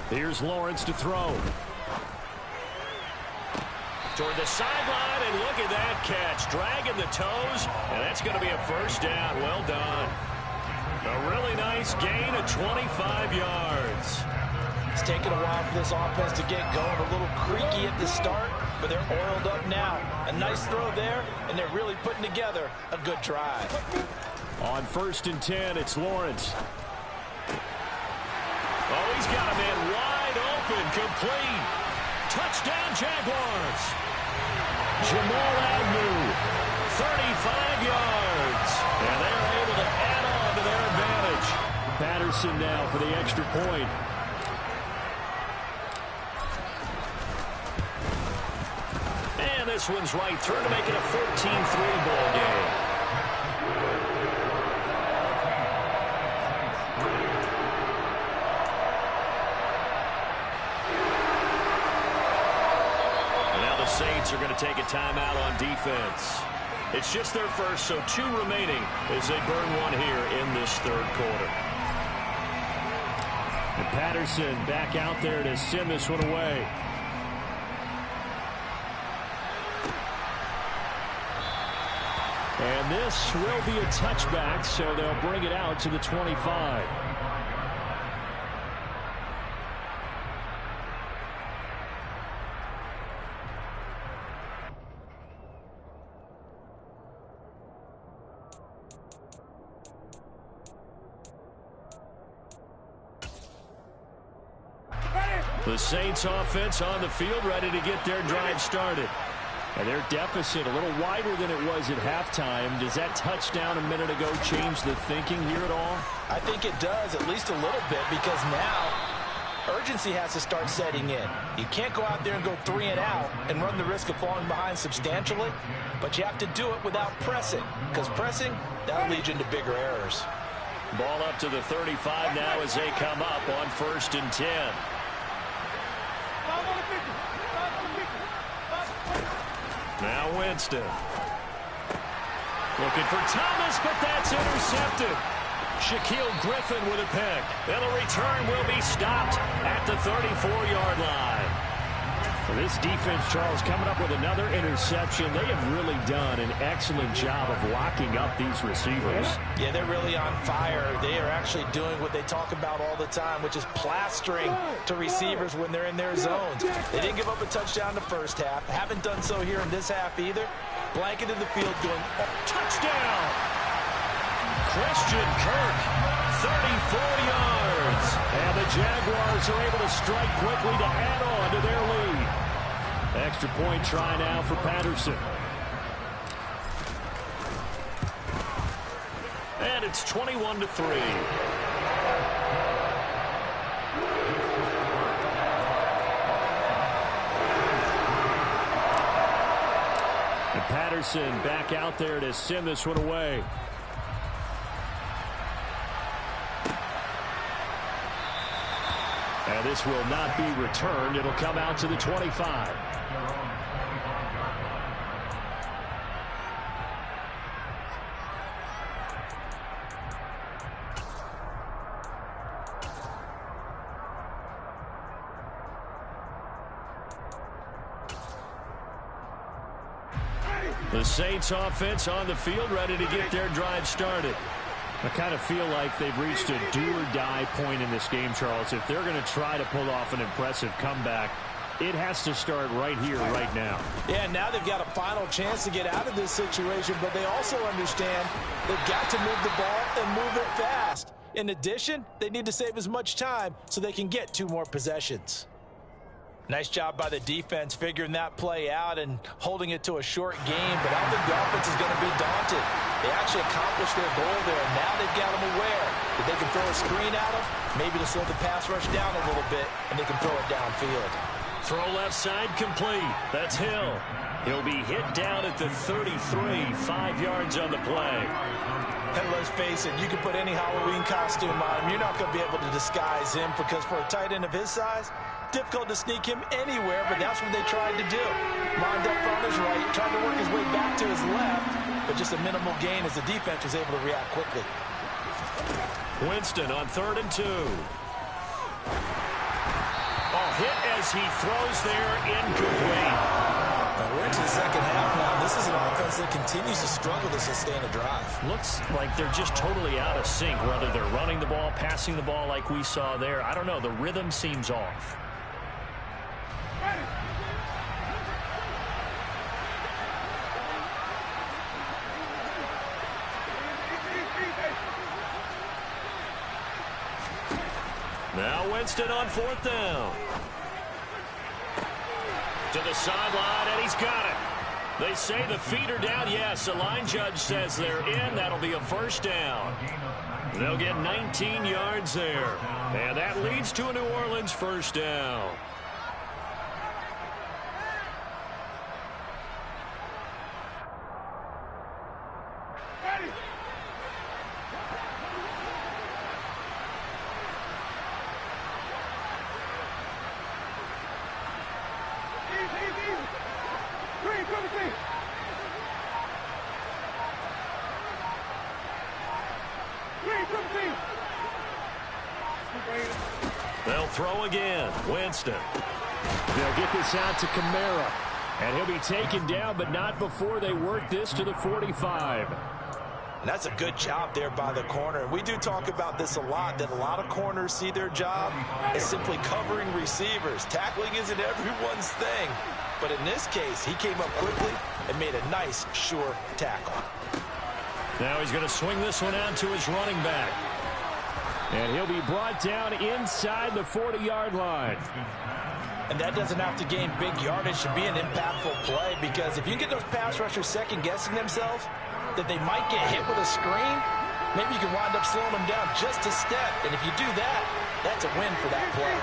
Here's Lawrence to throw. Toward the sideline, and look at that catch. Dragging the toes, and that's going to be a first down. Well done. A really nice gain of 25 yards. It's taken a while for this offense to get going. A little creaky at the start, but they're oiled up now. A nice throw there, and they're really putting together a good drive. On 1st and 10, it's Lawrence. Oh, he's got a man wide open, complete. Touchdown, Jaguars. Jamal Agnew, 35 yards. And they're able to add on to their advantage. Patterson now for the extra point. And this one's right through to make it a 14-3 ball game. Saints are going to take a timeout on defense. It's just their first, so 2 remaining as they burn one here in this 3rd quarter. And Patterson back out there to send this one away. And this will be a touchback, so they'll bring it out to the 25. The Saints offense on the field, ready to get their drive started. And their deficit a little wider than it was at halftime. Does that touchdown a minute ago change the thinking here at all? I think it does, at least a little bit, because now urgency has to start setting in. You can't go out there and go 3 and out and run the risk of falling behind substantially, but you have to do it without pressing, because pressing, that'll lead you into bigger errors. Ball up to the 35 now as they come up on 1st and 10. Now Winston. Looking for Thomas, but that's intercepted. Shaquille Griffin with a pick. And the return will be stopped at the 34-yard line. This defense, Charles, coming up with another interception. They have really done an excellent job of locking up these receivers. Yeah, they're really on fire. They are actually doing what they talk about all the time, which is plastering to receivers when they're in their zones. They didn't give up a touchdown the first half. Haven't done so here in this half either. Blanketed the field going, touchdown! Christian Kirk, 34 yards. And the Jaguars are able to strike quickly to add on to their lead. Extra point try now for Patterson. And it's 21-3. And Patterson back out there to send this one away. And this will not be returned. It'll come out to the 25. The Saints offense on the field, ready to get their drive started. I kind of feel like they've reached a do-or-die point in this game, Charles. If they're going to try to pull off an impressive comeback, It has to start right here, right now. Yeah, now they've got a final chance to get out of this situation, but they also understand they've got to move the ball and move it fast. In addition, they need to save as much time so they can get 2 more possessions. Nice job by the defense figuring that play out and holding it to a short game, but I don't think the offense is going to be daunted. They actually accomplished their goal there. Now they've got them aware that they can throw a screen at them, maybe to slow the pass rush down a little bit, and they can throw it downfield. Throw left side complete. That's Hill. He'll be hit down at the 33, 5 yards on the play. And let's face it, you can put any Halloween costume on him. You're not going to be able to disguise him because for a tight end of his size, difficult to sneak him anywhere, but that's what they tried to do. Lined up on his right, tried to work his way back to his left, but just a minimal gain as the defense was able to react quickly. Winston on 3rd and 2. Hit as he throws there, incomplete. Now we're into the second half now. This is an offense that continues to struggle to sustain a drive. Looks like they're just totally out of sync, whether they're running the ball, passing the ball like we saw there. I don't know. The rhythm seems off. Now Winston on 4th down. To the sideline, and he's got it. They say the feet are down. Yes, the line judge says they're in. That'll be a 1st down. They'll get 19 yards there. And that leads to a New Orleans 1st down. They'll throw again. Winston. They'll get this out to Kamara. And he'll be taken down, but not before they work this to the 45. And that's a good job there by the corner. We do talk about this a lot, that a lot of corners see their job as simply covering receivers. Tackling isn't everyone's thing. But in this case, he came up quickly and made a nice, sure tackle. Now he's going to swing this one out to his running back. And he'll be brought down inside the 40-yard line. And that doesn't have to gain big yardage to be an impactful play, because if you get those pass rushers second-guessing themselves that they might get hit with a screen, maybe you can wind up slowing them down just a step. And if you do that, that's a win for that play.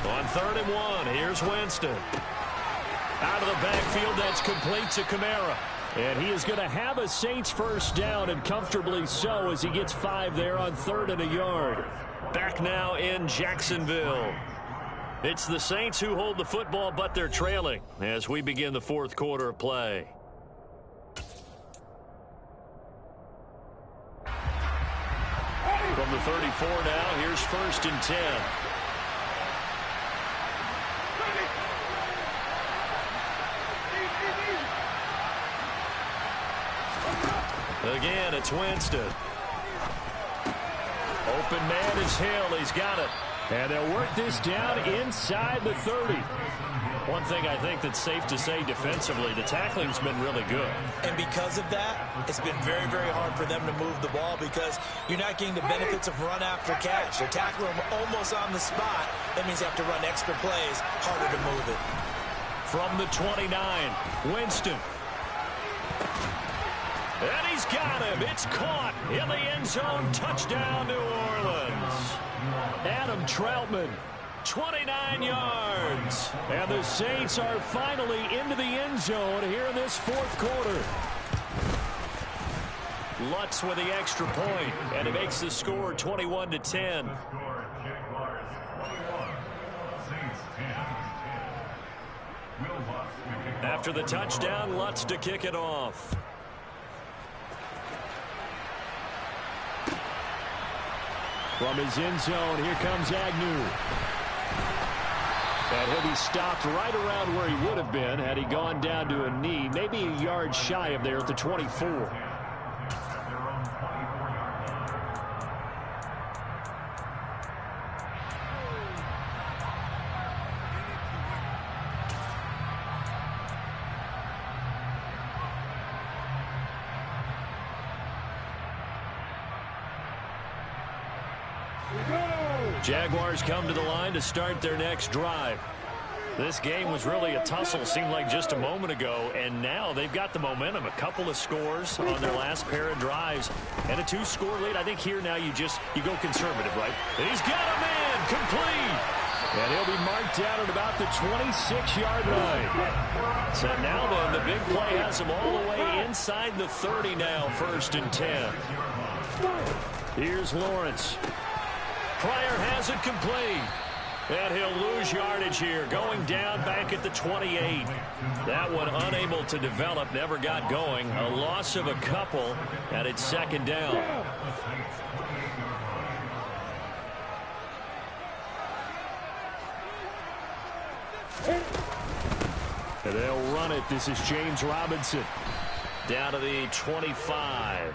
On 3rd and 1, here's Winston. Out of the backfield, that's complete to Kamara. And he is going to have a Saints 1st down, and comfortably so, as he gets 5 there on 3rd and a yard. Back now in Jacksonville. It's the Saints who hold the football, but they're trailing as we begin the 4th quarter of play. From the 34 now, here's 1st and 10. Again, it's Winston. Open man is Hill. He's got it. And they'll work this down inside the 30. One thing I think that's safe to say defensively, the tackling's been really good. And because of that, it's been very, very hard for them to move the ball, because you're not getting the benefits of run after catch. They're tackling them almost on the spot. That means you have to run extra plays, harder to move it. From the 29, Winston. And he's got him. It's caught in the end zone. Touchdown, New Orleans. Adam Troutman, 29 yards. And the Saints are finally into the end zone here in this 4th quarter. Lutz with the extra point, and it makes the score 21-10. After the touchdown, Lutz to kick it off. From his end zone, here comes Agnew. And he'll be stopped right around where he would have been had he gone down to a knee, maybe a yard shy of there at the 24. Jaguars come to the line to start their next drive. This game was really a tussle, seemed like just a moment ago, and now they've got the momentum. A couple of scores on their last pair of drives, and a 2-score lead. I think here now you go conservative, right? And he's got a man complete, and he'll be marked down at about the 26-yard line. So now then, the big play has him all the way inside the 30 now, 1st and 10. Here's Lawrence. Pryor has it complete. And he'll lose yardage here, going down back at the 28. That one unable to develop, never got going. A loss of a couple, and it's 2nd down. And they'll run it. This is James Robinson. Down to the 25.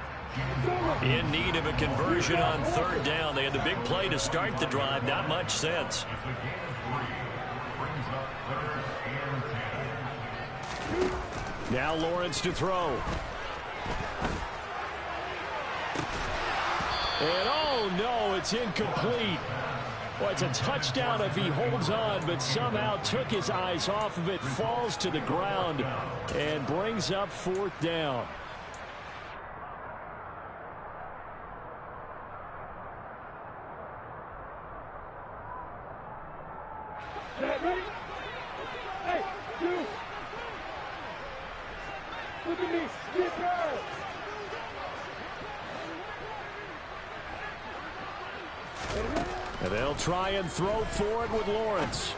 In need of a conversion on 3rd down. They had the big play to start the drive. Not much sense. Now Lawrence to throw. And oh no, it's incomplete. Well, it's a touchdown if he holds on, but somehow took his eyes off of it, falls to the ground, and brings up 4th down. Hey, you! Look at me, skipper! And they'll try and throw for it with Lawrence.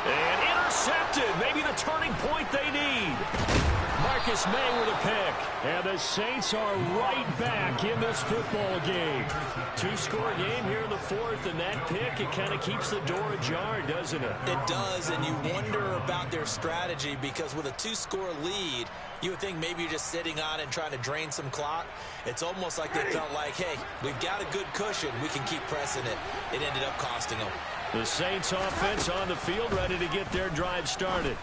And intercepted. Maybe the turning point they need. Marcus May with a pick. And the Saints are right back in this football game. 2-score game here in the 4th, and that pick, it kind of keeps the door ajar, doesn't it? It does, and you wonder about their strategy because with a 2-score lead, you would think maybe you're just sitting on it and trying to drain some clock. It's almost like they felt like, hey, we've got a good cushion. We can keep pressing it. It ended up costing them. The Saints offense on the field, ready to get their drive started.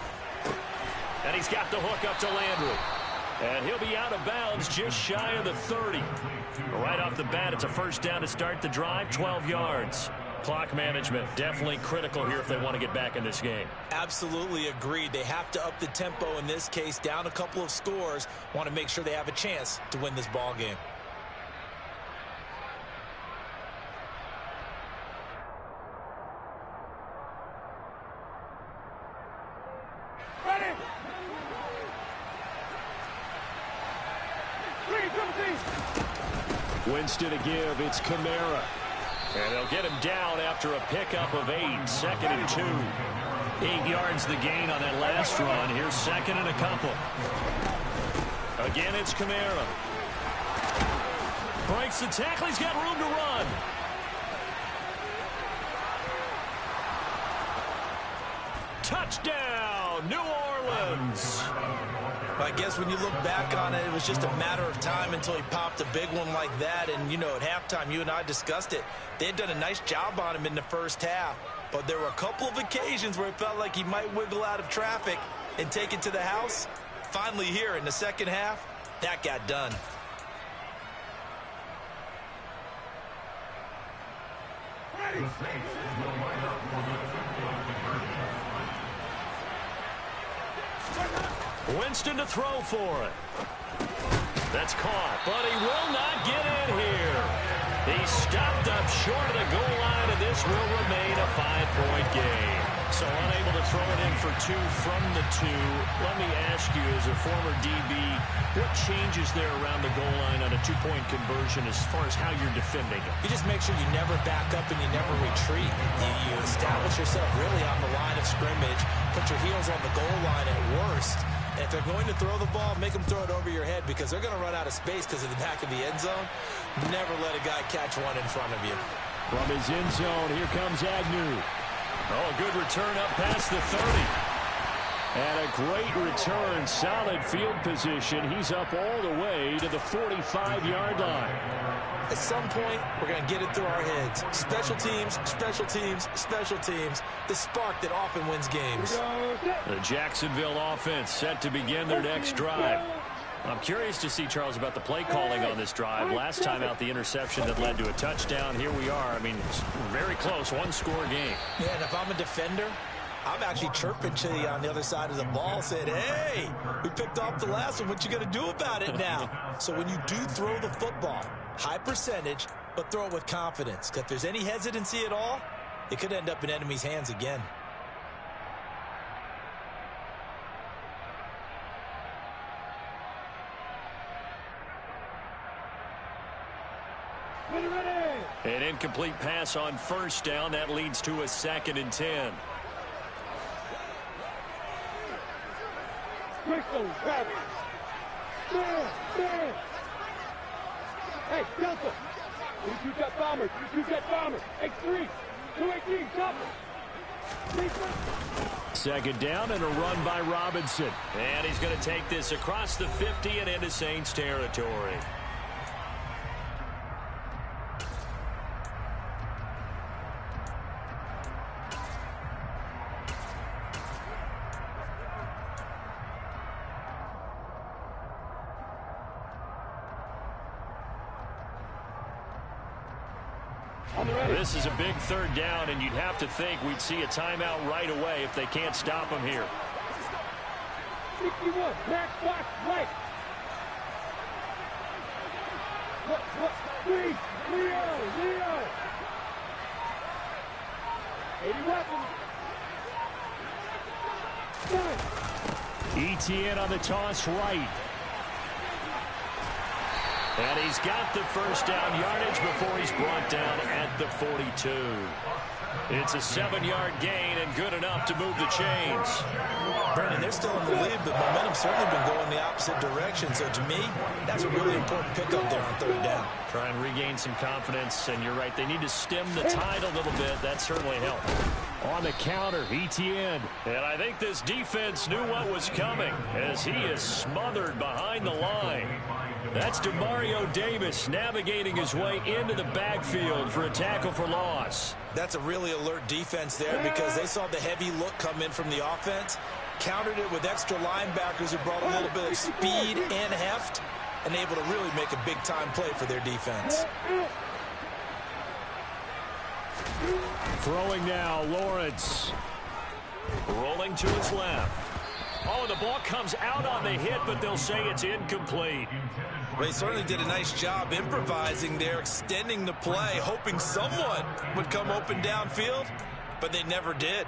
And he's got the hook up to Landry. And he'll be out of bounds just shy of the 30. Right off the bat, it's a 1st down to start the drive, 12 yards. Clock management, definitely critical here if they want to get back in this game. Absolutely agreed. They have to up the tempo in this case, down a couple of scores. Want to make sure they have a chance to win this ball game. Winston to give. It's Kamara. And they'll get him down after a pickup of 8. 2nd and 2. 8 yards the gain on that last run. Here's 2nd and a couple. Again, it's Kamara. Breaks the tackle. He's got room to run. Touchdown, New Orleans. I guess when you look back on it, it was just a matter of time until he popped a big one like that. And, you know, at halftime, you and I discussed it. They had done a nice job on him in the 1st half. But there were a couple of occasions where it felt like he might wiggle out of traffic and take it to the house. Finally here in the 2nd half, that got done. Winston to throw for it. That's caught, but he will not get in here. He stopped up short of the goal line, and this will remain a 5-point game. So unable to throw it in for 2 from the 2. Let me ask you, as a former DB, what changes there around the goal line on a 2-point conversion as far as how you're defending it? You just make sure you never back up and you never retreat. You establish yourself really on the line of scrimmage, put your heels on the goal line at worst. And if they're going to throw the ball, make them throw it over your head because they're going to run out of space because of the back of the end zone. Never let a guy catch one in front of you. From his end zone, here comes Agnew. Oh, a good return up past the 30. And a great return, solid field position. He's up all the way to the 45-yard line. At some point, we're going to get it through our heads. Special teams, special teams, special teams. The spark that often wins games. The Jacksonville offense set to begin their next drive. I'm curious to see, Charles, about the play calling on this drive. Last time out, the interception that led to a touchdown. Here we are. I mean, it's very close, one-score game. Yeah, and if I'm a defender, I'm actually chirping to you on the other side of the ball, saying, hey, we picked off the last one. What you going to do about it now? So when you do throw the football, high percentage, but throw it with confidence. Because if there's any hesitancy at all, it could end up in enemy's hands again. An incomplete pass on first down. That leads to a 2nd and 10. Hey, Delta! You got bombers! You got bombers! X3! 218, stop it! 2nd down and a run by Robinson. And he's going to take this across the 50 and into Saints territory. This is a big 3rd down, and you'd have to think we'd see a timeout right away if they can't stop him here. 61, back, box, right. Leo. 80 weapons. Etienne on the toss right. And he's got the first down yardage before he's brought down at the 42. It's a 7-yard gain and good enough to move the chains. Brandon, they're still in the lead, but momentum's certainly been going the opposite direction. So to me, that's a really important pickup there on 3rd down. Try and regain some confidence, and you're right. They need to stem the tide a little bit. That certainly helped. On the counter, Etienne. And I think this defense knew what was coming as he is smothered behind the line. That's DeMario Davis navigating his way into the backfield for a tackle for loss. That's a really alert defense there because they saw the heavy look come in from the offense, countered it with extra linebackers who brought a little bit of speed and heft, and able to really make a big-time play for their defense. Throwing now, Lawrence. Rolling to his left. Oh, the ball comes out on the hit, but they'll say it's incomplete. They certainly did a nice job improvising there, extending the play, hoping someone would come open downfield, but they never did.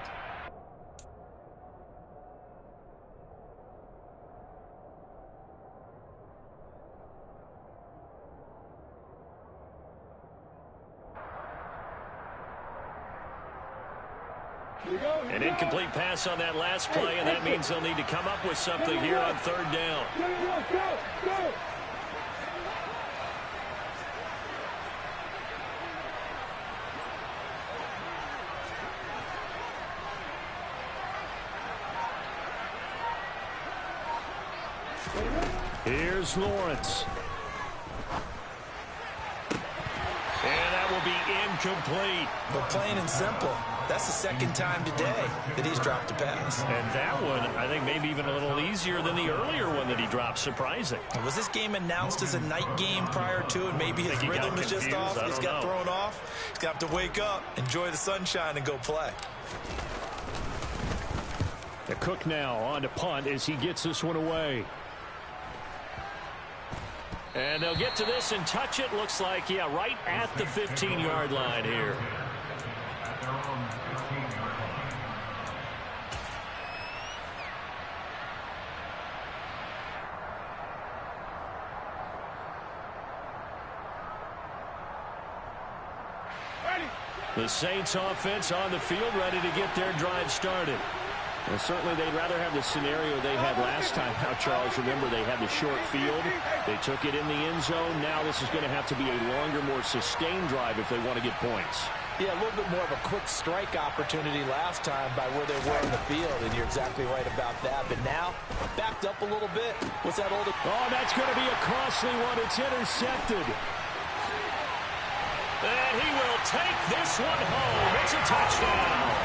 An incomplete pass on that last play, and that means they'll need to come up with something here on 3rd down. Go! Here's Lawrence. And that will be incomplete. But plain and simple, that's the 2nd time today that he's dropped a pass. And that one, I think, maybe even a little easier than the earlier one that he dropped. Surprising. Was this game announced as a night game prior to, and maybe his rhythm is just off? He's got thrown off. He's got to wake up, enjoy the sunshine, and go play. The Cook now on to punt as he gets this one away. And they'll get to this and touch it. Looks like, yeah, right at the 15-yard line here. The Saints offense on the field, ready to get their drive started. And certainly they'd rather have the scenario they had last time. Now, Charles, remember they had the short field. They took it in the end zone. Now this is going to have to be a longer, more sustained drive if they want to get points. Yeah, a little bit more of a quick strike opportunity last time by where they were on the field, and you're exactly right about that. But now, backed up a little bit. What's that old? Oh, that's going to be a costly one. It's intercepted. And he will take this one home. It's a touchdown.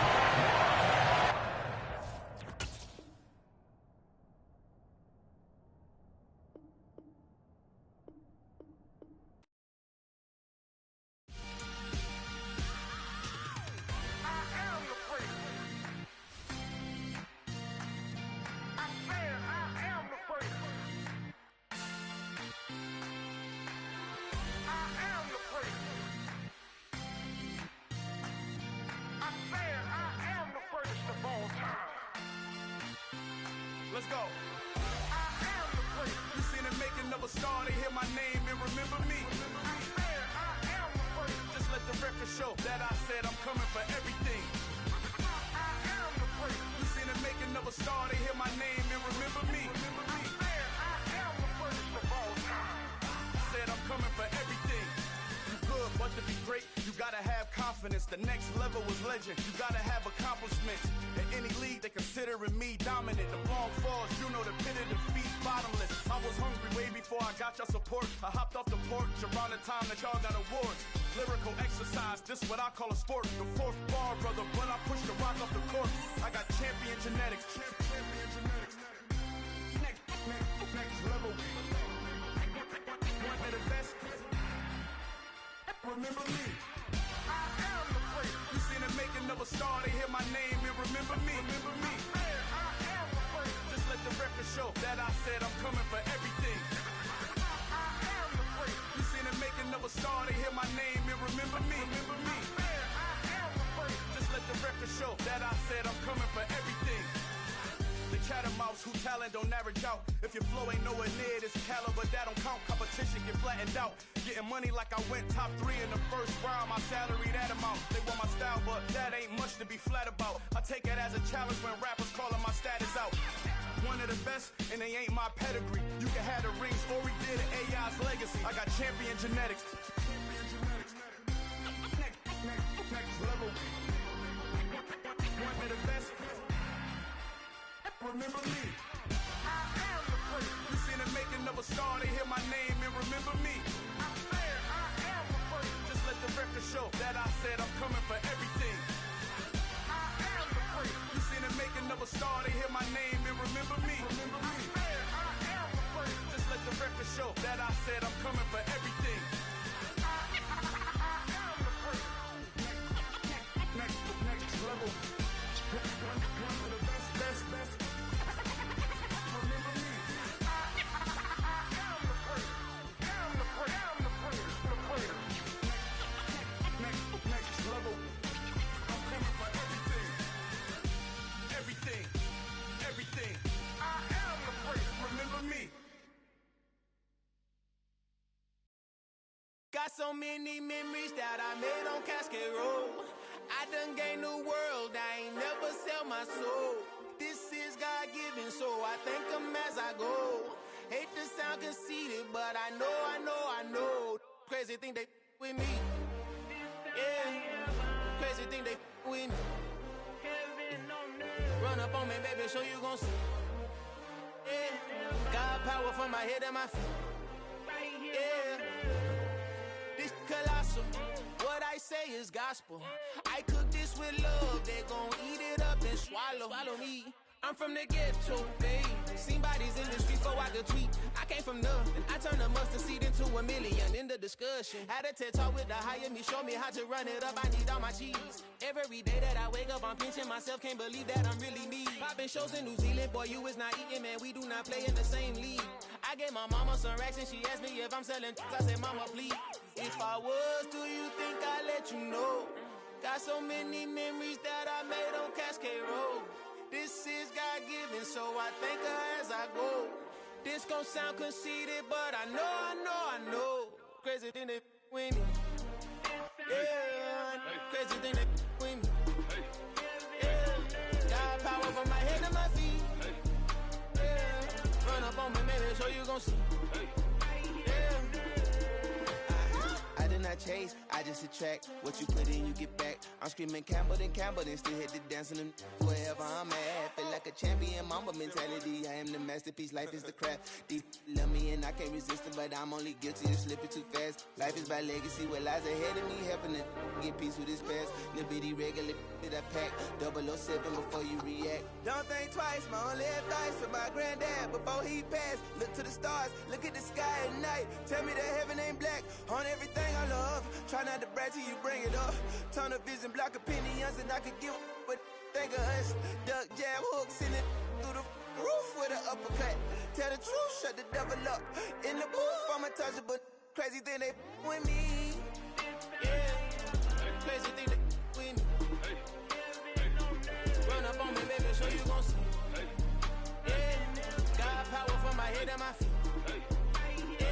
let's go. I am the place. You seen the making of a star, they hear my name and remember me. I am the place. Just let the record show that I said I'm coming for everything. I am the place. You seen the making of a star, they hear my name and remember me. I am the place of all time. Said I'm coming for everything. You good, but to be great, you gotta have confidence. The next level was legend. You gotta have accomplishments. In any league, they considering me dominant. The long falls, you know the pit of defeat, bottomless. I was hungry way before I got your support. I hopped off the porch around the time that y'all got awards. Lyrical exercise, this what I call a sport. The fourth bar, brother, when I push the rock off the court. I got champion genetics. Champion genetics. Next level. One of the best. Remember me. I am the place. You seen the making of a star, they hear my name and remember me. Remember me. I am the place. Just let the record show that I said I'm coming for everything. I am the place. You seen the making of a star, they hear my name and remember me. Remember me. I am the place. Just let the record show that I said I'm coming for everything. The chattermouths who talent don't average out. If your flow ain't nowhere near this caliber, that don't count. Competition get flattened out. Getting money like I went top 3 in the first round. My salary that amount. They want my style, but that ain't much to be flat about. I take it as a challenge when rappers calling my status out. One of the best, and they ain't my pedigree. You can have the rings, or we did AI's legacy. I got champion genetics. Next level. One of the best. Remember me. I am the place. You seen the making of a star, they hear my name and remember me. I am the place. Just let the record show that I said I'm coming for everything. I am the place. You seen the making of a star, they hear my name and remember me. Remember me. I am the place. Just let the record show that I said I'm coming for everything. I am the place. Next level. One of the best. Everything. I am the place. Remember me. Got so many memories that I made on Cascade Road. I done gained the world. I ain't never sell my soul. This is God-given, so I thank him as I go. Hate to sound conceited, but I know. Crazy thing they with me. Yeah. Crazy thing they with me. Run up on me, baby, so you gon' see. Yeah. God power from my head and my feet. Yeah. This colossal. What I say is gospel. I cook this with love. They gon' eat it up and swallow me. I'm from the ghetto, babe. Seen bodies in the streets before I could tweet. I came from nothing. I turned a mustard seed into $1 million in the discussion. Had a TED talk with the higher me, show me how to run it up. I need all my cheese. Every day that I wake up, I'm pinching myself. Can't believe that I'm really me. Popping shows in New Zealand, boy, you is not eating, man. We do not play in the same league. I gave my mama some racks and she asked me if I'm selling. I said, mama, please. If I was, do you think I'd let you know? Got so many memories that I made on Cascade Road. This is God-given, so I thank her as I go. This gon' sound conceited, but I know. Crazy thing they with me. Yeah, crazy thing they with me. Yeah, God power from my head to my feet. Yeah, run up on me, baby, so you gon' see. Yeah. I did not chase, I just attract. What you put in, you get back. I'm screaming Campbell, then still hit the dancing and wherever I'm at. Feel like a champion, mamba mentality. I am the masterpiece, life is the craft. Deep love me and I can't resist it, but I'm only guilty of slipping too fast. Life is by legacy, what lies ahead of me, helping to get peace with this past. Little bitty regular that I pack, 007 before you react. Don't think twice, my only advice for my granddad before he passed. Look to the stars, look at the sky at night. Tell me that heaven ain't black on everything I love. Try not to brag till you bring it up. Tunnel vision, block opinions, and I could give but think of us. Duck, jab, hooks in it through the roof with an uppercut. Tell the truth, shut the devil up. In the booth, I'm untouchable. Crazy thing they with me. Yeah, crazy thing they with me. Run up on me, baby, so you gon' see. Yeah. head and my feet. Yeah.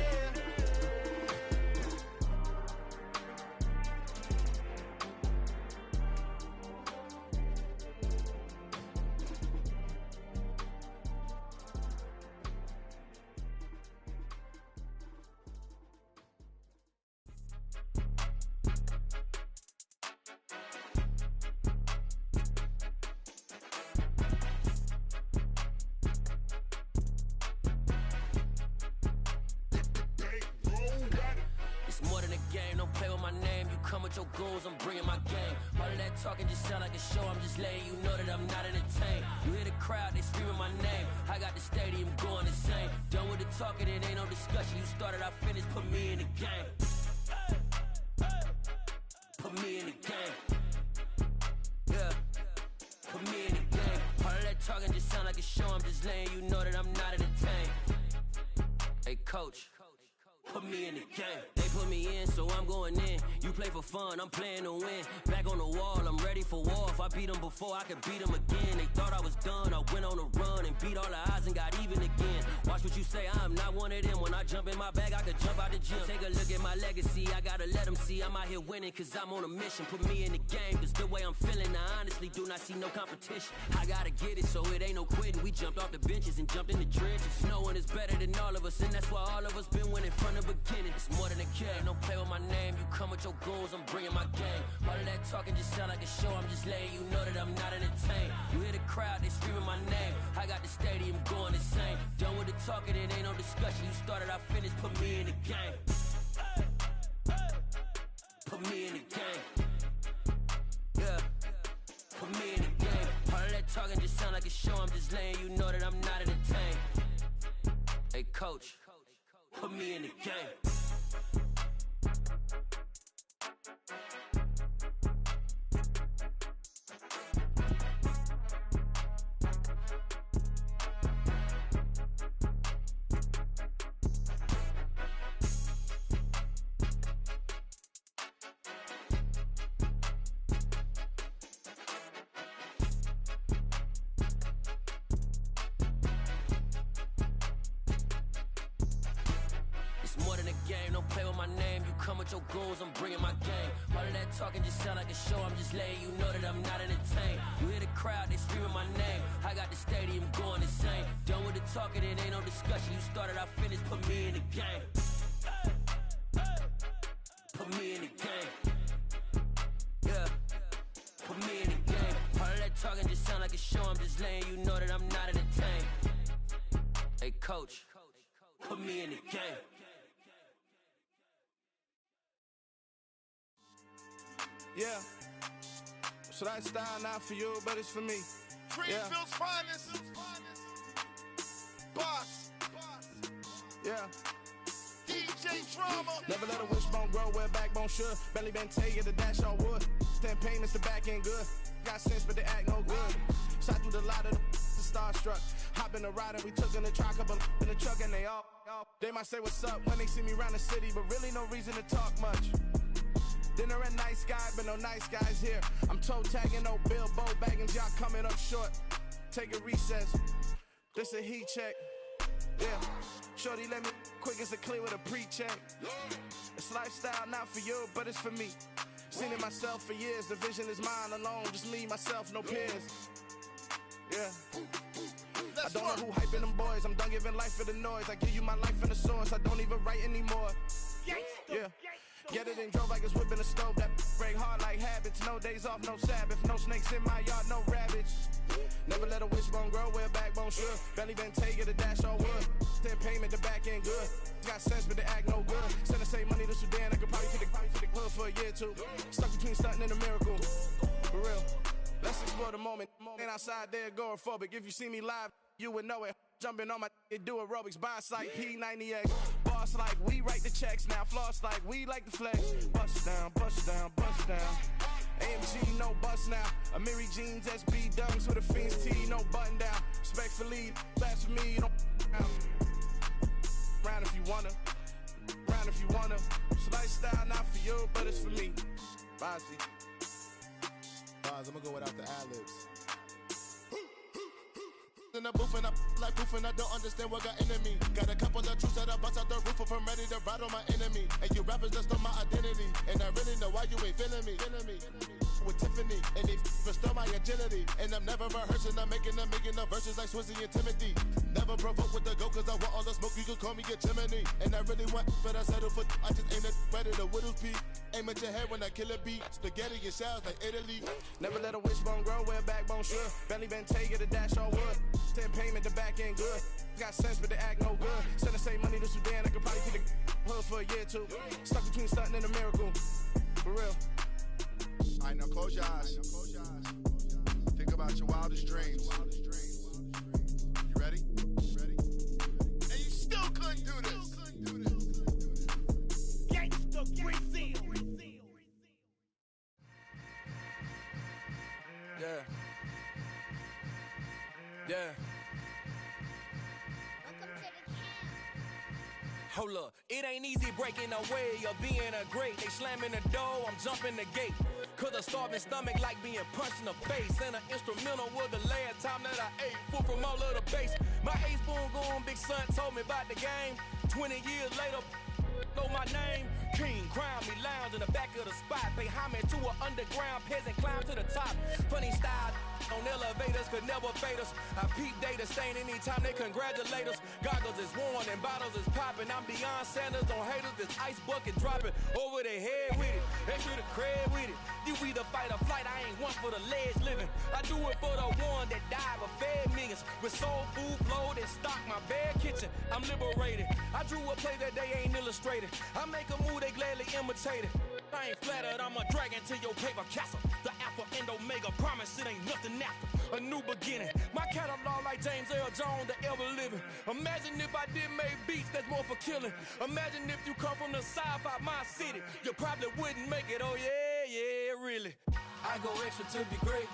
It's more than a game, don't play with my name. You come with your goons, I'm bringing my game. All of that talking just sound like a show, I'm just letting you know that I'm not entertained. You hear the crowd, they screaming my name. I got the stadium going insane. Done with the talking, it ain't no discussion. You started, I finished, put me in the game. Put me in the game. Yeah, put me in the game. All of that talking just sound like a show, I'm just letting you know that I'm not entertained. Hey coach, put me in the game. They put me in, so I'm going in. You play for fun, I'm playing to win. Back on the wall, I'm ready for war. If I beat them before, I could beat them again. They thought I was done, I went on a run and beat all the odds and got even again. Watch what you say, I'm not one of them. When I jump in my bag, I could jump out the gym. Take a look at my legacy, I gotta let them see I'm out here winning, cause I'm on a mission. Put me in the game, cause the way I'm feeling, I honestly do not see no competition. I gotta get it, so it ain't no quitting. We jumped off the benches and jumped in the trenches. No one is better than all of us, and that's why all of us been winning from the beginning. It's more than a game, don't play with my name. You come with your goons, I'm bringing my game. All of that talking just sound like a show, I'm just letting you know that I'm not entertained. You hear the crowd, they screaming my name. I got the stadium going insane. Done with the talking, it ain't no discussion. You started, I finished, put me in the game. Put me in the game. Yeah, put me in the game. All of that talking just sound like a show, I'm just letting you know that I'm not entertained. Hey coach, put me in the game. Your goals, I'm bringing my game. All of that talking just sound like a show, I'm just letting you know that I'm not entertained. You hear the crowd, they screaming my name. I got the stadium going insane. Done with the talking, it ain't no discussion. You started, I finished, put me in the game. Put me in the game. Yeah, put me in the game. All of that talking just sound like a show, I'm just letting you know that I'm not entertained. Hey coach, put me in the game. Yeah, so that style not for you, but it's for me. Greenfield's finest. Boss. Yeah. DJ Drama. Never let a wishbone grow where backbone should. Belly been taken to dash all wood. 10 payments, the back end good. Got sense, but they act no good. Shot through the lot of the starstruck. Hop in the ride and we took in the truck, couple in the truck and they all. They might say what's up when they see me around the city, but really no reason to talk much. Dinner at Nice Guy, but no nice guys here. I'm toe tagging, no Bilbo baggins, y'all coming up short. Take a recess, this a heat check. Yeah, shorty let me quick as a clear with a pre-check. It's lifestyle not for you, but it's for me. Seen it myself for years, the vision is mine alone. Just me, myself, no peers. Yeah. I don't know who hyping them boys, I'm done giving life for the noise. I give you my life in the source, I don't even write anymore. Yeah. Get it and drove like it's whipping a stove. That break hard like habits. No days off, no Sabbath. No snakes in my yard, no rabbits. Never let a wishbone grow where a backbone should. Belly been taken to dash all wood. 10 payment, the back end good. Got sense, but they act no good. Send the same money to Sudan. I could probably take the hood for a year or two. Stuck between stunting and a miracle. For real. Let's explore the moment. Ain't outside there agoraphobic. If you see me live, you would know it. Jumping on my do aerobics, boss like P90X. Boss like we write the checks now. Floss like we like the flex. Bust down, bust down, bust down. AMG, no bust now. Amiri jeans, SB dunks with a Fiends tee, no button down. Respectfully, that's for me, you don't round if you wanna. Round if you wanna. It's lifestyle not for you, but it's for me. Bossy. Boz, I'm gonna go without the ad-libs. in the booth and I like proof and I don't understand what got into me. Got a couple of troops that I bust out the roof if I'm ready to ride on my enemy. And you rappers just stole my identity, and I really know why you ain't feeling me. With Tiffany, and they restore my agility. And I'm never rehearsing, I'm making a million of verses like Swizzy and Timothy. Never provoke with the go, cause I want all the smoke, you can call me a Gemini. And I really want, but I settle for, I just ain't ready to whittle pea. Aim at your head when I kill a beat, spaghetti and shells like Italy. Never let a wishbone grow where a backbone should. Belly been take it, a dash on wood. 10 payment, the back end good. Got sense, but they act no good. Send the same money to Sudan, I could probably see the hood for a year or two. Stuck between stunting and a miracle. For real. Alright, now close your eyes. Think about your wildest dreams. You ready? And you still couldn't do this. Gangsta Brazil. Yeah. Yeah. Hold up, it ain't easy breaking away or being a great. They slamming the door, I'm jumping the gate. Cause a starving stomach like being punched in the face. And an instrumental was the last time that I ate. Food from all of the bass. My ace boom goon, big son told me about the game. 20 years later, know my name. King, crown me, lounge in the back of the spot. Pay homage to an underground peasant, climb to the top. Funny style on elevators could never fade us. I peep data stain anytime they congratulate us. Goggles is worn and bottles is popping. I'm Deion Sanders on haters, this ice bucket dropping over their head with it. They should have cred with it. You either fight or flight, I ain't one for the ledge living. I do it for the one that died but fed millions. With soul food flowed and stocked my bare kitchen. I'm liberated. I drew a play that they ain't illustrated. I make a move, they gladly imitate it. I ain't flattered, I'm a dragon to your paper castle. The Alpha and Omega, promise it ain't nothing after. A new beginning. My catalog like James Earl Jones, the ever living. Imagine if I did make beats that's more for killing. Imagine if you come from the south out my city. You probably wouldn't make it, oh yeah, really. I go extra to be great.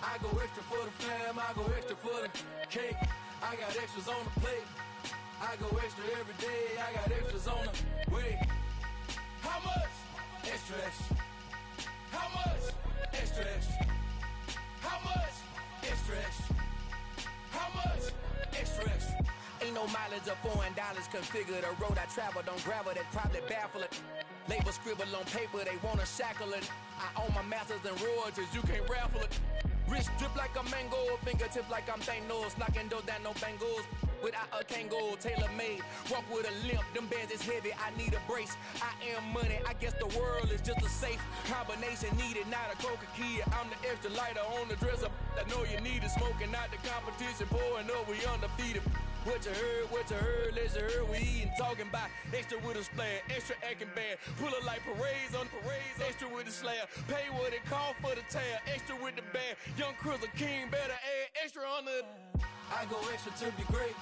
I go extra for the fam, I go extra for the cake. I got extras on the plate. I go extra every day, I got extras on the way. How much? Extra, extra. How much? Extra, extra. How much? Extra, extra. How much? Extra, extra. Ain't no mileage of $4 configure the road I travel. Don't gravel, that probably baffle it. Label scribble on paper, they wanna shackle it. I own my masters and royalties, you can't raffle it. Wrist drip like a mango, fingertips like I'm Thanos. Knocking those down, no bangles. Without a Kango, tailor-made. Walk with a limp, them bands is heavy, I need a brace. I am money, I guess the world is just a safe combination needed, not a coca key. I'm the extra lighter on the dresser. I know you need it, smoking out the competition, pouring up, we undefeated. What you heard, let's heard, we eating, talking about extra with a splash, extra acting bad. Pull it like parades on parades, extra with the slab. Pay what it cost for the tab, extra with the bag. Young Cruiser King, better add extra on the. I go extra to be great.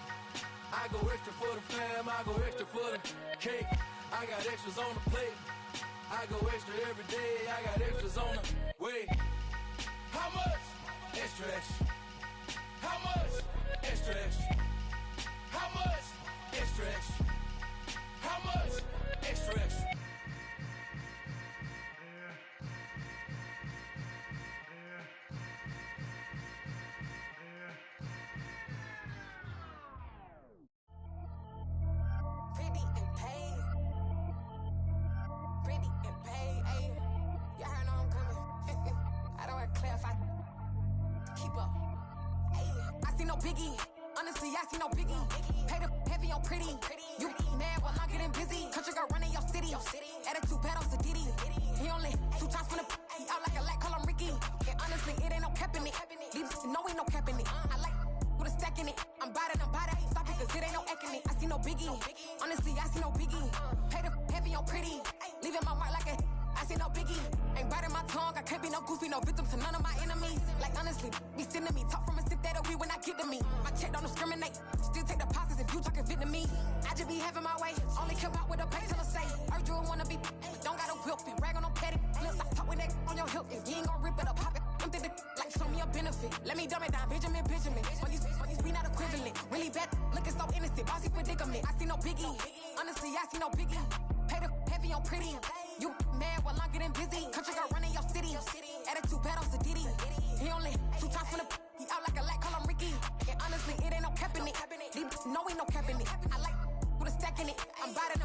I go extra for the fam, I go extra for the cake. I got extras on the plate. I go extra every day, I got extras on the way. How much? Extra, extra. How much? Extra, extra. How much? Extra, extra. How much? Extra, extra. Pretty and paid. Pretty and paid, ayy. Y'all heard know I'm coming. I don't want to clarify. Keep up. Ayy. I see no biggie. Honestly, I see no biggie. Pay the heavy on pretty. You mad while I'm getting busy. Country girl running your city. Attitude bad on Sadiddy. He only 2 times from the he out like a light, call him Ricky. And honestly, it ain't no cap in it. These no ain't no cap in it. I like with a stack in it. I'm bad. Stop it, cause it ain't no acting it. I see no biggie. Honestly, I see no biggie. Pay the heavy on pretty. Leaving my mark like a I see no biggie. Ain't biting my tongue. I can't be no goofy, no victim to none of my enemies. Like honestly, be sending me talk from a sip that a weed when I get to me. My check don't discriminate. Still take deposits if you talking Vietnamese. I just be having my way. Only come out with a pay till I say. Urge you wanna be. Don't got a whip and rag on no petty. Flips, I talk with that on your hip. If you ain't gon' rip it up, pop it. Empty the like show me a benefit. Let me dumb it down, Benjamin. But these we not equivalent. Really bad, looking so innocent. Bossy predicament. I see no biggie. Honestly, I see no biggie. Pay the heavy on pretty. You mad while I'm getting busy. Country girl running your city. Attitude bad on Sadiddy. He only 2 times from the he out like a lack, call him Ricky. And honestly, it ain't no cap in it. These no ain't no cap in it. I like with a stack in it. I'm bout it,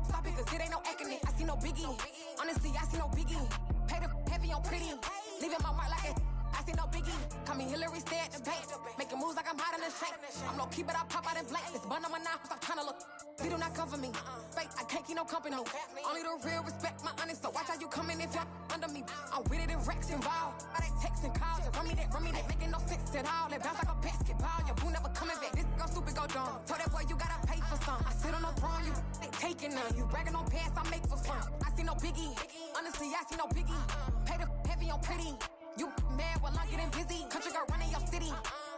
stop it, cause it ain't no acting it. I see no biggie. Honestly, I see no biggie. Pay the heavy on pretty. Leaving my mark like a I see no biggie. Call me Hillary, stay at the bank. Making moves like I'm hot in the shank. I'm low key, but I pop out in blank. This bun on my knife, stop trying to look. They do not come for me. Fake, I can't keep no company. Only the real respect my honest. So watch how you coming if you're under me. I'm with it in Rex involved. I they text and calls. Run me that, making no sense at all. They bounce like a basketball. Your boo never coming back. This go stupid, go dumb. Told that boy you gotta pay for some. I sit on no throne, you they taking none. You bragging on pants, I make for fun. I see no biggie. Honestly, I see no biggie. Pay the heavy on pretty. You mad while I'm getting busy. Country girl running your city.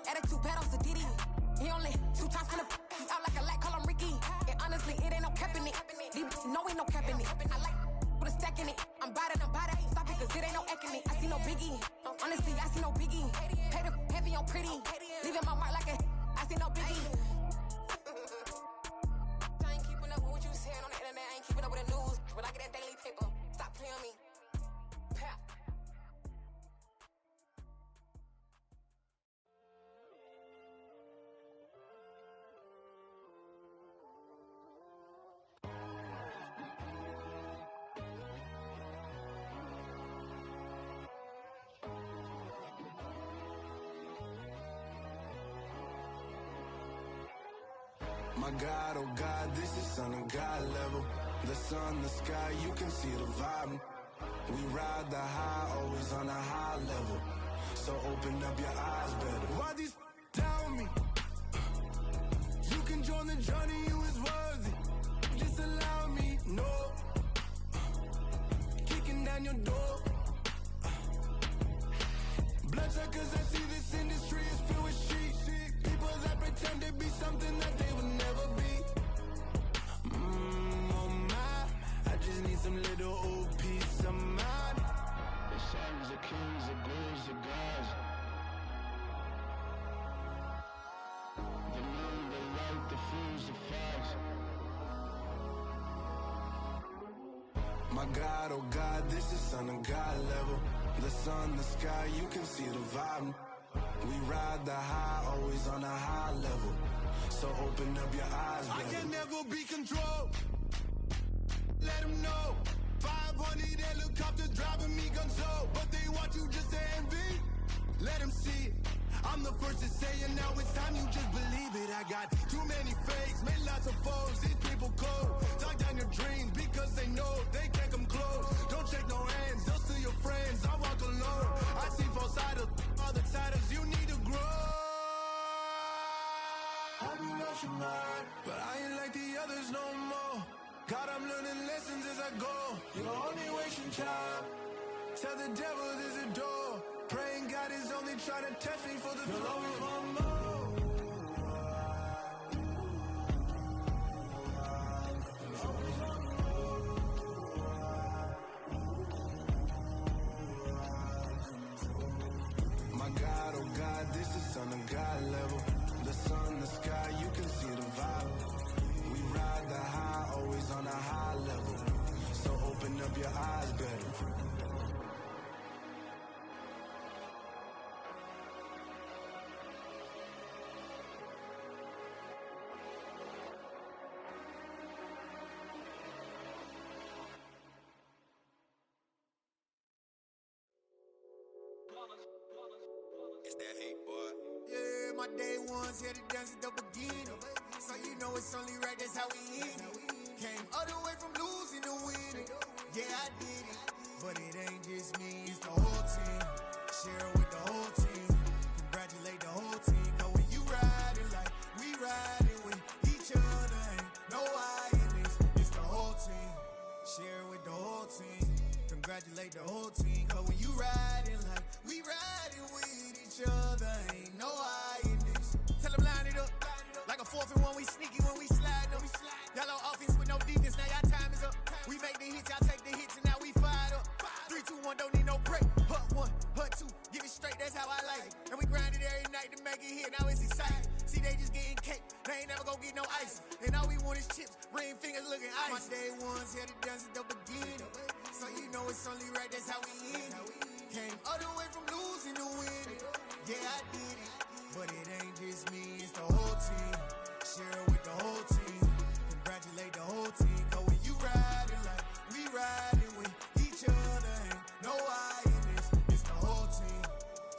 Attitude bad on Sadidi. He only 2 times from the he out like a lack, call him Ricky. And honestly, it ain't no cap in it. These no ain't no cap in it. I like with a stack in it. I'm bout it, stop it, cause it ain't no acting it. I see no biggie. Honestly, I see no biggie. Pay the heavy on pretty. Leaving my mark like a I see no biggie. I ain't keeping up with what you saying on the internet. I ain't keeping up with the news. When I get that daily paper, stop playing on me. Pap. My God, oh God, this is Son of God level. The sun, the sky, you can see the vibe. We ride the high, always on a high level. So open up your eyes better. Why these tell me? You can join the journey, you is worthy. Just allow me, no. Kicking down your door. Bloodshot, cause I see this industry is filled with shit. People that pretend to be something that they will never be. Oh my, I just need some little old peace of mind. The sons of kings, the ghouls, the gods. The moon, the light, the fools, the facts. My God, oh God, this is Son of God level. The sun, the sky, you can see the vibe. We ride the high, always on a high level. So open up your eyes, baby. I can never be controlled. Let them know. 500 helicopters driving me gunso. But they want you just to envy. Let them see it. I'm the first to say it, now it's time you just believe it. I got too many fakes, made lots of foes. These people cold. Talk down your dreams because they know they can't come close. Don't shake no hands, they'll steal your friends. I walk alone. I see false idols, other titles, you need to grow. I be lost your mind, but I ain't like the others no more. God, I'm learning lessons as I go. You're only wasting time. Tell the devil there's a door. Praying God is only trying to test me for the throne. You'll always want more. My God, oh God, this is Son of God level. The sun, the sky, you can see the vibe. We ride the high, always on a high level. So open up your eyes better. It's that hate, boy. Yeah, my day ones here to dance at the beginning. So you know it's only right, that's how we end it. Came all the way from losing to winning. Yeah, I did it. But it ain't just me, it's the whole team. Share it with the whole team. Congratulate the whole team. Cause when you riding like we riding with each other, ain't no I in this. It's the whole team. Share it with the whole team. Congratulate the whole team. Cause when you riding like we riding with each other, ain't no I in this. Tell them line it up. Like a 4th and 1, we sneaky when we slide them. Yellow offense with no defense, now y'all time is up. We make the hits, y'all take the hits, and now we fired up. 3, 2, 1, don't need no break. Hut 1, hut 2, give it straight, that's how I like it. And we grind it every night to make it hit, now it's exciting. See, they just getting cake, they ain't never gonna get no ice. And all we want is chips, ring fingers looking ice. My day ones here to dance at the beginning. So you know it's only right, that's how we end it. Came all the way from losing to winning. Yeah, I did it. But it ain't just me, it's the whole team. Share it with the whole team. Congratulate the whole team. Cause when you riding like we riding with each other, ain't no I in this. It's the whole team.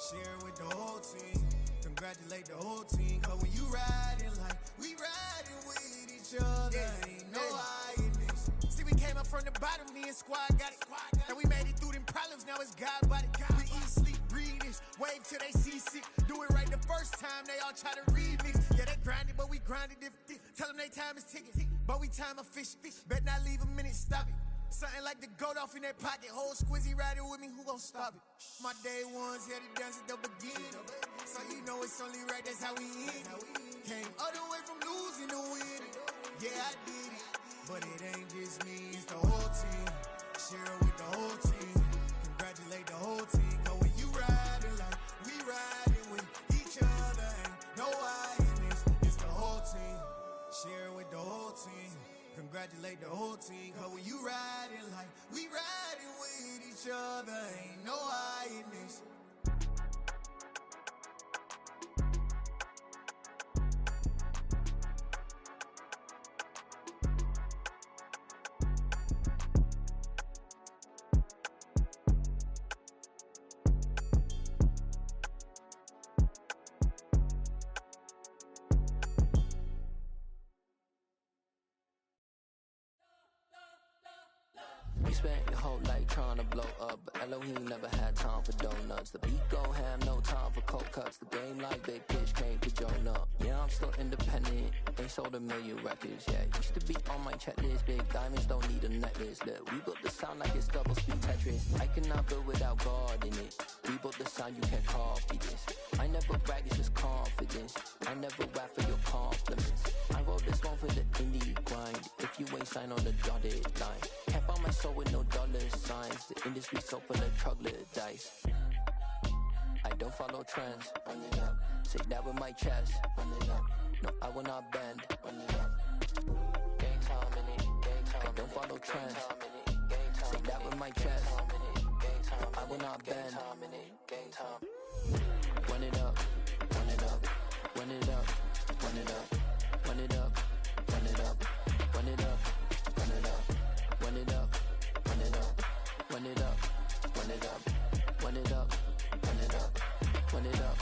Share it with the whole team. Congratulate the whole team. Cause when you riding like we riding with each other, ain't no I in this. See, we came up from the bottom, me and squad got it. And we made it through them problems, now it's God body. We eat, sleep, breathe this. Wave till they seasick. Do it right the first time, they all try to remix. Yeah, they grinded, but we grinded different. Tell them they time is ticking, but we time a fish. Bet not leave a minute, stop it. Something like the goat off in their pocket. Whole squizzy riding with me, who gon' stop it? My day ones here to dance at the beginning. So you know it's only right, that's how we end. Came all the way from losing to winning. Yeah, I did it, but it ain't just me, it's the whole team. Share it with the whole team. Congratulate the whole team. Cause when you riding like we riding with each other, ain't no I in this. It's the whole team. Share it with the whole team. Congratulate the whole team. Cause when you riding like we riding with each other, ain't no I in this. You spent your whole life trying to blow up, but Elohim never had time for donuts. The beat go ham, no time for cold cuts. The game like Big Pitch came to Jonah. Yeah, I'm still independent, ain't sold a million records yet. Used to be on my checklist, big diamonds don't need a necklace. Look, we built the sound like it's double speed Tetris. I cannot build without God in it. We built the sound, you can't copy this. I never brag, it's just confidence. I never rap for your compliments. I wrote this one for the indie grind. If you ain't signed on the dotted line, can't buy my soul with no dollar signs. The industry so full of troglodytes. I don't follow trends. Run it up. Say that with my chest. Run it up. No, I will not bend. Run it up. Gang time in it. Gang time. I don't follow trends. Say that with my chest. No, I will not bend. Gang time. Run it up. Run it up. Run it up. Run it up. Run it up. Run it up. Run it up. Run it up. Run it up. Run it up. Run it up. Run it up. Run it up. Run it up. Run it up.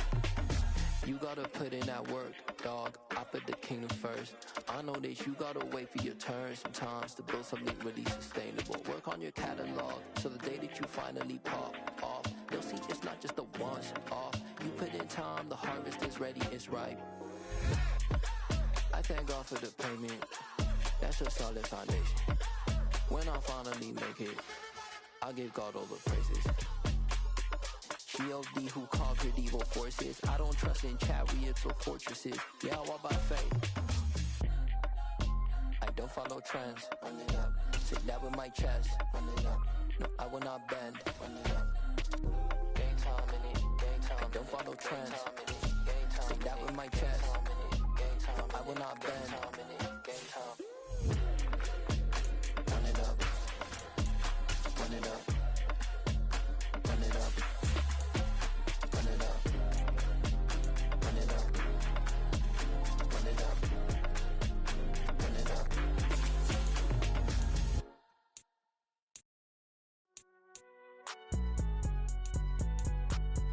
You gotta put in that work, dog. I put the kingdom first. I know that you gotta wait for your turn sometimes to build something really sustainable. Work on your catalog, so the day that you finally pop off, they'll see it's not just a once off. You put in time, the harvest is ready, it's ripe. I thank God for the payment. That's a solid foundation. When I finally make it, I'll give God all the praises. G.O.D. who conquered evil forces. I don't trust in chariots or fortresses. Yeah, I walk by faith. I don't follow trends. Run it up. Say that with my chest. Run it up. No, I will not bend. Run it up. Gang time in it. Gang time. I don't follow trends. Say that with my chest. No, I will not bend. Gang time. Run it up. Run it up. Run it up. Run it up. Run it up. Run it up. Run it up.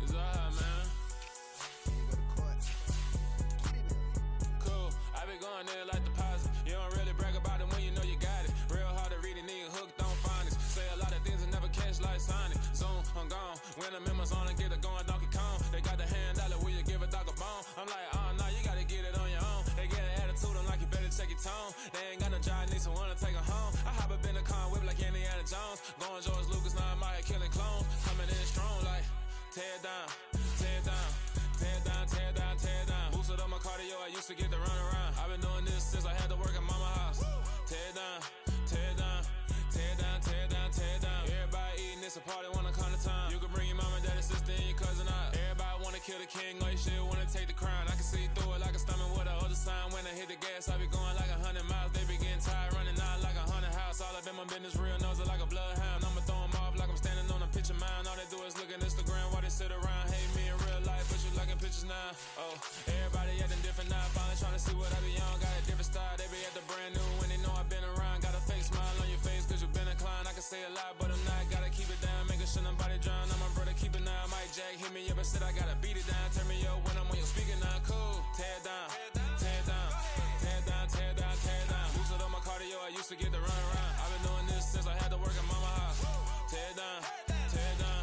It's alright, man. Cool. I be going there like deposit. You don't really brag about it when you know you got it. Real hard to read a nigga hooked, don't find it. Say a lot of things and never catch like Sonic. Zoom, I'm gone. When I'm in my zone and get it going Donkey Kong. They got the hand dollar, will you give a dog a bone? I'm like, oh no, you gotta get it on your own. They get an attitude, I'm like, you better check your tone. They ain't got no job, need someone to take her home. I hop up in the car, whip like Indiana Jones. Going George Lucas, now I'm out here killing clones. Coming in strong like, tear down, tear down, tear down, tear down, tear down. Boosted up my cardio, I used to get to run around. I've been doing this since I had to work at mama house. Tear down, tear down, tear down, tear down, tear down. Everybody eating, it's a party, wanna come to time. You can bring your mama, daddy, sister, and your cousin out. Everybody wanna kill the king, or you shit wanna take the crown. I can see through it like a stomach with a other sign. When I hit the gas, I be going like 100 miles. They be getting tired, running out like 100 house. All up in my business, real nose like a bloodhound. I'ma throw them off like I'm standing on a picture mound. All they do is look at Instagram while they sit around. Hate me in real life, but you like now. Oh, everybody acting different now. Finally trying to see what I be on. Got a different style, they be at the brand new. When they know I've been around, got a fake smile on your face, cause you've been inclined. I can say a lot, but I'm not. Gotta keep it down, making sure nobody drown. I'm my brother, keep it now. Mike Jack hit me up and said I gotta beat it down. Turn me up when I'm on your speaker now. Cool, tear it down, tear it down, tear it down, tear it down, tear it down. Boosted up my cardio, I used to get to run around. I've been doing this since I had to work at mama house. Tear it down, tear it down,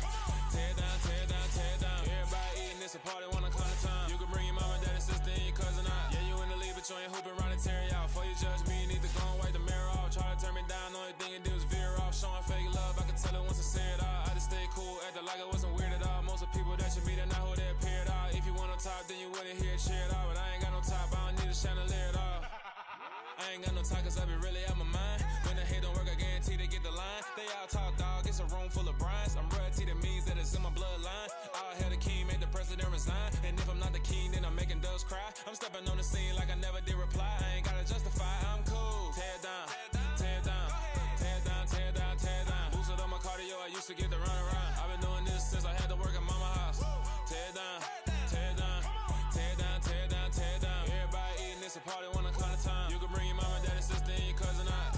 tear it down, tear it down, tear it down. Everybody eating, it's a party, one o'clock time. You can bring your mama, daddy, sister, and your cousin out. Yeah, you in the league, but you ain't hooping around and tear out. Before you judge me, you need to go and wipe the mirror off. Try to turn me down, only thing it did was veer off. Showing fake love, I can tell it once I say it all. I just stay cool, acting like I wasn't weird at all. Most of the people that you meet are not who they appear at all. If you want on top, then you wouldn't hear it cheer at all. But I ain't got no top, I don't need a chandelier at all. I ain't got no talk, cause I be really out my mind. When the hate don't work, I guarantee they get the line. They all talk, dog, it's a room full of Bryans. I'm royalty, that means that it's in my bloodline. All hell the king, made the president resign. And if I'm not the king, then I'm making doves cry. I'm stepping on the scene like I never did reply. I ain't gotta justify, I'm cool. Tear it down, tear it down, tear it down, tear it down, tear it down. Boosted up my cardio, I used to get to run around. I've been doing this since I had to work at mama house. Tear it down, tear it down, tear it down, tear it down, tear it down. Everybody eating, it's a party, 1 o'clock time. You can bring your mama, daddy, sister, and your cousin out.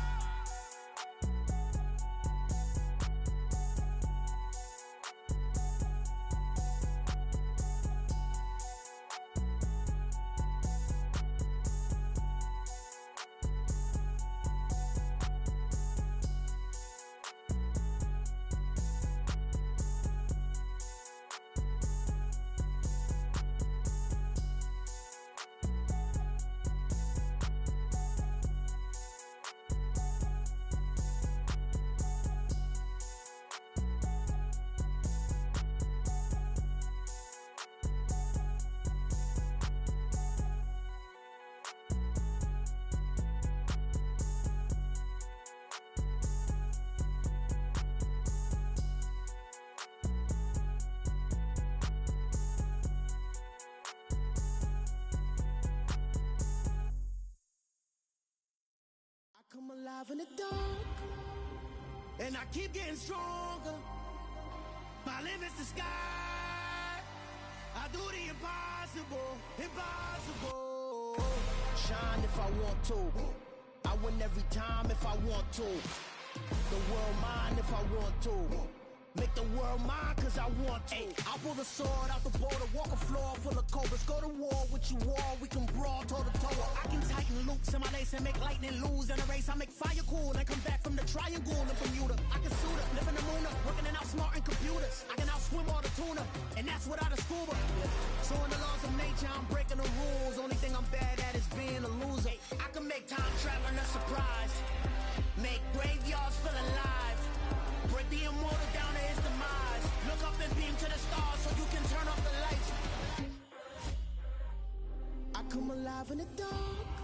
Come alive in the dark, and I keep getting stronger. My limit's the sky. I do the impossible, impossible. Shine if I want to. I win every time if I want to. The world mine if I want to. Make the world mine cause I want to. Ay, I'll pull the sword out the border, walk a floor full of cobras. Go to war with you all, we can brawl toe to toe. I can tighten loops in my lace and make lightning lose in a race. I make fire cool and come back from the triangle in Bermuda. I can suit up, live in the moon up, working and outsmarting computers. I can outswim all the tuna, and that's without a scuba. So in the laws of nature, I'm breaking the rules. Only thing I'm bad at is being a loser. I can make time traveling a surprise, make graveyards feel alive. Break the immortal down to his demise. Look up and beam to the stars so you can turn off the lights. I come alive in the dark,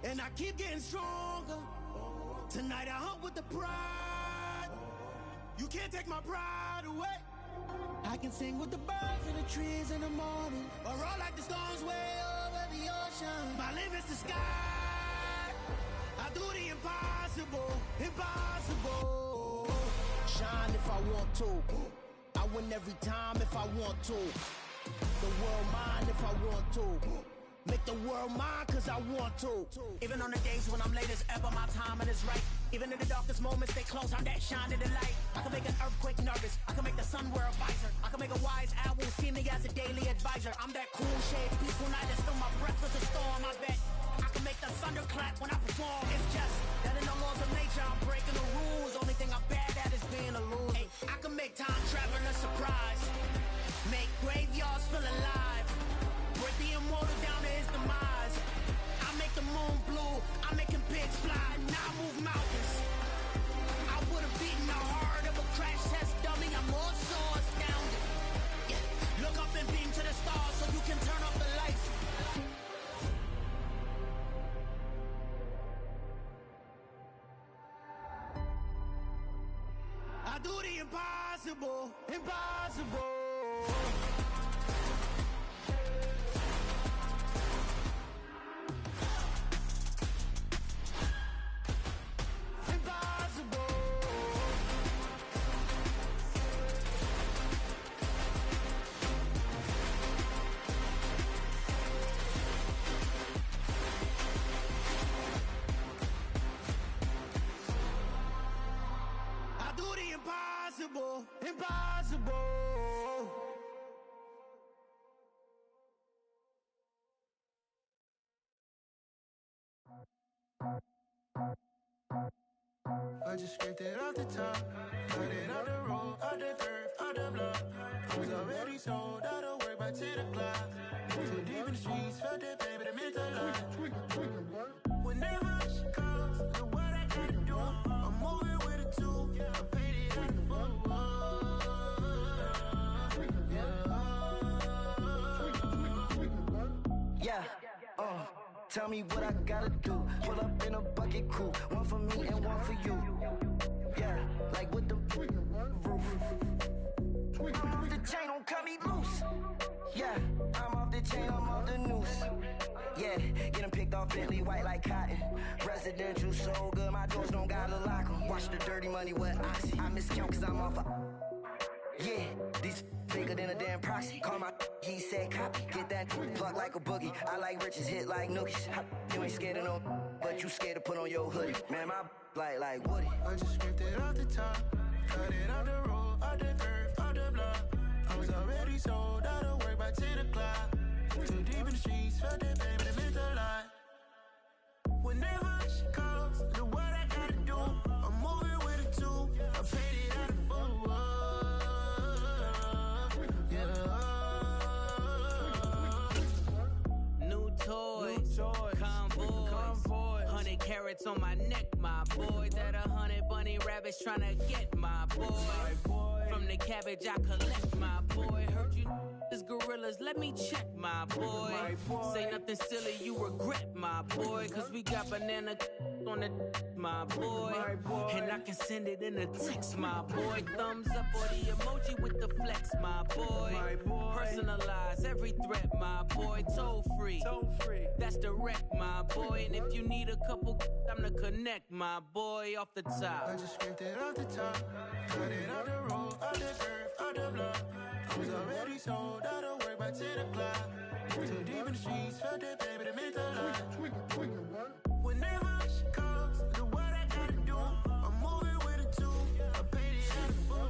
and I keep getting stronger. Tonight I hunt with the pride. You can't take my pride away. I can sing with the birds and the trees in the morning, or roll like the storms way over the ocean. My limit's the sky. I do the impossible, impossible. Shine if I want to. I win every time if I want to. The world mine if I want to. Make the world mine cause I want to. Even on the days when I'm late as ever, my timing is right. Even in the darkest moments, stay close, I'm that shine in the light. I can make an earthquake nervous, I can make the sun wear a visor. I can make a wise owl see me as a daily advisor. I'm that cool shade, peaceful night that's still my breath is a storm, I bet. I can make the thunder clap when I perform. It's just that in the laws of nature, I'm breaking the rules. Only thing I'm bad at is being a loser. Ay, I can make time traveling a surprise, make graveyards feel alive. Break the immortal down to his demise. I make the moon blue, I'm making pigs fly. Now I move mountains. I would've beaten the heart of a crash test dummy. I'm more so astounded. Yeah. Look up and beam to the stars so you can turn off the lights. I do the impossible, impossible. impossible, impossible. I just scraped it off the top, cut it out the road, out the dirt, out the block. I was already sold, out of work by 10 o'clock. Too deep in the streets, felt that pain, but it meant a lot. Whenever she calls, do what I gotta do. I'm moving with a two, I paid it out the full. Yeah, tell me what I gotta do. Pull up in a bucket crew, one for me and one for you. Yeah, like with the roof. I'm off the chain, don't cut me loose. Yeah, I'm off the chain, I'm off the noose. Yeah, getting picked off Bentley white like cotton. Residential so good, my doors don't gotta lock 'em. Watch the dirty money with oxy. I miscount cause I'm off yeah, these bigger than a damn proxy. Call my he said copy. Get that plug like a boogie. I like riches, hit like nookies. You ain't scared of no, but you scared to put on your hoodie. Man, my like Woody. I just scraped it off the top, cut it out the road, out the dirt, out the block. I was already sold, out of work by 10 o'clock. Too deep in the streets, felt that pain, but it meant a lot. Whenever she calls, do what I gotta do. I'm moving with a two, I paid it out of full. New toys, convoys, 100 carats on my neck, my boy. That 100 bunny rabbits tryna get my boy. From the cabbage I collect, my boy. Heard you is gorillas, let me check, my boy. Say nothing silly, you regret, my boy. Cause we got banana on the my boy. And I can send it in a text, my boy. Thumbs up or the emoji with the flex, my boy. Personalize every threat, my boy. Toll free, that's direct, my boy. And if you need a couple, I'm the connect, my boy. Off the top, I just scraped it off the top, cut it out the road, out the dirt, out the block. I was already sold, out of work by 10 o'clock. Too deep in the streets, felt that pain, but it meant a lot. Whenever she calls, do what I gotta do. I'm moving with a two, I paid it out of full.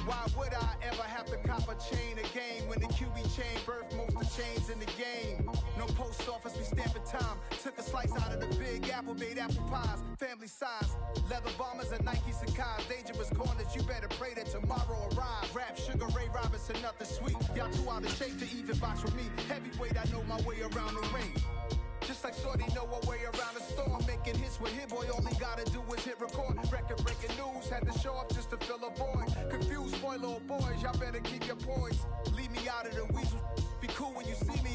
Why would I ever have to cop a chain again when the QB chain birthed most of chains in the game? No post office, we stamping time. Took a slice out of the big apple, made apple pies, family size. Leather bombers and Nike Sacai's. Dangerous corners, you better pray that tomorrow arrives. Rap, Sugar Ray Robinson, nothing sweet. Y'all too out of shape to even box with me. Heavyweight, I know my way around the ring. Just like Shorty know her way around the storm. Making hits with Hit Boy, all he gotta do is hit record. Record breaking news, had to show up just to fill a void. Confused boy, little boys, y'all better keep your poise. Leave me out of the weasel. Be cool when you see me